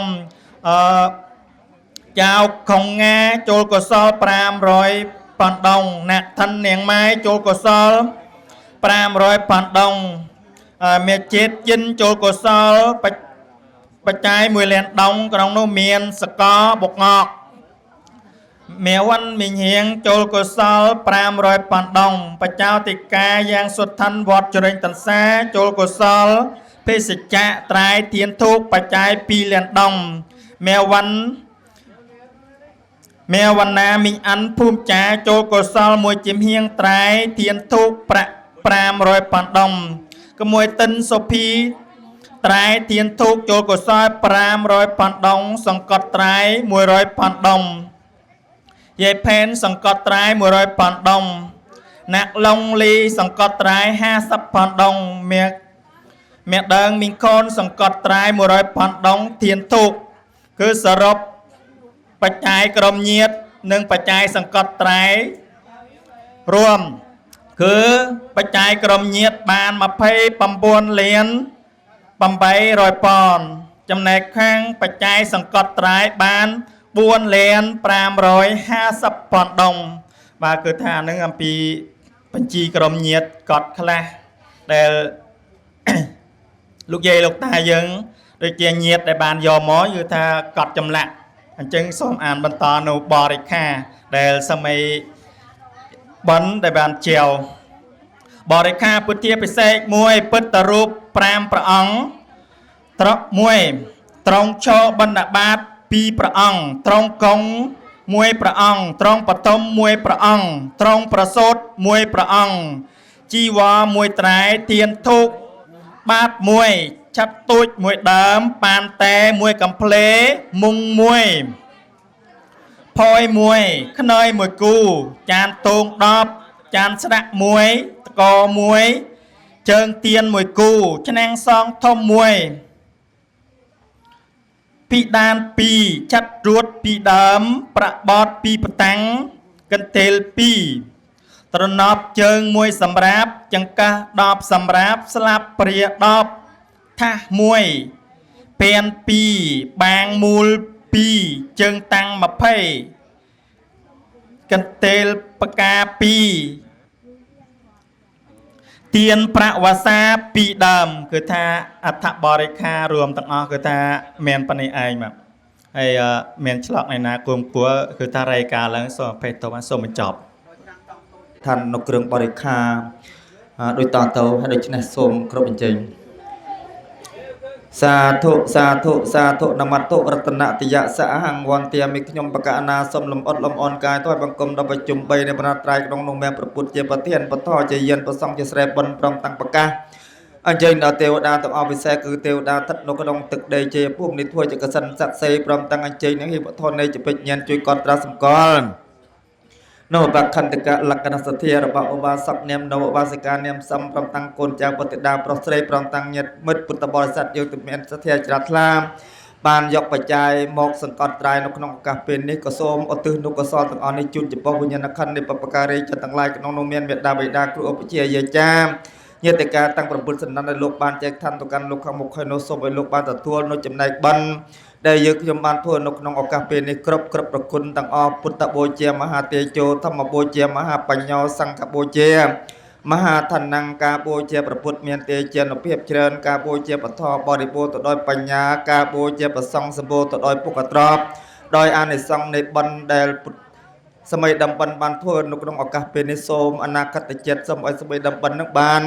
ចៅខុងងាចូលកុសល500ប៉ុនដុំអ្នកឋិននាងម៉ែចូលកុសល500ប៉ុនដុំមេជាតិយិនចូលកុសលបច្ច័យ1លានដុំក្នុងនោះមានសកលបុកងកមេវ៉ាន់មីងហៀងចូលកុសល500ប៉ុនដុំបច្ចោតិកាយ៉ាងសុទ្ធិនវត្តជរិញតន្សាចូលកុសលភេសជ្ជៈត្រៃទៀនធូបបច្ច័យ2លានដុំមេវ៉ាន់ណាមីងអាន់ភូមិចាចូលកុសលមួយជំហៀងត្រៃទៀនធូបប្រាក់500ប៉ុនដុំក្មួយតិនសុភី ត្រែទៀនធូបចូលកុសល500ប៉ុនដុងសង្កត់ត្រែ100ប៉ុនដុងយាយផេនសង្កត់ត្រែ100ប៉ុនដុងអ្នកឡុងលីសង្កត់ត្រែ50ប៉ុនដុងមេដើងមីងខូនសង្កត់ត្រែ100ប៉ុនដុងទៀនធូបគឺសរុបបច្ច័យក្រុមញាតិនិងបច្ច័យសង្កត់ត្រែរួមគឺបច្ច័យក្រុមញាតិបាន29លាន800ប៉ុនចំណែកខាងបច្ច័យសង្កត់ត្រែបាន4លាន550ប៉ុនដុងបាទគឺថានឹងអំពីបញ្ជីក្រុមញាតិកត់ខ្លះដែល លោកយាយលោកតាយើងដូចជាញាតិដែលបានយកមកគឺថាកត់ចម្លាក់អញ្ចឹងសូមអានបន្តនៅបរិខាដែលសម័យបនដែលបានជាវបរិខាពុទ្ធាពិសេសមួយពុទ្ធរូប5ព្រះអង្គត្រក1ត្រង់ឈរបណ្ឌបាត2ព្រះអង្គត្រង់កង1ព្រះអង្គត្រង់បឋម1ព្រះអង្គត្រង់ប្រសូត1ព្រះអង្គជីវរ1ត្រែទៀនធូបបាត1ឆាត់ទូច1ដើមប៉ានតែ1កំភ្លេមុង1ផយ1ខ្នើយ1គូចានតោង10ចានស្ដាក់1តក1ជើងទៀន1គូឆ្នាំងសងធំ1ពីដាន2ចាត់រួត2ដើមប្រាក់បត2ប្រតាំងកន្ទេល2ត្រណប់ជើង1សម្រាប់ចង្កាស10សម្រាប់ស្លាបព្រា10ថាស1ពេន2បាងមូល2ជើងតាំង20កន្ទេលបកា2ទៀនប្រាក់វាសា2ដើមគឺថាអដ្ឋបរិខារួមទាំងអស់គឺថាមានប៉ុណ្ណេះឯងបាទហើយមានឆ្លក់នៃណាគួមគួរគឺថារាយការណ៍ឡើងសូមអភ័យទោសសូមបញ្ចប់ ឋាននៅគ្រឿងបរិក្ខារដោយតទៅហើយដូច្នេះសូមគ្រប់អញ្ជើញសាធុសាធុសាធុនមតុរតនតយៈសហង្វន្តាមិខ្ញុំបកណាសូមលំអត់លំអនកាយទៅឲ្យបង្គំដល់ប្រជុំ3នៃបរត្រៃក្នុងនោះមានប្រពុតជាប្រធានបតជាយានប្រសងជាស្រែបនព្រមតាំងប្រកាសអញ្ជើញដល់ទេវតាទាំងអស់ពិសេសគឺទេវតាទឹកនៅក្នុងទឹកដីជាភូមិនេះធ្វើជាកសិនស័ក្តិសិទ្ធិព្រមតាំងអញ្ជើញនឹងហេបធននៃជាពេជ្ញានជួយកត់ត្រាសម្គាល់ នៅបកខន្តិកលក្ខណសធារបស់ឧបាសកនាមនៅឧបាសិកានាមសំព្រមតាំងកូនចៅពុទ្ធិតាប្រុសស្រីព្រមតាំងញាតិមិត្តពុទ្ធបរិស័ទយើងទំមានសធាជ្រះថ្លាបានយកបច្ច័យមកសង្កត់ត្រៃនៅក្នុងឱកាសពេលនេះក៏សូមឧទ្ទិសនុកុសលទាំងអស់នេះជូនចំពោះវិញ្ញាណក្ខន្ធនៃបព្វការីចិត្តទាំងឡាយក្នុងនោះមានមេត្តាបិតាគ្រូឧបជាយាចាញាតិកាតាំងប្រពុតសណ្ដានដែលលោកបានចែកឋានទៅកាន់លោកខាងមុខហើយនោះសូមឲ្យលោកបានទទួលនៅចំណែកបិណ្ឌ ដែលយើងខ្ញុំបានធ្វើនៅក្នុងឱកាសពេលនេះគ្រប់ប្រគុណទាំងអស់ពុទ្ធបូជាមហាទេជោធម្មបូជាមហាបញ្ញោសង្ឃបូជាមហាឋានੰការបូជាប្រពុតមានទេជានុភាពច្រើនការបូជាបធបរិបូរទៅដោយបញ្ញាការបូជាប្រសង្ឃសម្បូរទៅដោយពុកត្រប់ដោយអានិសង្ឃនៃបិណ្ឌដែលសម័យដំបិណ្ឌបានធ្វើនៅក្នុងឱកាសពេលនេះសូមអនាគតជាតិសូមឲ្យសម័យដំបិណ្ឌនឹងបាន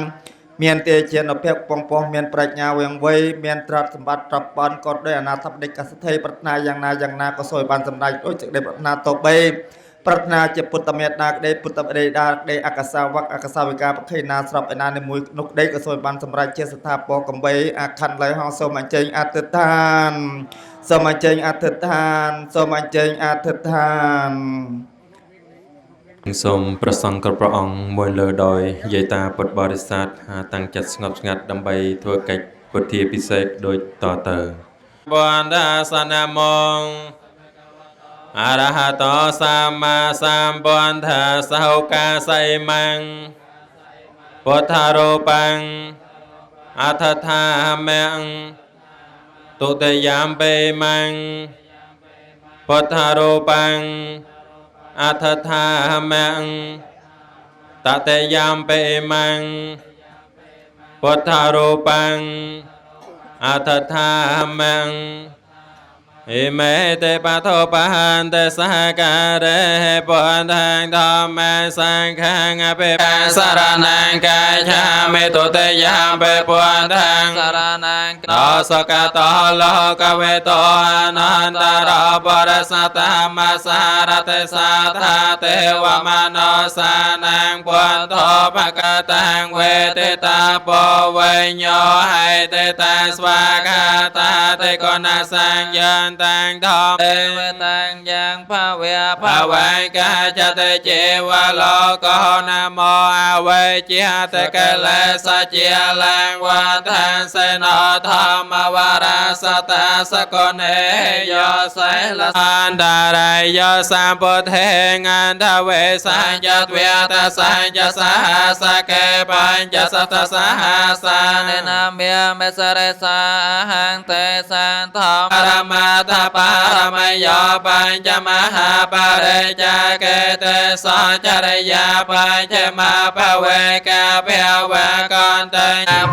មានទេជានុភាពពងពោះមានប្រាជ្ញាវៀងវៃមានត្រាត់សម្បត្តិត្រប់បានក៏ដោយអនាថបដិកសិទ្ធិប្រាថ្នាយ៉ាងណាក៏សូមបានសម្រេចដូចសេចក្តីប្រាថ្នាតបេប្រាថ្នាជាពុទ្ធមេត្តាក្តីពុទ្ធបដិដាក្តីអកសាវកអកសាវិកាបខេណាស្របឯណានៃមួយនោះក្តីក៏សូមបានសម្រេចជាស្ថាពរកំបីអាខណ្ឌឡៃហងសូមអញ្ជើញអធិដ្ឋានសូមអញ្ជើញអធិដ្ឋានសូមអញ្ជើញអធិដ្ឋាន សូមប្រសង្ឃគ្រប់ព្រះអង្គមួយលើដោយយាយតាពុទ្ធបរិស័ទតាំងចិត្តស្ងប់ស្ងាត់ដើម្បីធ្វើកិច្ចពុទ្ធាពិសេសដូចតទៅបណ្ដាសនមងអរហតសម្មាសម្ពុទ្ធសោកាសៃមង្ពុទ្ធរូបង្អថថាមង្ទុតិយំបេមង្ពុទ្ធរូបង្អថថាមង្តតេយំបេមង្ពុទ្ធរូបង្អថថាមង្ อิเมเตปะโทปะหันเตสหการเรปุณทังธรรมสังฆังอภิปัสสรนังกายชามิตุเตยามเปปุณทังสรนังโนสกโตโลกเวโตอนันตรบริสัตมสารเตสัทธาเทวมโนสานังปุณโทภกตังเวทิตาโปเวโยให้เตตาสวากาตาเตโกนาสังยันตังธรรมเตวตังยังภาเวภาวังกาจเตเจวโลกนะโมอาเวจิหตะกะเลสเจลังวันทันเสนธรรมวาราสตาสกเนโยไสละอันดารายโยสัมพุทเทงันทเวสัญญตเวตสัญญสหัสเกปัญจสัตตสหัสาเนนาเมียเมสเรสาหังเตสันธรรมปรมาตาปารมโยปัญจมหาปาเรจาเกเตสัจจริยาปัญจมาภเวกาเพียวเวกอนเต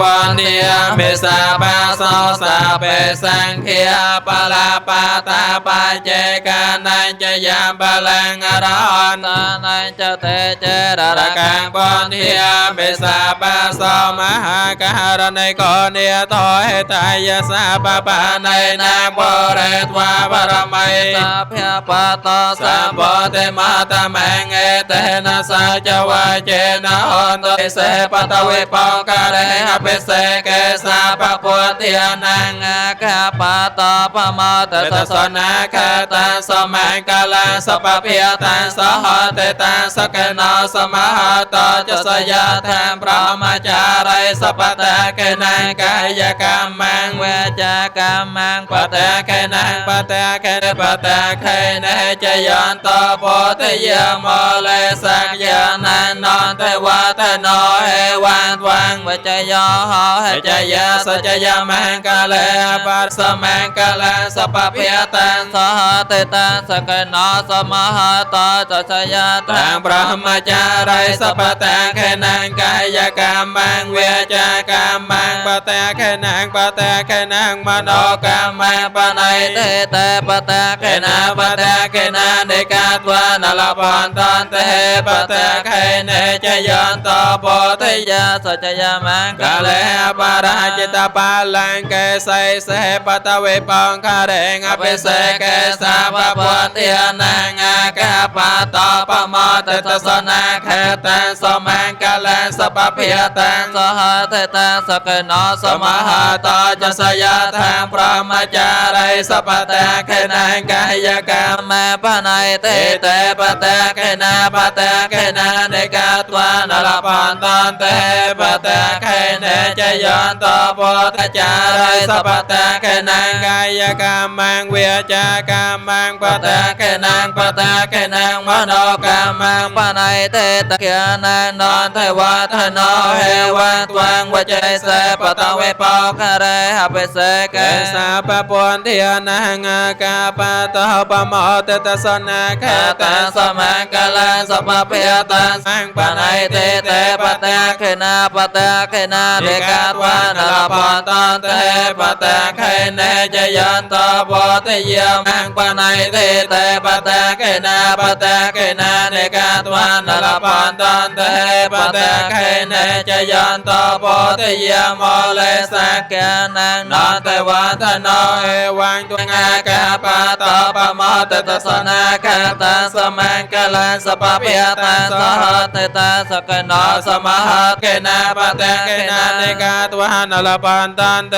ปอนเดียมิสาปาโสสาเปสังเขียปลาปาตาปัจเจกานันจะยามบาลังอรหันตานันจะเตเจระกังปอนเดียมิสาปาโสมหากรณโกเนียโตเหตายสาปปาในนาบเรตวาปรมัยสาพยปตสัมปเตมาตะแมงเอเตนะสัจวะเจนะอันตุเสปตะเวปองกะเรหะเปเสเกสาปะปุตติยานังอาคาปะตะปะมะตะตะสนาคาตังสมังกาลังสปะเพียตังสหเตตังสกนาสมหะตะจะสยะทังพระมจารัยสปะตะเกนังกายกรรมังเวจากรรมังปะตะเกนังปะตะเกนปะตะเกเนจยันตโพธิยโมเลสักยานันนอนเทวะทโนเอวันวังวจโยโหเหจยาสัจยามังกะเลปัสสมังกะเลสปะเพียตังสหเตตังสกนสมหะตจัสยาตังพระมจารัยสปะตะเกนังกายกรรมังเวจากรรมังปะตะเกนังปะตะเกนังมโนกรรมังปะไนเตเตปะตะเกนาปะตะเกนาเนกาตวานลปันตันเตปะตะเกเนจยันตโพธิยาสัจยามังกะเลปาราจิตปาลังเกไสเสปตะเวปองคาเรงอภิเสเกสาปะปุตติยานังอาคาปะตอปะมะเตตสนาคตังสมังกะเลสปะเพียตังสหเตตังสกนสมหะตจัสยะทังพระมจารัยสปะตะเกนังกายกรรมปะไนเตเตปะตะเกนาปะตะเกนาเนกาตวานลปันตันเตปะตะเกเนจยันตโพธิจารัยสปะตะเกนังกายกรรมังเวจากรรมังปะตะเกนังปะตะเกนังมโนกรรมังปะไนเตตะเกนังนอนเทวะทโนเฮวันตวังวจเสปะตะเวปองคาเรหะเปเสเกสาปะปุนเทียนังอาคาปะตอปะมะเตตสนาคตังสมังกะลังสปะเพียตังสังปะไนเตเตปะตะเกนาปะตะเกนาเดกาตวานลปันตันเตปะตะเกเนจยันตโพธิยมังปะไนเตเตปะตะเกนาปะตะเกนาเดกาตวานลปันตันเตปะตะเกเนจยันตโพธิยโมเลสักยานังนอนเทวะทโนเอวังตัวงากาปะตอปะมะเตตสนาคตังสมังกะลังสปะเพียตังสหเตตังสกนสมหะเกนาปะตะเกนาเนกาตวานลปันตันเต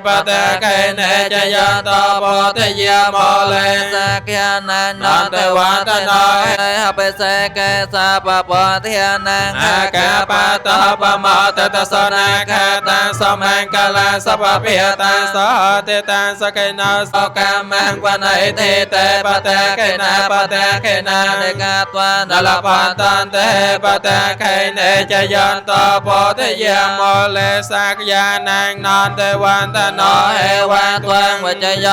ปะตะเกเนจยันตโพธิยโมเลสักยานันนอนเทวะทโนเอหะเปเสเกสาปะปุตติยานังอาคาปะตอปะมะเตตสนาคตังสมังกะลังสปะเพียตังสหเตตังสกนสกรรมังปะไนเตเตปะตะเกนาปะตะเกนาเนกาตวานลปันตันเตปะตะเกเน จยันตโพธิยามโมเลสักยานางนอนเทวันตโนเอวันตวังวัจโย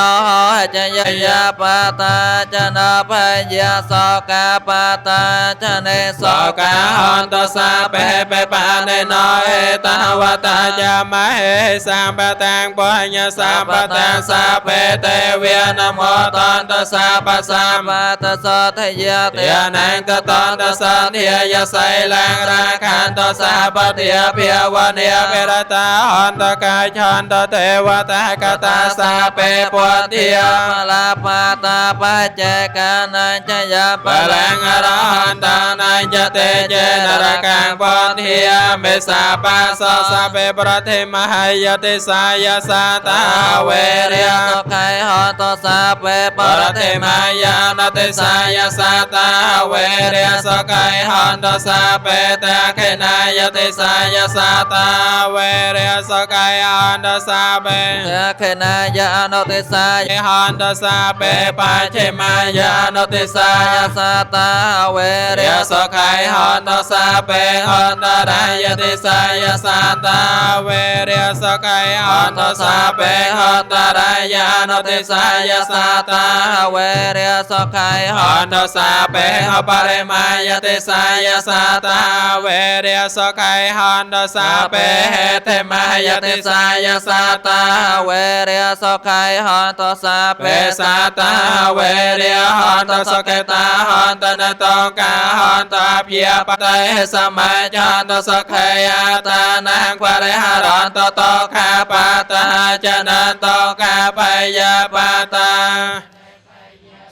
จยยาปตาจนะพยาสกาปตาจเนสกาหันตสาเปเปปาเนโนเอตาวตาจามเหสัมปตังปัญญาสัมปตังสาเปเตเวียนโมตันตสาปัสสามาตสะทยาเตียนังตตันตสันเทียไสลังราคันตสาปเตียเพียวันเนียเปรตาหันตกายชันตเทวตากตาสาเปปวเทียมาลาปาตาปัจเจกานันจยาปะลังอรหันตานันจเตเจนรกังปวเทียเมสาปัสสะสาเปปรเทมหายติสายาสาตาเวเรียตกายหันตสาเปปรเทมายานติสายาสาตาเวเรียสกายหันตสาเปตะเขนายติสายาสาตาเวเรียสกายหันตสาเปตะเขนายานติสายาหันตสาเปปัจเจมายานติสายาสาตาเวเรียสกายหันตสาเปหันตรายติสายาสาตาเวเรียสกายหันตสาเปหันตรายานติสายาสาตาเวเรียสกายหันตสาเปหปริมายติสายาสาตาเวเรียสกายหันตสาเปเหเทมายติสายาสาตาเวเรียสกายหันตสาเปสาตาเวเรียหันตสกตาหันตนตองกาหันตเพียปไตสมัยจันตสกยาตานังปริหารันตโตคาปตาจนันโตกาปยาปตา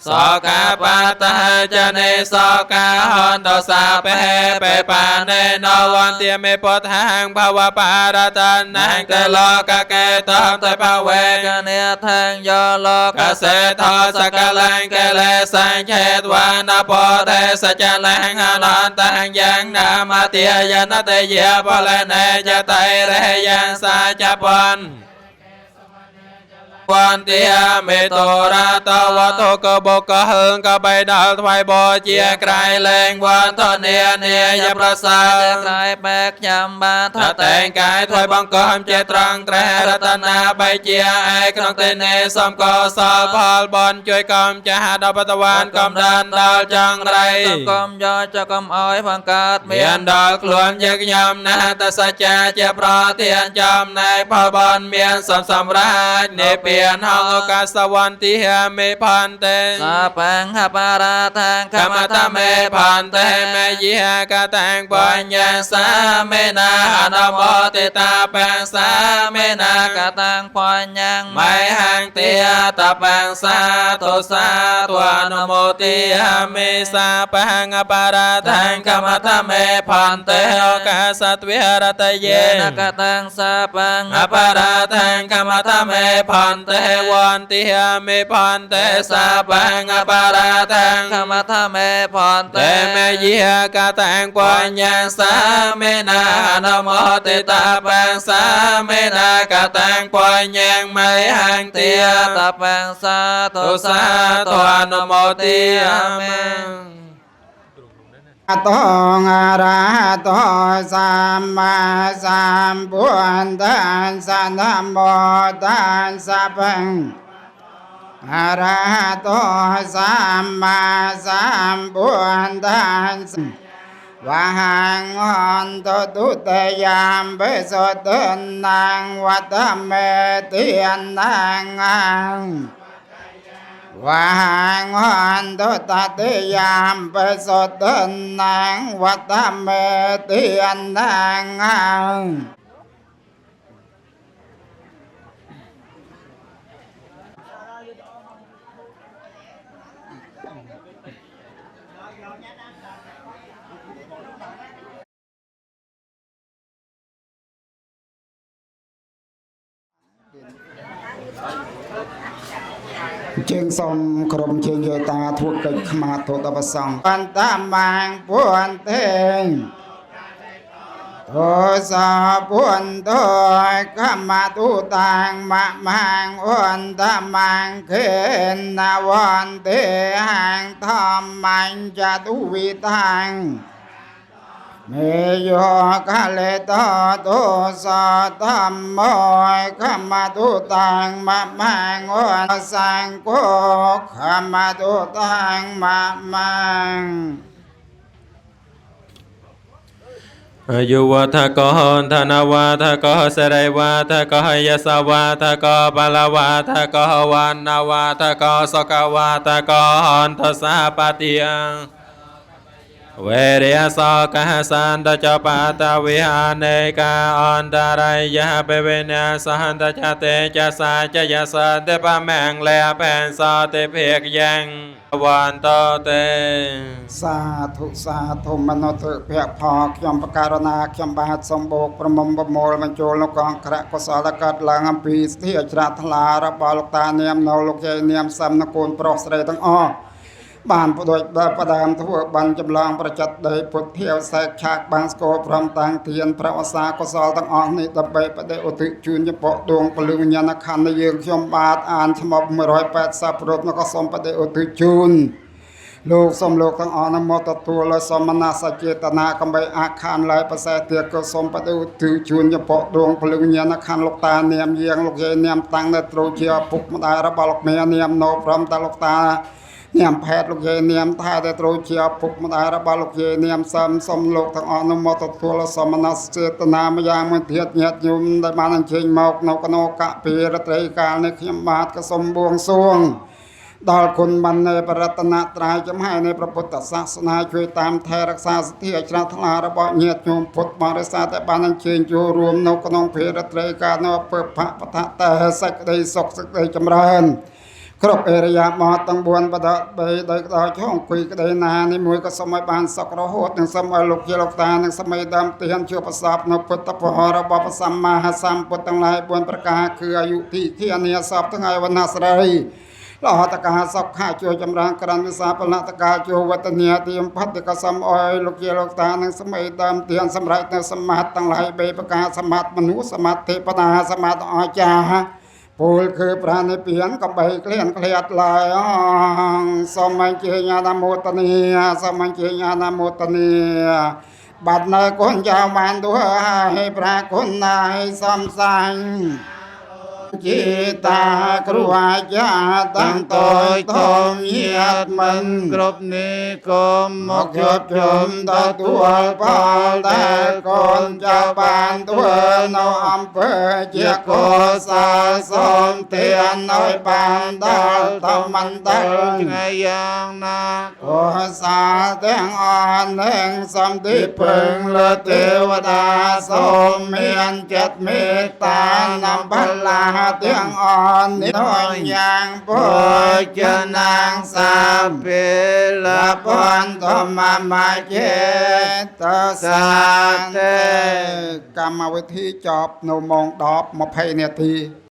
สกาปตาจเนสกาหันตสาเปเปปาเนนวันเตียเมปทังภาวปารตันนังเตโลกะเกตังเตภเวกเนทังโยโลกเสทอสกลังเกเลสังเขตวานาโปเตสจลังอนันตังยังนามาเตียยนเตเยปะเลเนจไตเรยังสาจปันวันเตียเมโตราตาวะโตกบกะเฮิงกะใบดาลถวายบ่อเจียไกรแรงวันตอนเนียเนียประสาไกรแบกยำบาถ้าแต่งกายถวายบังกอมเจตรังแตรรัตนาใบเจียไอกนองเตเนสมกอสอพอลบอลช่วยกอมจะหาดาวปัตวานกอมดันดาวจังไรกอมยอจะกอมอ้อยพังกาดเมียนดอกหลวงยักยำนาตสัจจะเจ็บรอเทียนจอมในพอบอลเมียนสมราชเนเปียนห้องโอกาสวรรค์ที่เมพันเตสาปังหปาราทังขมาตเมพันเตเมยิหกตังปัญญาสาเมนาอนโมติตาปังสาเมนากตังปัญญังไมหังเตียตาปังสาตุสาตัวนโมติเมสาปังหปาราทังขมาตเมพันเตโอกาสตวิหรตเยนกตังสาปังหปาราทังขมาตเมพันเตวันติเมพันเตสาปังอปาราทังขมัทเมพันเตเมยิหกตังปัญญาสาเมนานโมติตาปังสาเมนากตังปัญญังไมหังเตียตาปังสาตุสาตุอนโมติเมอะตองอะระหะโตสัมมาสัมพุทธัสสะนะโมตัสสะภะอะระหะโตสัมมาสัมพุทธัสสะวะหังหันตุตุเตยามเปโสตนังวัตเมติยนังอังวะหังหันตุตัตยามเปโสตนังวัตเมติยนังอังเชียงสมกรมเชียงเยตาทุกข์กิจขมาโทตปสังปันตามังปวนเตงโทสะปวนโตขมาตุตังมะมังอุนตามังเขนนาวันเตหังธรรมังจตุวิทัง เมโยกะเลตาตุสะธัมโมขัมมาตุตังมะมังวะสังโฆขัมมาตุตังมะมัง อายุวัฏกรธนวัฏกรสไรวัฏกรยสวัฏกรบาลวัฏกรวันนวัฏกรสกวัฏกรทศปฏิยังเวริยสกสันตจปาตวิหารเนกาอันตรายะเปเวเนสันตจเตจะสาจะยสันเตปะแมงแลเป็นสาเตเพกยังวันโตเต สาธุมนุษย์เพียพอขยมประการนาขยมบาทสมบูรณ์ประมมประโมลมันโจลกองคระกสลกัดลังอัมพีสที่อัจฉริทลาระบาลกตาเนียมนลกเยเนียมสัมนกูลโปรสเรตั้งอ้อบานประดยประดามทั่วบันจำลองประจัดได้พุทธเที่ยวแสกฉากบางสโกพร้อมต่างเทียนพระวสากสลตั้งอ้อนี่ตะเบประเดอุติจุนจะปะดวงปลืมญาณคันในยืงขยมบาทอ่านฉมบ180รูปนกสมประเดอุติจุนลูกสมลูกทั้งอนโมตตัวและสมณสเจตนากำใบอาคารลายประเสริฐเตียกสมปฏิอุติชุนยปดวงพลึงเนียนคันลูกตาเนียมเยียงลูกเยเนียมตังในตรูเชียปุกมดาระบาลกเมียเนียมโนพร้อมตาลูกตาเนียมแพทย์ลูกเยเนียมท่าในตรูเชียปุกมดาระบาลกเยเนียมสมสมลูกทั้งอนโมตตัวและสมณสเจตนามยามเทียดเนียดยุมได้มานันเชิงมกนกนกะเปีระเตยกาในขยมบาทกสมบวงสวงดอลคุณบันในปรัตนตรายจำให้ในพระพุทธศาสนาช่วยตามแทรรักษาสติอัจฉริทลาระบเงียดโยมพุทธบริษัทแต่บานันเชิงจูรวมนกนองเพรเตรกาโนเปิดพระปทะแต่สักได้ศกสักได้จำเริญครบเอริยามอตังบวนประดับใบได้ต่อช่องคุยก็ได้นาในมวยก็สมัยบานสักระโหดหนึ่งสมัยลูกเยลกตาหนึ่งสมัยดำเตียนเชื่อประสาบนพุทธพหระบปสัมมาหสัมพุทธังหลายบวนประกาคืออายุที่เทียนเนียสอบทั้งไงวันนาสไรลอตกาสักข้าโจจำรางกรันวิสาปนตกาโจวัตเนียเตียมพัดกสัมออยลูกเยลกตาหนึ่งสมัยดำเตียนสมัยในสมัติตั้งหลายเบประกาสมัติมนุสมัติเทปนาสมัติอาจาปูลคือพระในเปียนกับใบเกลียนเคลียดลายสมัยเจียนาโมตเนียสมัยเจียนาโมตเนียบัดในคนยาวมันด้วยให้พระคนนายสมสังจิตาครูอาจารย์ตั้งต่อยทองเยียดมันกรบนิคมมกยบชมตะตัวพอแต่คนเจ้าบ้านตัวน้อมเพื่อเจียโกสาสมเตียนน้อยปานดาลทมันเดินไงยังนาโกสาเตียงอ่อนแห่งสมทิพึงละเทวดาสมเมียนเจ็ดเมตตานำพลาเตียงอ่อนนิดหน่อยอย่างพ่อจะนางสาเปละพรธรรมมาเจตสาเตกรรมวิธีจอบโนมองดอบมาเพเนที